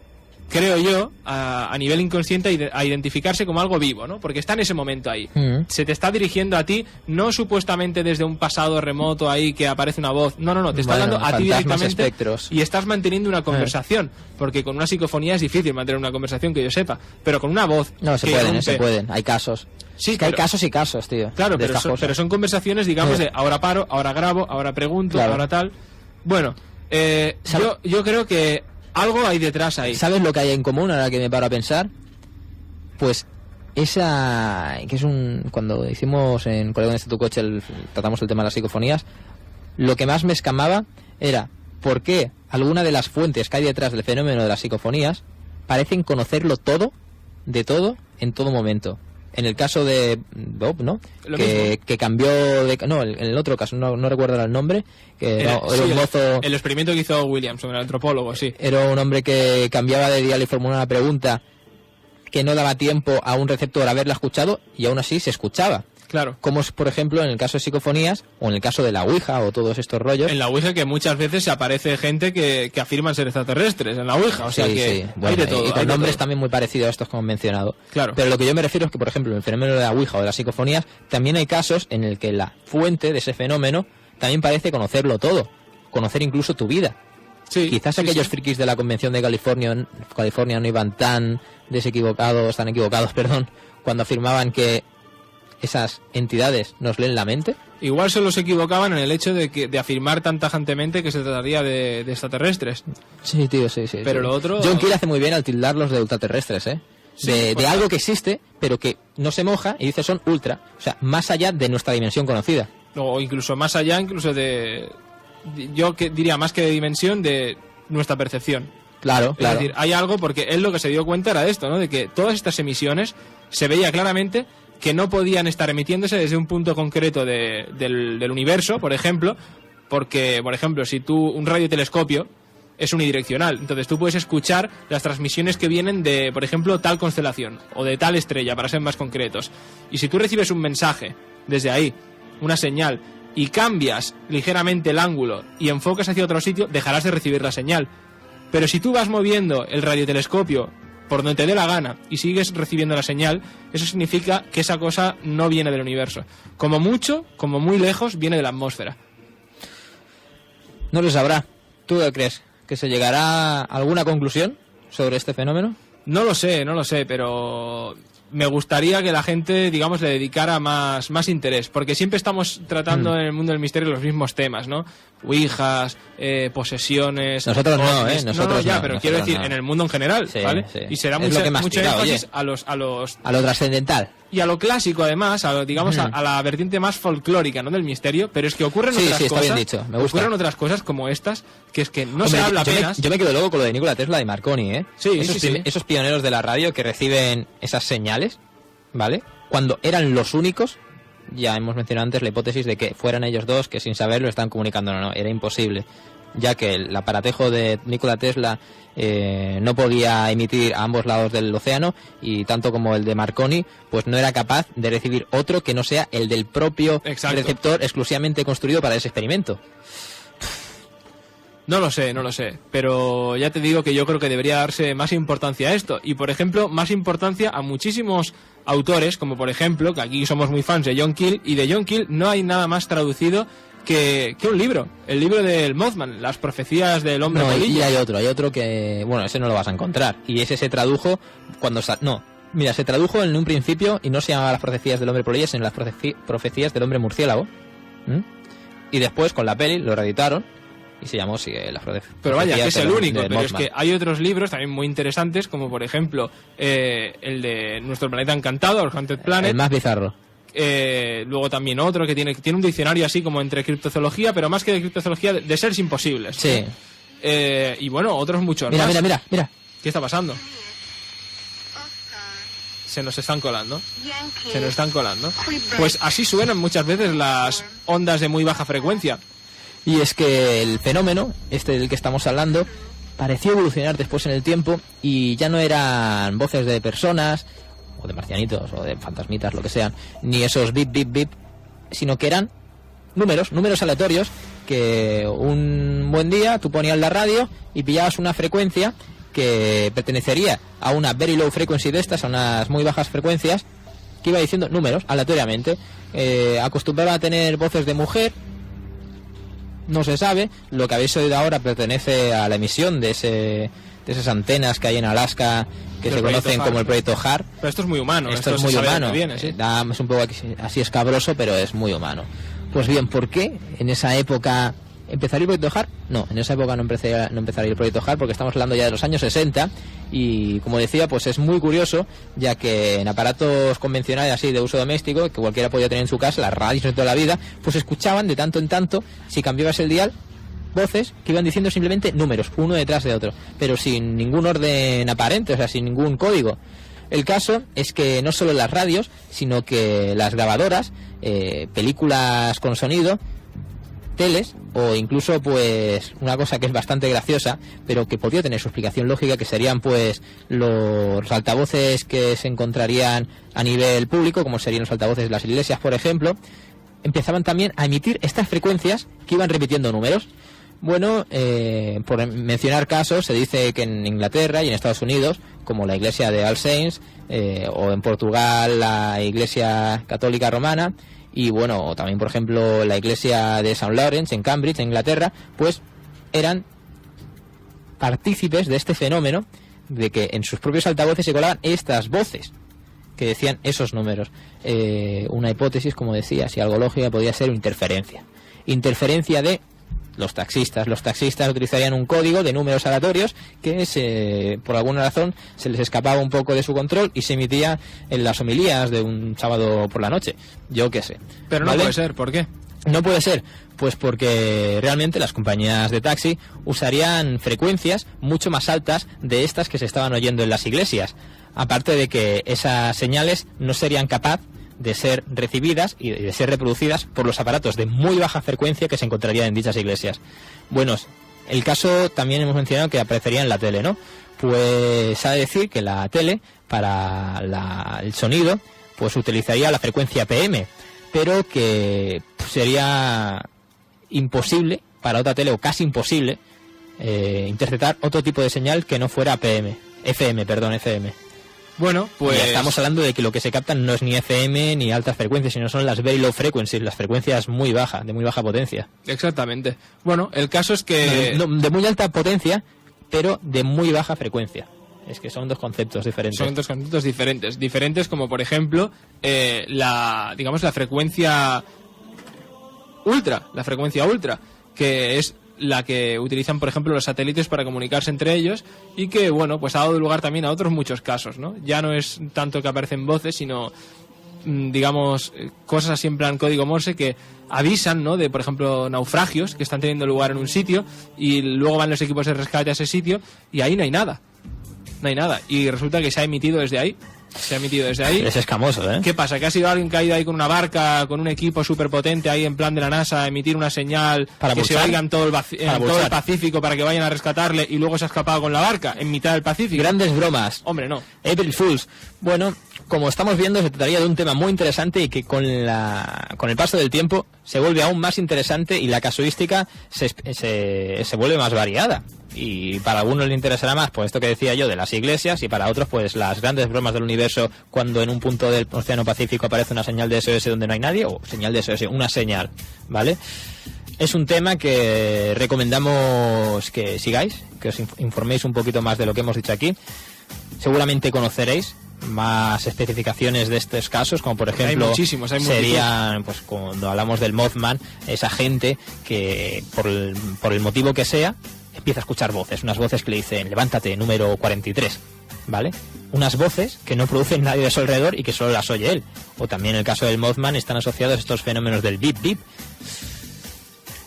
creo yo, a nivel inconsciente a identificarse como algo vivo, ¿no? Porque está en ese momento ahí. Se te está dirigiendo a ti, no supuestamente desde un pasado remoto ahí que aparece una voz. No, te está hablando a ti directamente, espectros. Y estás manteniendo una conversación. Porque con una psicofonía es difícil mantener una conversación, que yo sepa. Pero con una voz... No, se pueden. Hay casos. Sí, es que hay casos y casos, tío. Claro, pero son conversaciones, digamos, de ahora paro, ahora grabo, ahora pregunto, ahora tal. Bueno, yo creo que algo hay detrás ahí. ¿Sabes lo que hay en común ahora que me paro a pensar? Pues esa... que es cuando hicimos en Colegio de tu coche tratamos el tema de las psicofonías, lo que más me escamaba era por qué alguna de las fuentes que hay detrás del fenómeno de las psicofonías parecen conocerlo todo, de todo, en todo momento. En el caso de Bob, ¿no? Que cambió de... No, en el otro caso, no recuerdo el nombre, que era un mozo... El experimento que hizo Williams, el antropólogo, sí. Era un hombre que cambiaba de dial y formulaba una pregunta que no daba tiempo a un receptor a haberla escuchado y aún así se escuchaba. Claro. Como es, por ejemplo, en el caso de psicofonías o en el caso de la Ouija o todos estos rollos. En la Ouija, que muchas veces se aparece gente que afirman ser extraterrestres en la Ouija, o sea que bueno, hay de todo. Y con nombres también muy parecidos a estos que hemos mencionado. Claro. Pero lo que yo me refiero es que, por ejemplo, en el fenómeno de la Ouija o de las psicofonías, también hay casos en el que la fuente de ese fenómeno también parece conocerlo todo, conocer incluso tu vida. Sí, quizás aquellos frikis de la Convención de California no iban tan equivocados, cuando afirmaban que esas entidades nos leen la mente. Igual solo se equivocaban en el hecho de afirmar tan tajantemente que se trataría de extraterrestres. Sí, tío, sí. Pero lo otro... John Keel hace muy bien al tildarlos de ultraterrestres, ¿eh? De algo que existe, pero que no se moja y dice son ultra. O sea, más allá de nuestra dimensión conocida. O incluso más allá, incluso de... Yo diría más que de dimensión, de nuestra percepción. Claro. Es decir, hay algo, porque él lo que se dio cuenta era esto, ¿no? De que todas estas emisiones se veía claramente que no podían estar emitiéndose desde un punto concreto del universo, por ejemplo, porque, por ejemplo, si un radiotelescopio es unidireccional, entonces tú puedes escuchar las transmisiones que vienen de, por ejemplo, tal constelación o de tal estrella, para ser más concretos. Y si tú recibes un mensaje desde ahí, una señal, y cambias ligeramente el ángulo y enfocas hacia otro sitio, dejarás de recibir la señal. Pero si tú vas moviendo el radiotelescopio por donde te dé la gana y sigues recibiendo la señal, eso significa que esa cosa no viene del universo. Como mucho, como muy lejos, viene de la atmósfera. No lo sabrá. ¿Tú qué crees? ¿Que se llegará a alguna conclusión sobre este fenómeno? No lo sé, pero me gustaría que la gente, digamos, le dedicara más interés, porque siempre estamos tratando en el mundo del misterio los mismos temas, ¿no? Ouijas, posesiones... Nosotros no, ¿eh? Nosotros no, pero quiero decir, en el mundo en general, sí, ¿vale? Sí. Y será mucho énfasis a lo trascendental. Y a lo clásico, además, a la vertiente más folclórica, ¿no?, del misterio, pero es que ocurren otras cosas. Está bien dicho, me gusta. Ocurren otras cosas como estas, que es que no se habla apenas. Yo me quedo luego con lo de Nikola Tesla y Marconi, ¿eh? Sí, esos pioneros de la radio que reciben esas señales, ¿vale? Cuando eran los únicos, ya hemos mencionado antes la hipótesis de que fueran ellos dos que sin saberlo están comunicando. No, era imposible, ya que el aparatejo de Nikola Tesla no podía emitir a ambos lados del océano, y tanto como el de Marconi pues no era capaz de recibir otro que no sea el del propio receptor exclusivamente construido para ese experimento. No lo sé, pero ya te digo que yo creo que debería darse más importancia a esto, y por ejemplo más importancia a muchísimos autores, como por ejemplo, que aquí somos muy fans de John Keel, y de John Keel no hay nada más traducido que un libro, el libro del Mothman, las profecías del hombre polilla. Y hay otro que, bueno, ese no lo vas a encontrar, y ese se tradujo se tradujo en un principio y no se llamaba las profecías del hombre polilla, sino las profecías del hombre murciélago. Y después con la peli lo reeditaron y se llamó las profecías. Pero vaya, que es el único, pero Mothman. es que hay otros libros también muy interesantes, como por ejemplo el de Nuestro Planeta Encantado, el Haunted Planet. El más bizarro. Luego también otro que tiene un diccionario así como entre criptozoología, pero más que de criptozoología, de seres imposibles. Sí. Y bueno, otros muchos más. Mira. ¿Qué está pasando? Se nos están colando. Pues así suenan muchas veces las ondas de muy baja frecuencia. Y es que el fenómeno, del que estamos hablando, pareció evolucionar después en el tiempo, y ya no eran voces de personas, o de marcianitos, o de fantasmitas, lo que sean, ni esos bip, bip, bip, sino que eran números aleatorios, que un buen día tú ponías la radio y pillabas una frecuencia que pertenecería a una very low frequency de estas, a unas muy bajas frecuencias, que iba diciendo números aleatoriamente. Acostumbraba a tener voces de mujer, no se sabe. Lo que habéis oído ahora pertenece a la emisión de esas antenas que hay en Alaska, que se conocen como el proyecto HAR. Pero esto es muy humano. Esto es muy humano. Viene, ¿sí? Es un poco así escabroso, pero es muy humano. Pues bien, ¿por qué en esa época empezaría el proyecto HAR? No, en esa época no empezaría el proyecto HAR, porque estamos hablando ya de los años 60, y como decía, pues es muy curioso, ya que en aparatos convencionales así de uso doméstico, que cualquiera podía tener en su casa, las radios de toda la vida, pues escuchaban de tanto en tanto, si cambiabas el dial, voces que iban diciendo simplemente números, uno detrás de otro, pero sin ningún orden aparente, o sea, sin ningún código. El caso es que no solo las radios, sino que las grabadoras, películas con sonido, teles, o incluso pues una cosa que es bastante graciosa, pero que podría tener su explicación lógica, que serían pues los altavoces que se encontrarían a nivel público, como serían los altavoces de las iglesias, por ejemplo, empezaban también a emitir estas frecuencias que iban repitiendo números. Bueno, por mencionar casos, se dice que en Inglaterra y en Estados Unidos, como la iglesia de All Saints, o en Portugal la iglesia católica romana, y bueno, también por ejemplo la iglesia de St. Lawrence en Cambridge, en Inglaterra, pues eran partícipes de este fenómeno, de que en sus propios altavoces se colaban estas voces que decían esos números. Una hipótesis, como decía, si algo lógica, podía ser interferencia de los taxistas. Los taxistas utilizarían un código de números aleatorios que por alguna razón se les escapaba un poco de su control y se emitía en las homilías de un sábado por la noche. Yo qué sé. Pero no puede ser, ¿por qué? No puede ser, pues porque realmente las compañías de taxi usarían frecuencias mucho más altas de estas que se estaban oyendo en las iglesias. Aparte de que esas señales no serían capaces de ser recibidas y de ser reproducidas por los aparatos de muy baja frecuencia que se encontrarían en dichas iglesias. Bueno, el caso también hemos mencionado que aparecería en la tele, ¿no? Pues ha de decir que la tele, para el sonido, pues utilizaría la frecuencia PM, pero que sería imposible para otra tele, o casi imposible, interpretar otro tipo de señal que no fuera PM. FM. Bueno, pues... Y estamos hablando de que lo que se captan no es ni FM ni altas frecuencias, sino son las very low frequencies, las frecuencias muy bajas, de muy baja potencia. Exactamente. Bueno, el caso es que... No, de muy alta potencia, pero de muy baja frecuencia. Es que son dos conceptos diferentes. Son dos conceptos diferentes. Diferentes como, por ejemplo, la frecuencia ultra, que es la que utilizan, por ejemplo, los satélites para comunicarse entre ellos y que, bueno, pues ha dado lugar también a otros muchos casos, ¿no? Ya no es tanto que aparecen voces, sino, digamos, cosas así en plan código Morse que avisan, ¿no? De, por ejemplo, naufragios que están teniendo lugar en un sitio y luego van los equipos de rescate a ese sitio y ahí no hay nada. Y resulta que se ha emitido desde ahí. Es escamoso, ¿eh? ¿Qué pasa? ¿Que ha sido alguien que ha ido ahí con una barca, con un equipo súper potente ahí en plan de la NASA a emitir una señal para que pulsar, se oiga en todo el Pacífico para que vayan a rescatarle y luego se ha escapado con la barca en mitad del Pacífico? Grandes bromas. Hombre, no. April Fools. Bueno, como estamos viendo, se trataría de un tema muy interesante y que con el paso del tiempo se vuelve aún más interesante y la casuística se vuelve más variada. Y para algunos le interesará más, pues esto que decía yo, de las iglesias, y para otros, pues las grandes bromas del universo, cuando en un punto del Océano Pacífico aparece una señal de SOS donde no hay nadie, o señal de SOS, una señal, ¿vale? Es un tema que recomendamos que sigáis, que os informéis un poquito más de lo que hemos dicho aquí. Seguramente conoceréis más especificaciones de estos casos, como por ejemplo hay muchísimos. Serían, pues cuando hablamos del Mothman, esa gente que por el motivo que sea empieza a escuchar voces, unas voces que le dicen levántate, número 43, ¿vale? Unas voces que no producen nadie de su alrededor y que solo las oye él. O también en el caso del Mothman están asociados estos fenómenos del beep beep.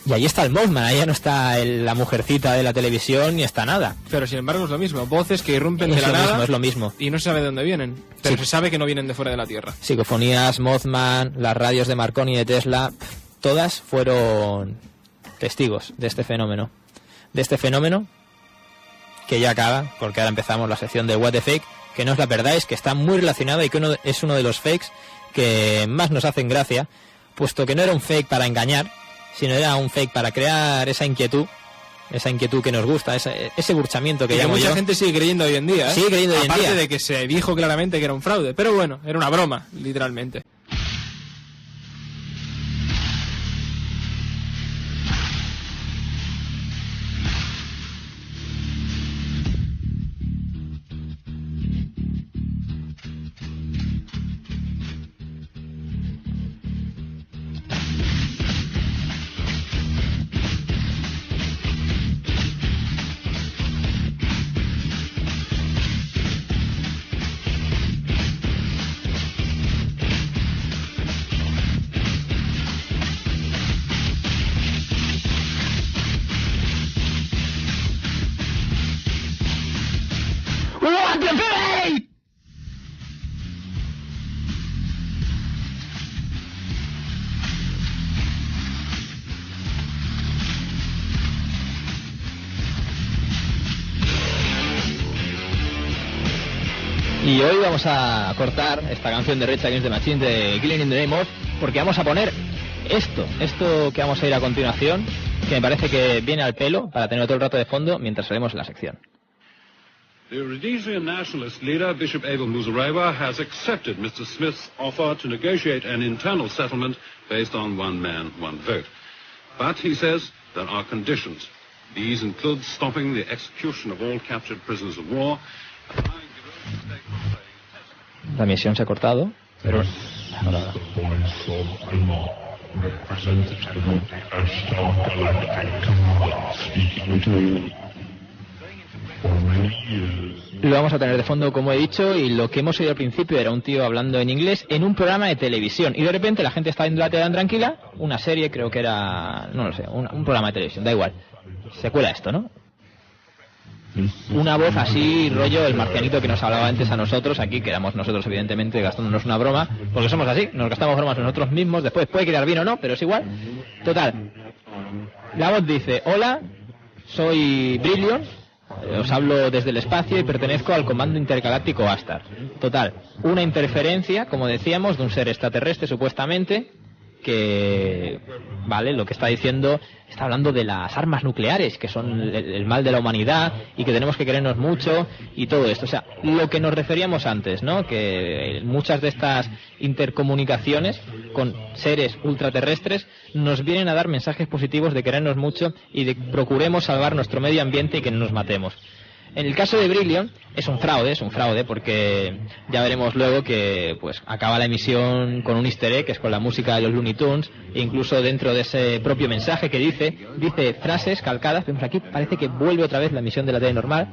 Y ahí está el Mothman, ahí ya no está la mujercita de la televisión ni está nada. Pero sin embargo es lo mismo, voces que irrumpen de la nada. Es lo mismo. Y no se sabe de dónde vienen, pero sí, se sabe que no vienen de fuera de la Tierra. Psicofonías, Mothman, las radios de Marconi y de Tesla, todas fueron testigos de este fenómeno. Que ya acaba, porque ahora empezamos la sección de What the Fake, que no os la perdáis, que está muy relacionada y que es uno de los fakes que más nos hacen gracia, puesto que no era un fake para engañar, sino era un fake para crear esa inquietud que nos gusta, ese burchamiento que llamo yo. Mucha gente sigue creyendo hoy en día, ¿eh? Sigue creyendo hoy en día. Aparte de que se dijo claramente que era un fraude, pero bueno, era una broma, literalmente. Y hoy vamos a cortar esta canción de Rage Against the Machine de Killing in the Name of, porque vamos a poner esto que vamos a ir a continuación, que me parece que viene al pelo para tenerlo todo el rato de fondo mientras salimos en la sección. The Rhodesian nationalist leader, Bishop Abel Muzorewa, has accepted Mr. Smith's offer to negotiate an internal settlement based on one man, one vote. But, he says, there are conditions. These include stopping the execution of all captured prisoners of war. La emisión se ha cortado, pero ahora. Lo vamos a tener de fondo, como he dicho, y lo que hemos oído al principio era un tío hablando en inglés en un programa de televisión, y de repente la gente está viendo la tele tan tranquila, una serie, creo que era, no lo sé, un programa de televisión, da igual, se cuela esto, ¿no? Una voz así, rollo el marcianito que nos hablaba antes a nosotros, aquí que éramos nosotros evidentemente gastándonos una broma, porque somos así, nos gastamos bromas nosotros mismos, después puede quedar bien o no, pero es igual. Total, la voz dice: hola, soy Brilliant, os hablo desde el espacio y pertenezco al Comando Intergaláctico Astar. Total, una interferencia, como decíamos, de un ser extraterrestre supuestamente, que, vale, lo que está diciendo, está hablando de las armas nucleares, que son el mal de la humanidad y que tenemos que querernos mucho y todo esto. O sea, lo que nos referíamos antes, ¿no? Que muchas de estas intercomunicaciones con seres ultraterrestres nos vienen a dar mensajes positivos de querernos mucho y de que procuremos salvar nuestro medio ambiente y que no nos matemos. En el caso de Brilliant es un fraude porque ya veremos luego que pues acaba la emisión con un easter egg, que es con la música de los Looney Tunes, e incluso dentro de ese propio mensaje que dice frases calcadas. Vemos aquí, parece que vuelve otra vez la emisión de la tele normal.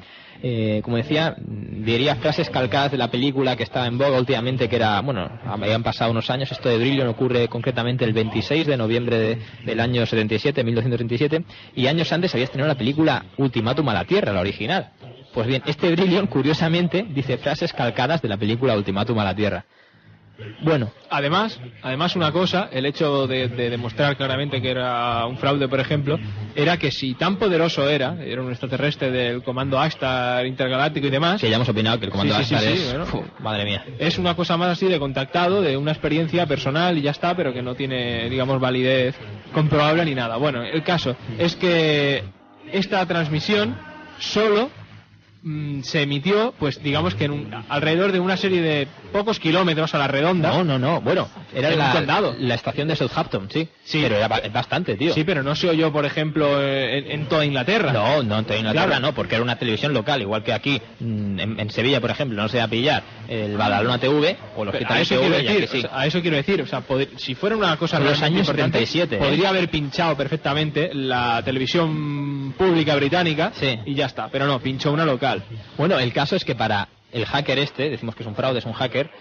Como decía, diría frases calcadas de la película que estaba en boga últimamente, que era, bueno, habían pasado unos años. Esto de Brilliant ocurre concretamente el 26 de noviembre del año 77, 1977, y años antes había estrenado la película Ultimátum a la Tierra, la original. Pues bien, este Brilliant, curiosamente, dice frases calcadas de la película Ultimátum a la Tierra. Bueno, además una cosa, el hecho de demostrar claramente que era un fraude, por ejemplo, era que si tan poderoso era un extraterrestre del comando Ashtar intergaláctico y demás, que ya hemos opinado que el comando Ashtar es, bueno, madre mía, es una cosa más así de contactado, de una experiencia personal y ya está, pero que no tiene, digamos, validez comprobable ni nada. Bueno, el caso es que esta transmisión solo se emitió, pues digamos que alrededor de una serie de pocos kilómetros a la redonda. No, bueno, era la estación de Southampton, sí, pero era bastante, tío. Sí, pero no se oyó, por ejemplo, en toda Inglaterra. No, en toda Inglaterra claro. No, porque era una televisión local, igual que aquí, en Sevilla, por ejemplo, no se va a pillar el Badalona TV o los Hospitales TV. A eso quiero decir, o sea, si fuera una cosa los años 77, podría haber pinchado perfectamente la televisión pública británica y ya está, pero no, pinchó una local. Bueno, el caso es que para el hacker decimos que es un fraude, es un hacker,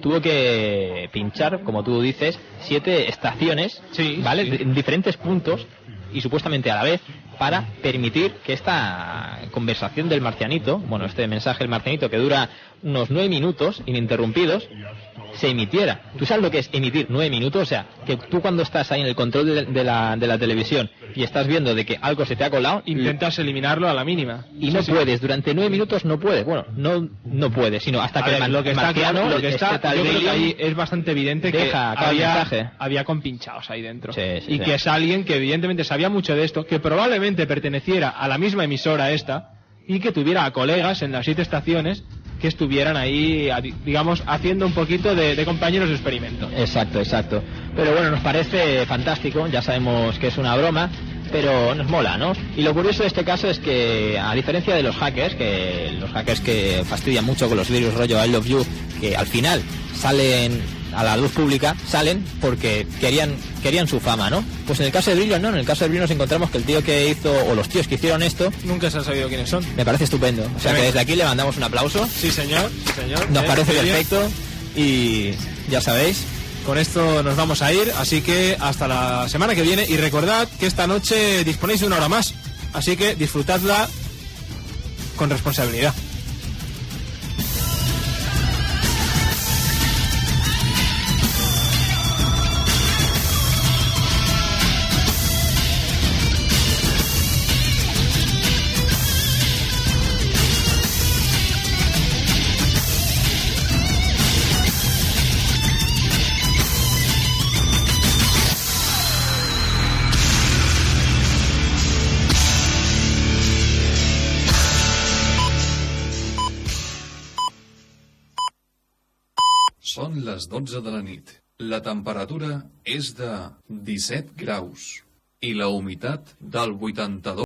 tuvo que pinchar, como tú dices, 7 estaciones, ¿vale? En diferentes puntos y supuestamente a la vez, para permitir que esta conversación del marcianito, bueno, este mensaje del marcianito que dura unos 9 minutos ininterrumpidos, se emitiera. ¿Tú sabes lo que es emitir 9 minutos? O sea, que tú cuando estás ahí en el control de la televisión y estás viendo de que algo se te ha colado, intentas eliminarlo a la mínima. Y no puedes, durante 9 minutos no puedes. Bueno, no puedes, sino hasta que lo que está claro, lo que está, yo creo que ahí es bastante evidente que había compinchados ahí dentro. Y que es alguien que evidentemente sabía mucho de esto, que probablemente perteneciera a la misma emisora esta y que tuviera a colegas en las 7 estaciones que estuvieran ahí, digamos, haciendo un poquito de compañeros de experimento. Exacto. Pero bueno, nos parece fantástico, ya sabemos que es una broma, pero nos mola, ¿no? Y lo curioso de este caso es que, a diferencia de los hackers que fastidian mucho con los vídeos rollo I Love You, que al final salen a la luz pública, salen porque querían su fama, ¿no? Pues en el caso de Brilliant no, en el caso de Brilliant nos encontramos que el tío que hizo, o los tíos que hicieron esto, nunca se ha sabido quiénes son. Me parece estupendo, o sea que desde aquí le mandamos un aplauso. Sí señor. Nos parece perfecto y ya sabéis, con esto nos vamos a ir, así que hasta la semana que viene, y recordad que esta noche disponéis de una hora más, así que disfrutadla con responsabilidad. Són les 12 de la nit. La temperatura és de 17 graus i la humitat del 82%.